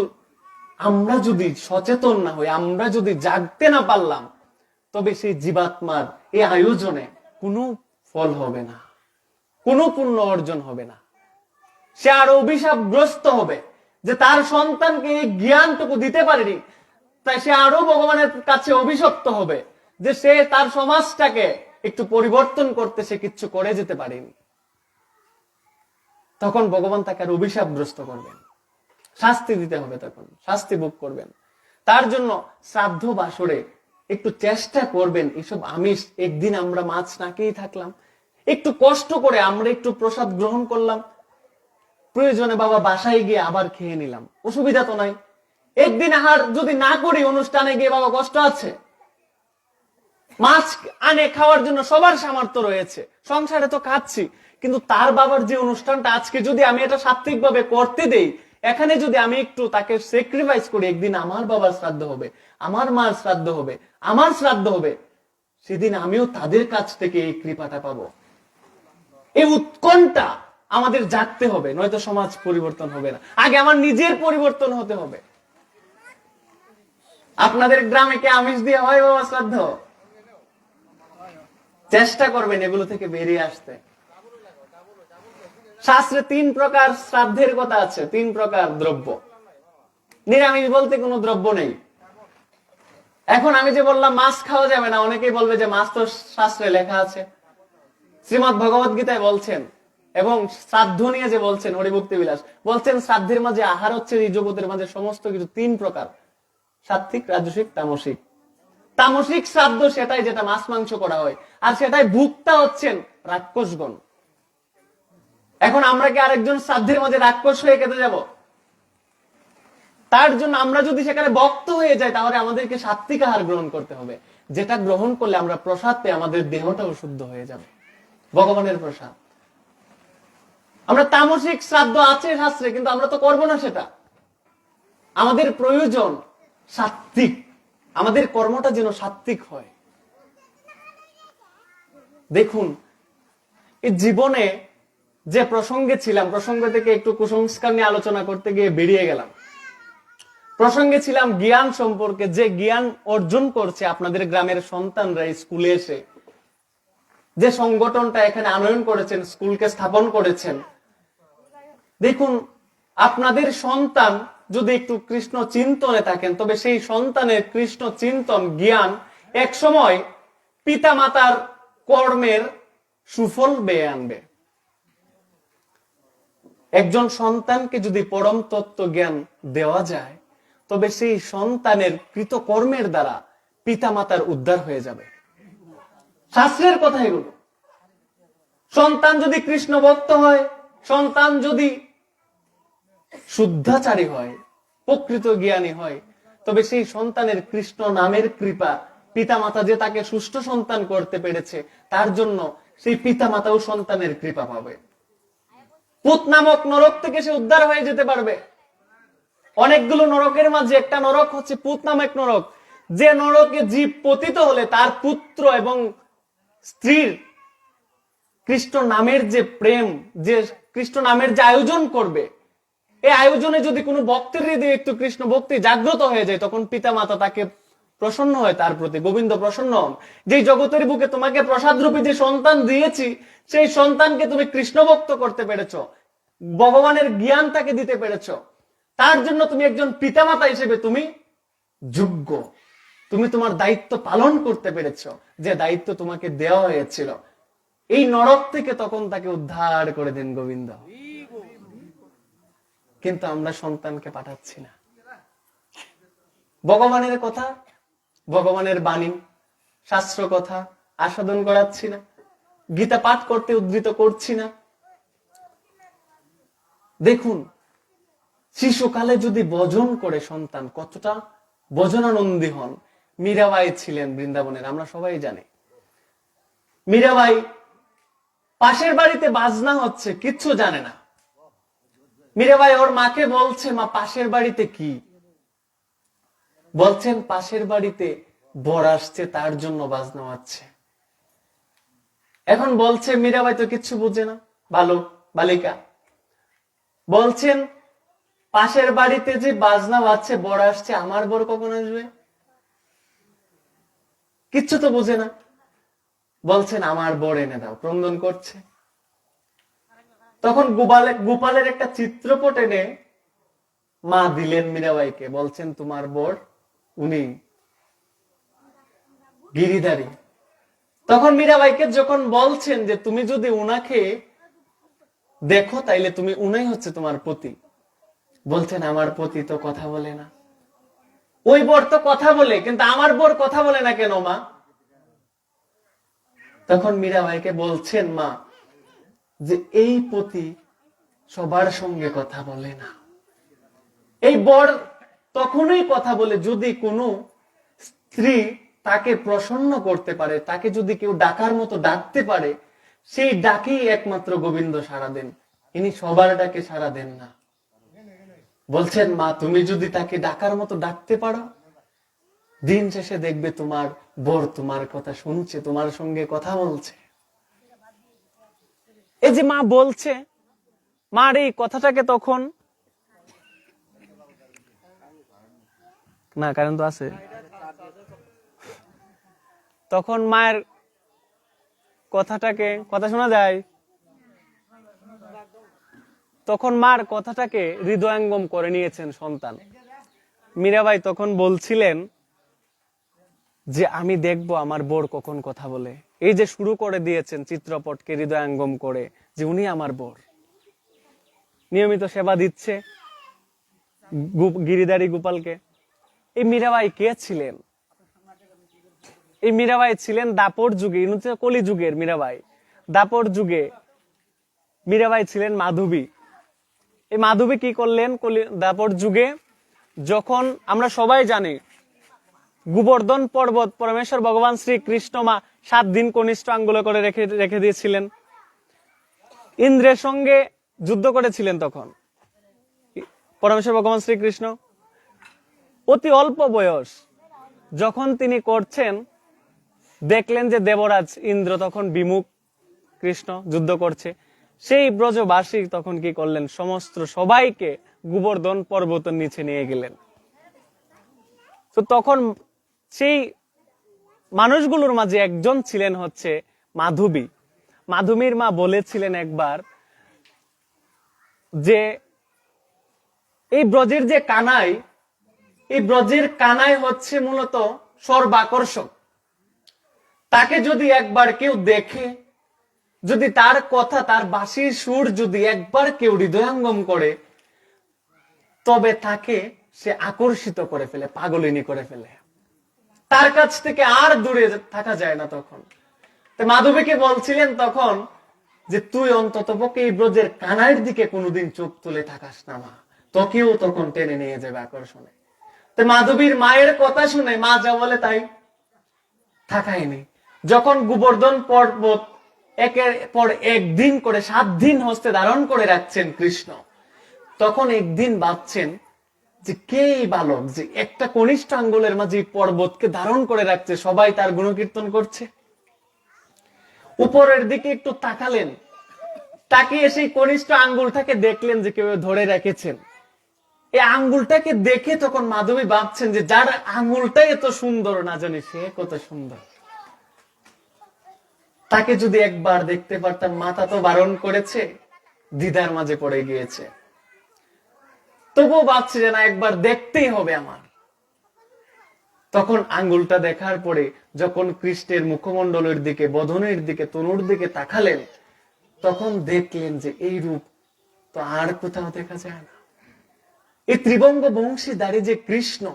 আমরা যদি সচেতন না হই, আমরা যদি জাগতে না পারলাম, তবে সেই জীবাত্মার এই আয়োজনে কোনো ফল হবে না, কোনো পুণ্য অর্জন হবে না। সে আরো অভিশাপগ্রস্ত হবে যে তার সন্তানকে এই জ্ঞানটুকু দিতে পারেনি, তাই সে আরো ভগবানের কাছে অভিশপ্ত হবে যে সে তার সমাজটাকে একটু পরিবর্তন করতে সে কিচ্ছু করে যেতে পারেনি। তখন ভগবান তাকে আর অভিশাপগ্রস্ত করবেন, শাস্তি দিতে হবে, তখন শাস্তি ভোগ করবেন। তার জন্য শ্রাদ্ধ বাসরে একটু চেষ্টা করবেন, এসব আমিষ, একদিন আমরা মাছ না খেয়েই থাকলাম, একটু কষ্ট করে আমরা একটু প্রসাদ গ্রহণ করলাম, প্রয়োজনে বাবা বাসায় গিয়ে আবার খেয়ে নিলাম, অসুবিধা তো নাই। একদিন আহার যদি না করি, অনুষ্ঠানে গিয়ে বাবা কষ্ট আছে। মাছ আনে খাওয়ার জন্য সবার সামর্থ্য রয়েছে, সংসারে তো খাচ্ছি, কিন্তু তার বাবার যে অনুষ্ঠানটা আজকে যদি আমি এটা সাত্বিক ভাবে করতে দেই, এখানে যদি আমি একটু তাকে স্যাক্রিফাইস করি, একদিন আমার বাবার শ্রাদ্ধ হবে, আমার মার শ্রাদ্ধ হবে, আমার শ্রাদ্ধ হবে, সেদিন আমিও তাদের কাছ থেকে এই কৃপাটা পাবো। এই উৎকণ্ঠা আমাদের জাগতে হবে, নয়তো সমাজ পরিবর্তন হবে না। আগে আমার নিজের পরিবর্তন হতে হবে। আপনাদের গ্রামে কি আমিষ দিয়ে হয় বাবা শ্রাদ্ধ? চেষ্টা করবেন এগুলো থেকে বেরিয়ে আসতে। শাস্ত্রে 3 প্রকার শ্রাদ্ধের কথা আছে, 3 প্রকার দ্রব্য। নিরামিষ বলতে কোনো দ্রব্য নেই। এখন আমি যে বললাম মাছ খাওয়া যাবে না, অনেকেই বলবে যে মাছ তো শাস্ত্রে লেখা আছে। শ্রীমদ ভগবত গীতায় বলছেন, এবং শ্রাদ্ধ নিয়ে যে বলছেন হরিভক্তি বিলাস বলছেন, শ্রাদ্ধের মাঝে আহার হচ্ছে এই জগতের মাঝে সমস্ত কিছু 3 প্রকার, সাত্ত্বিক, রাজসিক, তামসিক। তামসিক শ্রাদ্ধ সেটাই যেটা মাছ মাংস করা হয়, আর সেটাই ভুক্তা হচ্ছেন রাক্ষসগণ। এখন আমরা কি আরেকজন শ্রাদ্ধের মাঝে রাক্ষস হয়ে কেটে যাব? তার জন্য আমরা যদি সেখানে ভক্ত হয়ে যাই, তাহলে আমাদেরকে সাত্ত্বিক আহার গ্রহণ করতে হবে, যেটা গ্রহণ করলে আমরা প্রসাদ পেয়ে আমাদের দেহটাও শুদ্ধ হয়ে যাবে, ভগবানের প্রসাদ। আমরা তামসিক শ্রাদ্ধ আছে শাস্ত্রে, কিন্তু আমরা তো করবো না সেটা। আমাদের প্রয়োজন সাত্ত্বিক, আমাদের কর্মটা যেন সাত্ত্বিক হয়। দেখুন, এই জীবনে যে প্রসঙ্গে ছিলাম, প্রসঙ্গ থেকে একটু কুসংস্কার নিয়ে আলোচনা করতে গিয়ে বেরিয়ে গেলাম। প্রসঙ্গে ছিলাম জ্ঞান সম্পর্কে, যে জ্ঞান অর্জন করছে আপনাদের গ্রামের সন্তানরা স্কুলে এসে, যে সংগঠনটা এখানে আনয়ন করেছেন, স্কুলকে স্থাপন করেছেন। দেখুন, আপনাদের সন্তান যদি একটু কৃষ্ণ চিন্তনে থাকেন, তবে সেই সন্তানের কৃষ্ণ চিন্তন জ্ঞান এক সময় পিতা মাতার কর্মের সুফল বেয়ে আনবে। একজন সন্তানকে যদি পরম তত্ত্ব জ্ঞান দেওয়া যায়, তবে সেই সন্তানের কৃতকর্মের দ্বারা পিতা মাতার উদ্ধার হয়ে যাবে। শাস্ত্রের কথা এগুলো। সন্তান যদি কৃষ্ণ ভক্ত হয়, সন্তান যদি শুদ্ধাচারী হয়, প্রকৃত জ্ঞানী হয়, তবে সেই সন্তানের কৃষ্ণ নামের কৃপা, পিতা মাতা যে তাকে সুষ্ঠ সন্তান করতে পেরেছে, তার জন্য সেই পিতা মাতাও সন্তানের কৃপা পাবে। পুত নামক নরক থেকে সে উদ্ধার হয়ে যেতে পারবে। অনেকগুলো নরকের মাঝে একটা নরক হচ্ছে পুত নামক নরক, যে নরকে জীব পতিত হলে তার পুত্র এবং স্ত্রীর কৃষ্ণ নামের যে প্রেম, যে কৃষ্ণ নামের যে আয়োজন করবে, এই আয়োজনে যদি কোনো ভক্তের হৃদয়ে একটু কৃষ্ণ ভক্তি জাগ্রত হয়ে যায়, তখন পিতা মাতা তাকে প্রসন্ন হয়, তার প্রতি গোবিন্দ প্রসন্ন হন। যে জগতের বুকে তোমাকে প্রসাদ রূপী যে সন্তান দিয়েছি, সেই সন্তানকে তুমি কৃষ্ণ ভক্ত করতে পেরেছ, ভগবানের জ্ঞান তাকে দিতে পেরেছ, তার জন্য তুমি একজন পিতামাতা হিসেবে তুমি যোগ্য। তুমি তোমার দায়িত্ব পালন করতে পেরেছ, যে দায়িত্ব তোমাকে দেওয়া হয়েছিল। এই নরক থেকে তখন তাকে উদ্ধার করে দেন গোবিন্দ। কিন্তু আমরা সন্তানকে পাঠাচ্ছি না। ভগবানের কথা, ভগবানের বাণী, শাস্ত্র কথা আস্বাদন করাচ্ছি না, গীতা পাঠ করতে উদ্ধৃত করছি না। দেখুন, শিশুকালে যদি ভজন করে সন্তান, কতটা ভজনানন্দী হন। মীরাবাই ছিলেন বৃন্দাবনের, আমরা সবাই জানি। মীরাবাই পাশের বাড়িতে বাজনা হচ্ছে, কিচ্ছু জানে না। মীরাবাই ওর মাকে বলছে, মা পাশের বাড়িতে কি? বলছেন পাশের বাড়িতে বর আসছে, তার জন্য বাজনা হচ্ছে। এখন বলছে মীরাবাই তো কিচ্ছু বুঝে না, বালক বালিকা। বলছেন পাশের বাড়িতে যে বাজনা বাজছে, বর আসছে, আমার বর কখন আসবে? কিচ্ছু তো বুঝে না। বলছেন আমার বর এনে দাও, ক্রন্দন করছে। তখন গোপালের একটা চিত্রপট এনে মা দিলেন মীরাবাইকে, বলছেন তোমার বর উনি গিরিধারী। তখন মীরাবাইকে যখন বলছেন যে তুমি যদি উনাকে দেখো, তাইলে তুমি উনাই হচ্ছে তোমার পতি। বলছেন আমার পতি তো কথা বলে না। ওই বর তো কথা বলে, কিন্তু আমার বর কথা বলে না কেন মা? তখন মীরাবাইকে বলছেন মা, যে এই পতি সবার সঙ্গে কথা বলে না। এই বর তখনই কথা বলে যদি কোনো স্ত্রী তাকে প্রসন্ন করতে পারে, তাকে যদি কেউ ডাকার মতো ডাকতে পারে, সেই ডাকেই একমাত্র গোবিন্দ সাড়া দেন। ইনি সবার ডাকে সাড়া দেন না। বলছেন মা, তুমি যদি তাকে ডাকার মতো ডাকতে পারো, দিন শেষে দেখবে তোমার বর তোমার কথা শুনছে, তোমার সঙ্গে কথা বলছে। এই যে মা বলছে, মার এই কথাটাকে তখন, না কারণ তো আছে, তখন মায়ের কথাটাকে, কথা শোনা যায়, তখন মার কথাটাকে হৃদয়ঙ্গম করে নিয়েছেন সন্তান। মীরাবাই তখন বলছিলেন যে আমি দেখবো আমার বর কখন কথা বলে। এই যে শুরু করে দিয়েছেন চিত্রপটকে হৃদয়ঙ্গম করে যে উনি আমার বর, নিয়মিত সেবা দিচ্ছে গিরিধারী গোপালকে। এই মীরাবাই কে ছিলেন? এই মীরাবাই ছিলেন দাপর যুগে, ইনি হচ্ছে কলি যুগের মীরাবাই। দাপর যুগে মীরাবাই ছিলেন মাধবী। এই মাধবী কি করলেন দাপর যুগে? যখন আমরা সবাই জানি গোবর্ধন পর্বত পরমেশ্বর ভগবান শ্রীকৃষ্ণ 7 দিন কনিষ্ঠ আঙ্গুলে করে রেখে দিয়েছিলেন, ইন্দ্রের সঙ্গে যুদ্ধ করেছিলেন। তখন পরমেশ্বর ভগবান শ্রীকৃষ্ণ অতি অল্প বয়স, যখন তিনি করছেন দেখলেন যে দেবরাজ ইন্দ্র তখন বিমুখ, কৃষ্ণ যুদ্ধ করছে। সেই ব্রজবাসী তখন কি করলেন? সমস্ত সবাইকে গোবর্ধন পর্বতের নিচে নিয়ে গেলেন। তো তখন সেই মানুষগুলোর মাঝে একজন ছিলেন হচ্ছে মাধবী। মাধবীর মা বলেছিলেন একবার যে এই ব্রজের যে কানাই, এই ব্রজের কানাই হচ্ছে মূলত সর্বাকর্ষক। তাকে যদি একবার কেউ দেখে, যদি তার কথা, তার বাঁশির সুর যদি একবার কেউ হৃদয়ঙ্গম করে, তবে তাকে সে আকর্ষিত করে ফেলে, পাগলিনী করে ফেলে, তার কাছ থেকে আর দূরে থাকা যায় না। তখন মাধবীকে বলছিলেন তখন যে তুই অন্তত পক্ষে এই ব্রজের কানাইয়ের দিকে কোনোদিন চোখ তুলে থাকাস না মা, তোকেও তখন টেনে নিয়ে যাবে আকর্ষণে। তো মাধবীর মায়ের কথা শুনে মা যা বলে তাই, থাকায়নি। যখন গোবর্ধন পর্বত একের পর একদিন করে 7 দিন হস্তে ধারণ করে রাখছেন কৃষ্ণ, তখন একদিন ভাবছেন যে কে এই বালক যে একটা কনিষ্ঠ আঙ্গুলের মাঝে পর্বতকে ধারণ করে রাখছে, সবাই তার গুণকীর্তন করছে। উপরের দিকে একটু তাকালেন, তাকিয়ে সেই কনিষ্ঠ আঙ্গুলটাকে দেখলেন যে কেউ ধরে রেখেছেন। এই আঙ্গুলটাকে দেখে তখন মাধবী ভাবছেন যে যার আঙ্গুলটা এত সুন্দর, না জানি সে কত সুন্দর, তাকে যদি একবার দেখতে পারতাম। মাতা তো বারণ করেছে, দ্বিধার মাঝে পড়ে গিয়েছে, তবুও ভাবছে যে না, একবার দেখতেই হবে আমার। তখন আঙ্গুলটা দেখার পরে যখন কৃষ্ণের মুখমণ্ডলের দিকে, বদনের দিকে, তনুর দিকে তাকালেন, তখন দেখলেন যে এই রূপ তো আর কোথাও দেখা যায় না। এই ত্রিবঙ্গ বংশীধারী যে কৃষ্ণ,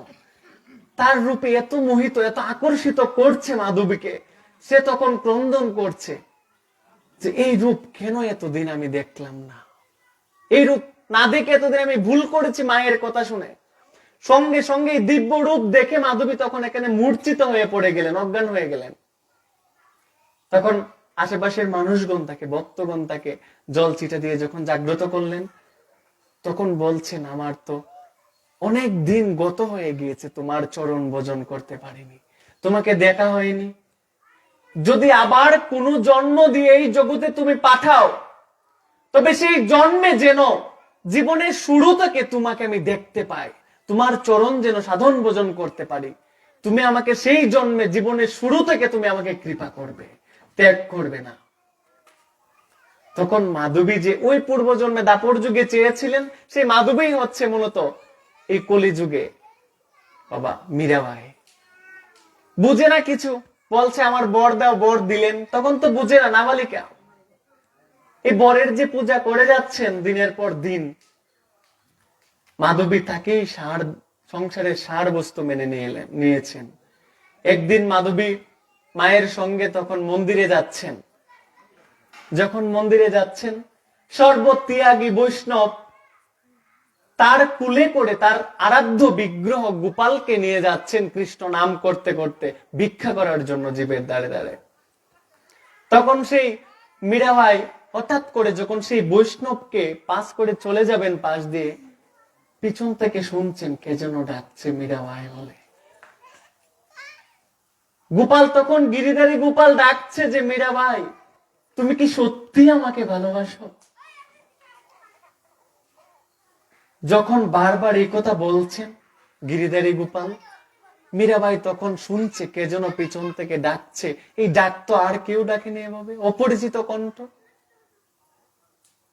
তার রূপে এত মোহিত, এত আকর্ষিত করছে মাধবীকে, সে তখন ক্রন্দন করছে যে এই রূপ কেন এতদিন আমি দেখলাম না, এই রূপ না দেখে এতদিন আমি ভুল করেছি মায়ের কথা শুনে। সঙ্গে সঙ্গে দিব্য রূপ দেখে মাধবী তখন এখানে মূর্ছিত হয়ে পড়ে গেলেন, অজ্ঞান হয়ে গেলেন। তখন আশেপাশের মানুষগণ তাকে, ভক্তগণ তাকে জল ছিটা দিয়ে যখন জাগ্রত করলেন, তখন বলছেন আমার তো অনেক দিন গত হয়ে গিয়েছে, তোমার চরণ ভজন করতে পারিনি, তোমাকে দেখা হয়নি। যদি আবার কোনো জন্ম দিয়ে এই জগতে তুমি পাঠাও, তবে সেই জন্মে যেন জীবনের শুরু থেকে তোমাকে আমি দেখতে পাই, তোমার চরণ যেন সাধন ভজন করতে পারি। তুমি আমাকে সেই জন্মে, জীবনের শুরু থেকে তুমি আমাকে কৃপা করবে, ত্যাগ করবে না। তখন মাধবী যে ওই পূর্বজন্মে দাপর যুগে চেয়েছিলেন, সেই মাধবী হচ্ছে মূলত এই কলি যুগে বাবা মীরাবাই। বুঝে না কিছু, বলছে আমার বর দাও, বর দিলেন, তখন তো বুঝে না, নাবালিকা। এই বরের যে পূজা করে যাচ্ছেন দিনের পর দিন, মাধবী তাকেই সংসারের সার বস্তু মেনে নিয়েছেন। একদিন মাধবী মায়ের সঙ্গে তখন মন্দিরে যাচ্ছেন। যখন মন্দিরে যাচ্ছেন, সর্বত্যাগী বৈষ্ণব তার কুলে করে তার আরাধ্য বিগ্রহ গোপালকে নিয়ে যাচ্ছেন কৃষ্ণ নাম করতে করতে, ভিক্ষা করার জন্য জীবের দ্বারে দ্বারে। তখন সেই মীরাবাই হঠাৎ করে যখন সেই বৈষ্ণবকে পাশ করে চলে যাবেন পাশ দিয়ে, পিছন থেকে শুনছেন কে যেন ডাকছে মীরাবাই বলে। গোপাল তখন, গিরিধারী গোপাল ডাকছে যে মীরাবাই তুমি কি সত্যি আমাকে ভালোবাসো? যখন বারবার এই কথা বলছেন গিরিধারী গোপাল, মীরাবাই তখন শুনছে কে যেন পিছন থেকে ডাকছে। এই ডাক তো আর কেউ ডাকেনি এভাবে, অপরিচিত কণ্ঠ।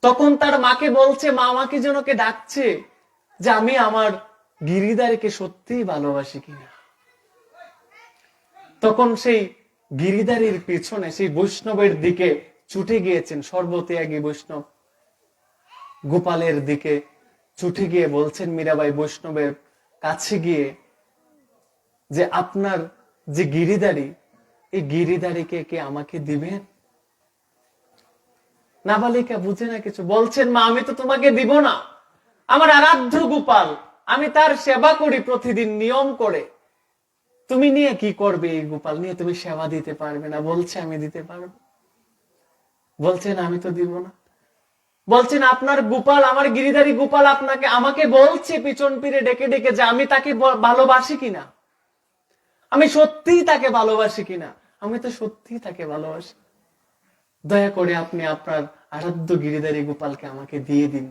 তখন তার মাকে বলছে, মা আমাকে যেন কে ডাকছে, যে আমি আমার গিরিধারীকে সত্যিই ভালোবাসি কিনা। তখন সেই গিরিধারীর পিছনে সেই বৈষ্ণবের দিকে ছুটে গিয়েছেন, সর্বত্যাগী বৈষ্ণব গোপালের দিকে ছুটে গিয়ে বলছেন মীরাবাই বৈষ্ণবের কাছে গিয়ে, যে আপনার যে গিরিধারী, এই গিরিধারীকে কে আমাকে দিবেন? নাবালিকা বুঝে না কিছু, বলছেন মা আমি তো তোমাকে দিব না, আমার আরাধ্য গোপাল, আমি তার সেবা করি প্রতিদিন নিয়ম করে। তুমি নিয়ে কি করবে? এই গোপাল নিয়ে তুমি সেবা দিতে পারবে না। বলছে আমি দিতে পারবো। বলছেন আমি তো দিব না। বলছেন আপনার গোপাল, আমার গিরিধারী গোপাল আপনাকে আমাকে বলছে পিছন ফিরে ডেকে ডেকে যে আমি তাকে ভালোবাসি কিনা, আমি সত্যিই তাকে ভালোবাসি কিনা। আমি তো সত্যিই তাকে ভালোবাসি, দয়া করে আপনি আপনার আরাধ্য গিরিধারী গোপালকে আমাকে দিয়ে দিন।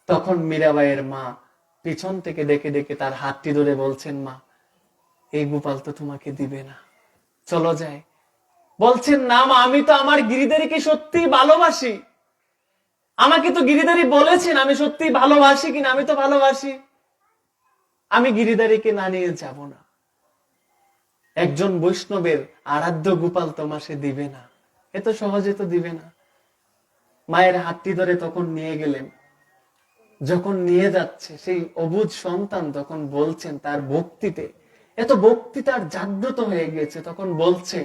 তখন মীরাবাইয়ের মা পিছন থেকে ডেকে ডেকে তার হাতটি ধরে বলছেন, মা এই গোপাল তো তোমাকে দিবে না, চলো যাই। বলছেন না মা, আমি তো আমার গিরিধারীকে সত্যি ভালোবাসি, আমাকে তো গিরিধারী বলেছেন আমি সত্যি ভালোবাসি কিনা, আমি তো ভালোবাসি, আমি গিরিধারীকে না নিয়ে যাব না। একজন বৈষ্ণবের আরাধ্য গোপাল তোমার সে দিবে না, এত সহজে তো দিবে না। মায়ের হাতটি ধরে তখন নিয়ে গেলেন। যখন নিয়ে যাচ্ছে সেই অবুঝ সন্তান তখন বলছেন তার ভক্তিতে, এত ভক্তি তার জাগ্রত হয়ে গিয়েছে, তখন বলছে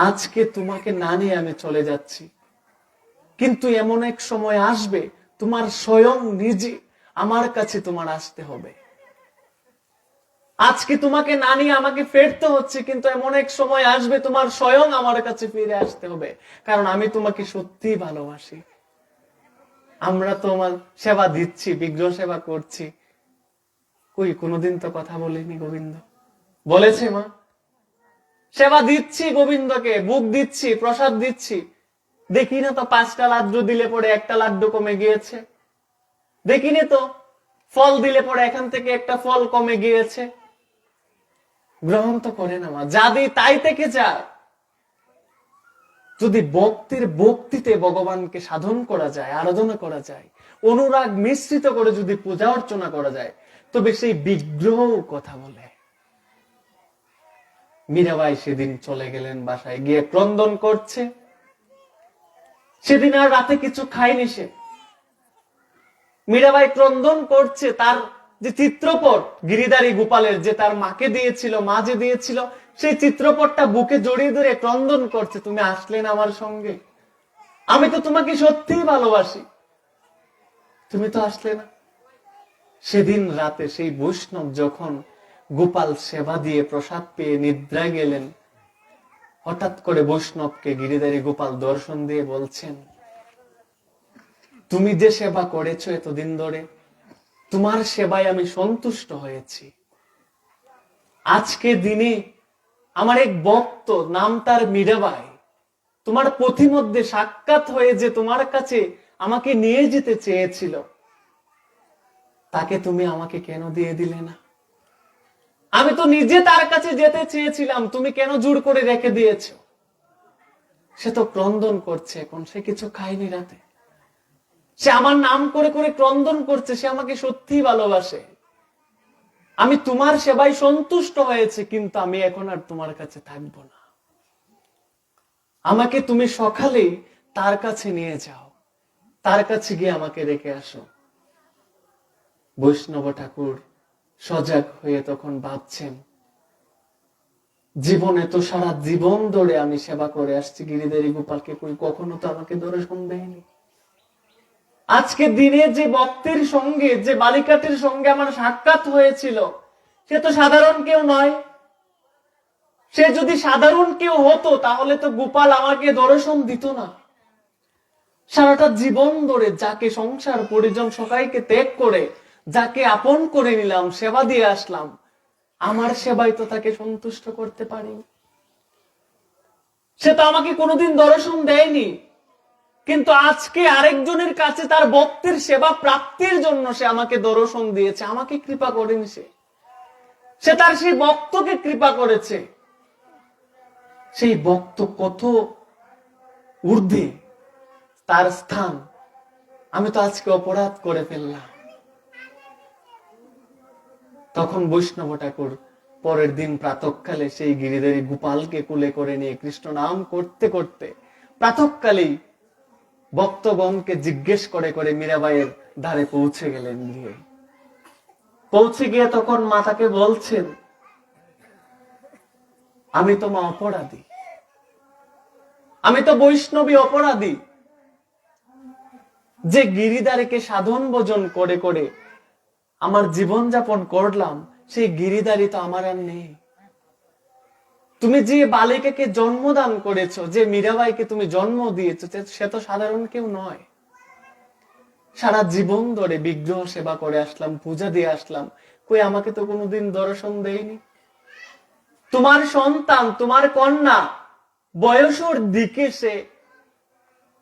আজকে তোমাকে না নিয়ে আমি চলে যাচ্ছি, কিন্তু এমন এক সময় আসবে তোমার স্বয়ং নিজে আমার কাছে তোমার আসতে হবে। আজকে তোমাকে না নিয়ে আমাকে ফিরতে হচ্ছে, কিন্তু এমন এক সময় আসবে তোমার স্বয়ং আমার কাছে ফিরে আসতে হবে, কারণ আমি তোমাকে সত্যিই ভালোবাসি। আমরা তো আমার সেবা দিচ্ছি, বিগ্রহ সেবা করছি, কই কোনোদিন তো কথা বলিনি গোবিন্দ। বলেছে মা, সেবা দিচ্ছি গোবিন্দকে, বুক দিচ্ছি, প্রসাদ দিচ্ছি, দেখি না তো 5টা লাড্ডু দিলে পরে একটা লাড্ডু কমে গিয়েছে, দেখিনি তো ফল দিলে পরে এখান থেকে একটা ফল কমে গিয়েছে। গ্রহণ তো করে না মা, যা দিই তাই থেকে যায়। যদি ভক্তিতে ভগবানকে সাধন করা যায়, আরাধনা করা যায়, অনুরাগ মিশ্রিত করে যদি পূজা অর্চনা করা যায়, তবে সেই বিগ্রহ কথা বলে। মীরাবাই সেদিন চলে গেলেন বাসায়, গিয়ে ক্রন্দন করছে। সেদিন আর রাতে কিছু খায়নি সে। মীরাবাই ক্রন্দন করছে, তার যে চিত্রপট গিরিধারী গোপালের, যে তার মাকে দিয়েছিল, মা যে দিয়েছিল, সেই চিত্রপটটা বুকে জড়িয়ে ধরে ক্রন্দন করছে, তুমি আসলে না আমার সঙ্গে, আমি তো তোমাকে সত্যিই ভালোবাসি, তুমি তো আসলে না। সেদিন রাতে সেই বৈষ্ণব যখন গোপাল সেবা দিয়ে প্রসাদ পেয়ে নিদ্রায় গেলেন, হঠাৎ করে বৈষ্ণবকে গিরিধারী গোপাল দর্শন দিয়ে বলছেন, তুমি যে সেবা করেছো এতদিন ধরে, তোমার সেবায় আমি সন্তুষ্ট হয়েছি। আজকে দিনে আমার এক ভক্ত, নাম তার মীরাবাই, তোমার পথিমধ্যে সাক্ষাৎ হয়ে যে তোমার কাছে আমাকে নিয়ে যেতে চেয়েছিল, তাকে তুমি আমাকে কেন দিয়ে দিলে না? আমি তো নিজে তার কাছে যেতে চেয়েছিলাম, তুমি কেন জোর করে রেখে দিয়েছো? সে তো ক্রন্দন করছে, এখন সে কিছু খায়নি রাতে, সে আমার নাম করে করে ক্রন্দন করছে, সে আমাকে সত্যিই ভালোবাসে। আমি তোমার সেবায় সন্তুষ্ট হয়েছে, কিন্তু আমি এখন আর তোমার কাছে থাকবো না। আমাকে তুমি সকালেই তার কাছে নিয়ে যাও, তার কাছে গিয়ে আমাকে রেখে আসো। বৈষ্ণব ঠাকুর সজাগ হয়ে তখন ভাবছেন, জীবনে তো সারা জীবন ধরে আমি সেবা করে আসছি গিরিধারী গোপালকে, কই কখনো তো আমাকে দর্শন দেয়নি। আজকে দিনে যে ভক্তের সঙ্গে, যে বালিকাটির সঙ্গে আমার সাক্ষাৎ হয়েছিল, সে তো সাধারণ কেউ নয়। সে যদি সাধারণ কেউ হতো তাহলে তো গোপাল আমাকে দর্শন দিত না। সারাটা জীবন ধরে যাকে সংসার পরিজন সবাইকে ত্যাগ করে যাকে আপন করে নিলাম, সেবা দিয়ে আসলাম, আমার সেবায় তো তাকে সন্তুষ্ট করতে পারি। সে তো আমাকে কোনোদিন দর্শন দেয়নি। কিন্তু আজকে আরেকজনের কাছে তার ভক্তের সেবা প্রাপ্তির জন্য সে আমাকে দর্শন দিয়েছে, আমাকে কৃপা করেনি। সে তার সেই ভক্তকে কৃপা করেছে। সেই ভক্ত কত ঊর্ধ্বে তার স্থান, আমি তো আজকে অপরাধ করে ফেললাম। তখন বৈষ্ণব ঠাকুর পরের দিন প্রাতঃকালে সেই গিরিধারী গোপালকে কুলে করে নিয়ে কৃষ্ণ নাম করতে করতে প্রাতঃকালেই ভক্তগণকে জিজ্ঞেস করে করে মীরাবাইয়ের ধারে পৌঁছে গেলেন। গিয়ে পৌঁছে গিয়ে তখন মাতাকে বলছেন, আমি তো মা অপরাধী, আমি তো বৈষ্ণবী অপরাধী, যে গিরিধারীকে সাধন ভোজন করে করে আমার জীবন যাপন করলাম, সেই গিরিধারী তো আমার আর নেই। তুমি যে বালিকাকে জন্মদান করেছো, যে মীরাবাইকে তুমি জন্ম দিয়েছো, সে তো সাধারণ কেউ নয়। সারা জীবন ধরে বিগ্রহ সেবা করে আসলাম, পূজা দিয়ে আসলাম, কই আমাকে তো কোনোদিন দর্শন দেয়নি। তোমার সন্তান, তোমার কন্যা বয়সের দিকে সে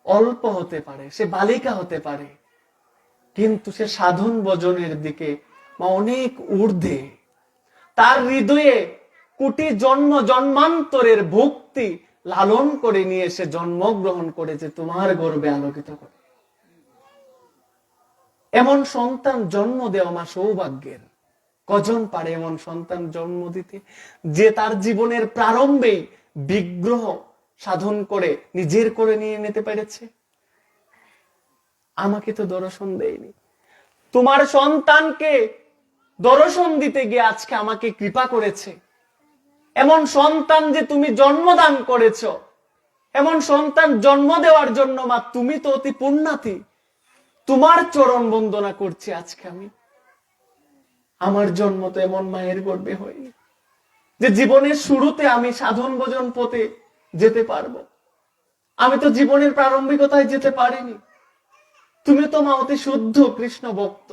অল্প হতে পারে, সে বালিকা হতে পারে, কিন্তু সে সাধন ভজনের দিকে অনেক ঊর্ধ্বে। তার হৃদয়ে কোটি জন্ম জন্মান্তরের ভক্তি লালন করে নিয়ে সে জন্মগ্রহণ করেছে তোমার গর্ভে আলোকিত করে। এমন সন্তান জন্ম দেওয়া মা সৌভাগ্যের। কজন পারে এমন সন্তান জন্ম দিতে, যে তার জীবনের প্রারম্ভেই বিগ্রহ সাধন করে নিজের করে নিয়ে নিতে পেরেছে। আমাকে তো দর্শন দেয়নি। তোমার সন্তানকে দর্শন দিতে গিয়ে আজকে আমাকে কৃপা করেছে। এমন সন্তান যে তুমি জন্মদান করেছ, এমন সন্তান জন্ম দেওয়ার জন্য মা তুমি তো অতি পুণ্যাতি, তোমার চরণ বন্দনা করছি আজকে আমি। আমার জন্ম তো এমন মায়ের গর্ভে হয়নি যে জীবনের শুরুতে আমি সাধন ভজন পথে যেতে পারবো। আমি তো জীবনের প্রারম্ভিকতায় যেতে পারিনি। তুমি তো মা অতি শুদ্ধ কৃষ্ণ ভক্ত,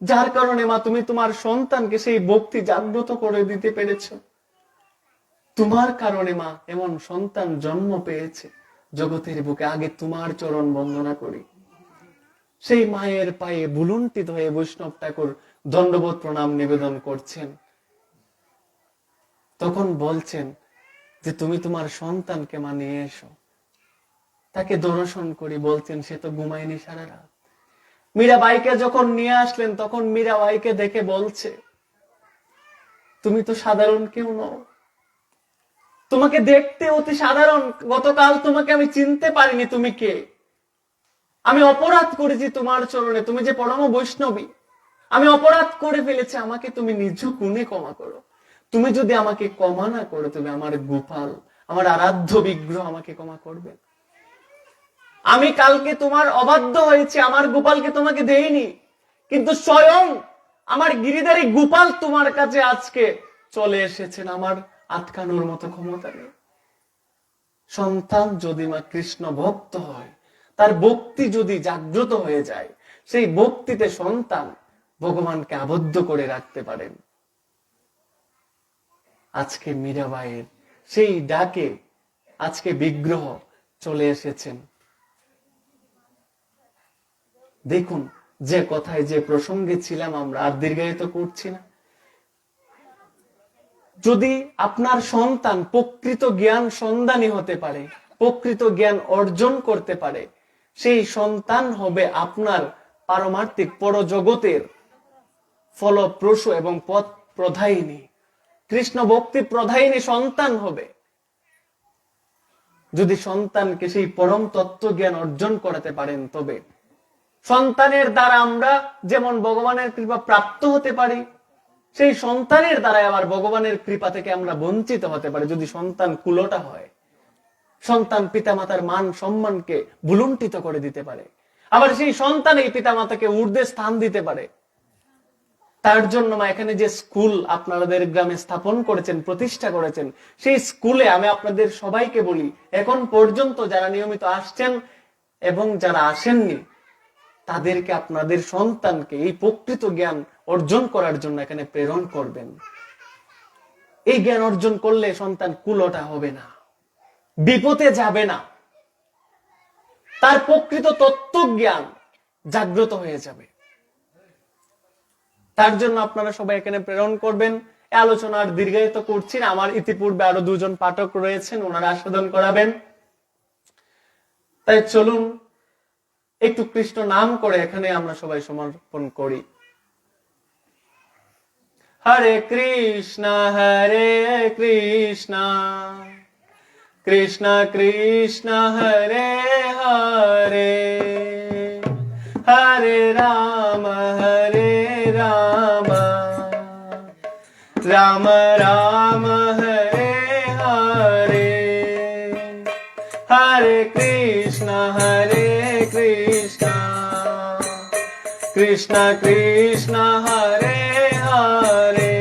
যার কারণে মা তুমি তোমার সন্তানকে সেই ভক্তি জাগ্রত করে দিতে পেরেছ। তোমার কারণে মা এমন সন্তান জন্ম পেয়েছে জগতের বুকে। আগে তোমার চরণ বন্দনা করি। সেই মায়ের পায়ে বুলুন্টিত হয়ে বৈষ্ণব ঠাকুর দণ্ডবোধ প্রণাম নিবেদন করছেন। তখন বলছেন যে তুমি তোমার সন্তানকে মা নিয়ে এসো। তাকে দর্শন করি। বলছেন সে তো ঘুমায়নি সারা রাত। মীরাবাইকে যখন নিয়ে আসলেন তখন মীরাবাইকে দেখে বলছে, তুমি তো সাধারণ কেউ নও, তোমাকে দেখতে অতি সাধারণ, গতকাল তোমাকে আমি চিনতে পারিনি, তুমি কে? আমি অপরাধ করেছি তোমার চরণে, তুমি যে পরম বৈষ্ণবী, আমি অপরাধ করে ফেলেছি, আমাকে তুমি নিজ গুণে ক্ষমা করো। তুমি যদি আমাকে ক্ষমা না করো, তুমি আমার গোপাল, আমার আরাধ্য বিগ্রহ আমাকে ক্ষমা করবে। আমি কালকে তোমার অবাধ্য হয়েছে, আমার গোপালকে তোমাকে দেইনি, কিন্তু স্বয়ং আমার গিরিধারী গোপাল তোমার কাছে আজকে চলে এসেছেন, আমার আটকানোর মতো ক্ষমতা নেই। সন্তান যদি মা কৃষ্ণ ভক্ত হয়, তার ভক্তি যদি জাগ্রত হয়ে যায়, সেই ভক্তিতে সন্তান ভগবানকে আবদ্ধ করে রাখতে পারেন। আজকে মীরাবাইয়ের সেই ডাকে আজকে বিগ্রহ চলে এসেছেন। দেখুন, যে কথায় যে প্রসঙ্গে ছিলাম আমরা, আর দীর্ঘায়িত করছি না। যদি আপনার সন্তান প্রকৃত জ্ঞান সন্ধানী হতে পারে, প্রকৃত জ্ঞান অর্জন করতে পারে, সেই সন্তান হবে আপনার পারমার্থিক পরজগতের ফলপ্রসূ এবং পথ প্রদায়িনী, কৃষ্ণ ভক্তি প্রদায়িনী সন্তান হবে। যদি সন্তানকে সেই পরম তত্ত্ব জ্ঞান অর্জন করাতে পারেন, তবে সন্তানের দ্বারা আমরা যেমন ভগবানের কৃপা প্রাপ্ত হতে পারি, সেই সন্তানের দ্বারা আবার ভগবানের কৃপা থেকে আমরা বঞ্চিত হতে পারি। যদি সন্তান কুলোটা হয়, সন্তান পিতামাতার মান সম্মানকে ভুলুণ্ঠিত করে দিতে পারে, আবার সেই সন্তান এই পিতামাতাকে ঊর্ধ্বে স্থান দিতে পারে। তার জন্য মা এখানে যে স্কুল আপনাদের গ্রামে স্থাপন করেছেন, প্রতিষ্ঠা করেছেন, সেই স্কুলে আমি আপনাদের সবাইকে বলি, এখন পর্যন্ত যারা নিয়মিত আসছেন এবং যারা আসেননি, তাদেরকে আপনাদের সন্তানকে এই প্রকৃত জ্ঞান অর্জন করার জন্য এখানে প্রেরণ করবেন। এই জ্ঞান অর্জন করলে সন্তান কুলোটা হবে না, বিপদে যাবে না। তার প্রকৃত তত্ত্বজ্ঞান জাগ্রত হয়ে যাবে। তার জন্য আপনারা সবাই এখানে প্রেরণ করবেন। এই আলোচনা আর দীর্ঘায়িত করছি না, আমার ইতিপূর্বে আরো দুজন পাঠক রয়েছেন, ওনারা আস্বাদন করাবেন। তাই চলুন একটু কৃষ্ণ নাম করে এখানে আমরা সবাই সমর্পণ করি। হরে কৃষ্ণ কৃষ্ণ কৃষ্ণ হরে হরে, হরে রাম রাম রাম হরে হরে, হরে কৃষ্ণ কৃষ্ণ কৃষ্ণ হরে হরে,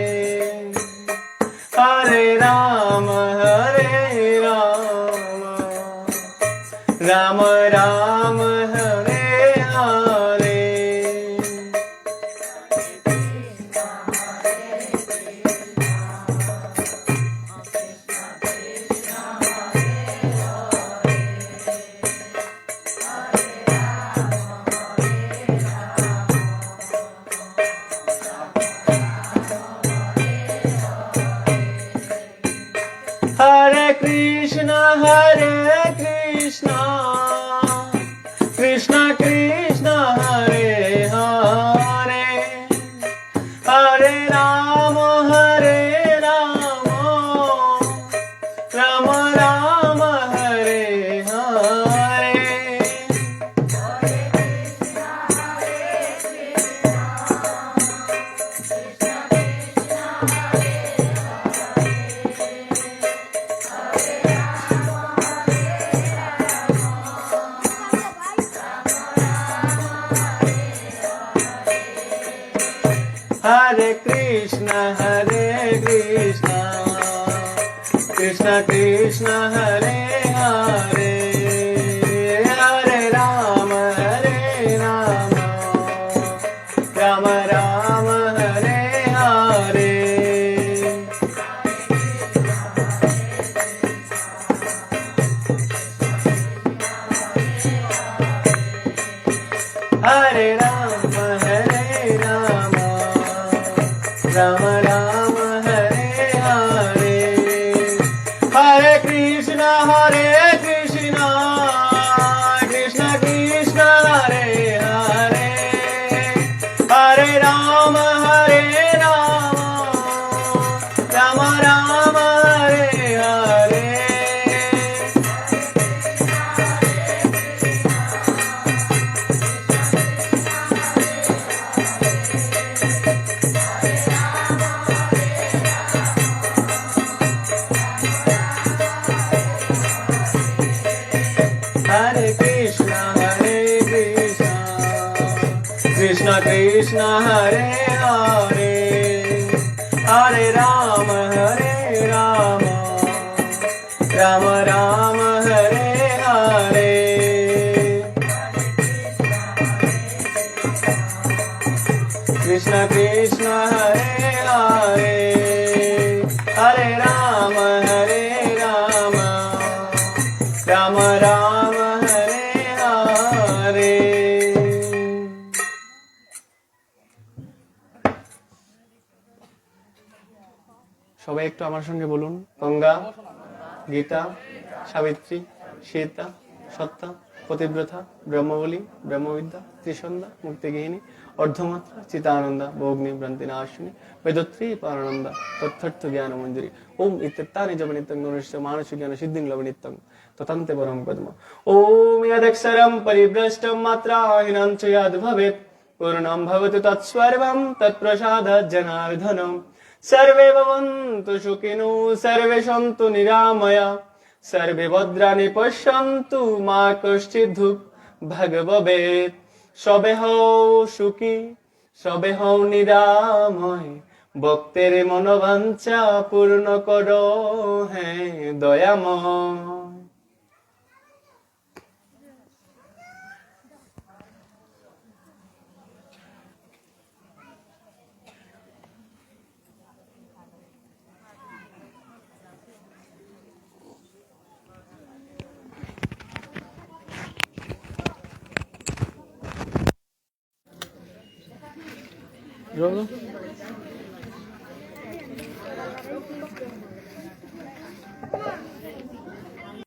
হরে Ram Ram Ram Hare Hare. Hare Krishna Krishna Krishna Hare Hare, Hare Rama Rama Rama Hare Hare. Hare Krishna Krishna Krishna Hare Hare, Hare Rama Rama Rama Hare Hare. Hare Rama Rama Rama Hare Hare, Hare Krishna Krishna Krishna Hare Hare, Hare Rama Rama Rama Hare Hare. Hare Krishna Krishna Krishna Hare Hare, Hare Rama Rama Rama Hare Hare. Krishna Krishna Hare Hare, Hare Rama Rama Rama Hare Hare. সবাই একটু আমার সঙ্গে বলুন, গঙ্গা, গীতা, সাবিত্রী, সীতা, সত্তা, পতিব্রতা, ব্রহ্মবলী, ব্রহ্মবিদ্যা, ত্রিসন্ধ্যা, মুক্তিগৃহিণী, অর্ধমাত্রা, চিতানন্দা, ভোগ্নি, ভ্রান্তি নাশিনী, বেদত্রী, পারানন্দা, তথ্যার্থ জ্ঞান মঞ্জুরি, ওম ইত্যর্থানি জপ নিত্যং গণেশ্য মানসিক জ্ঞান সিদ্ধিং লভ নিত্যং ততন্তে পরম পদ্ম। ওম যদক্ষরম পরিভ্রষ্টম মাত্রাহীনং চ যদ ভবেৎ পূর্ণং ভবতু তৎসর্বং তৎপ্রসাদাৎ জনার্দনম। सर्वे भवन्तु सुखिनो सर्वे सन्तु निरामया, सर्वे भद्राणि पश्यन्तु मा कश्चित् दुःखभाग् भवेत्। সবে হও সুখী, সবে হও নিরাময়, ভক্তের মনোবাঞ্ছা পূর্ণ করো হে দয়াময়। রোল।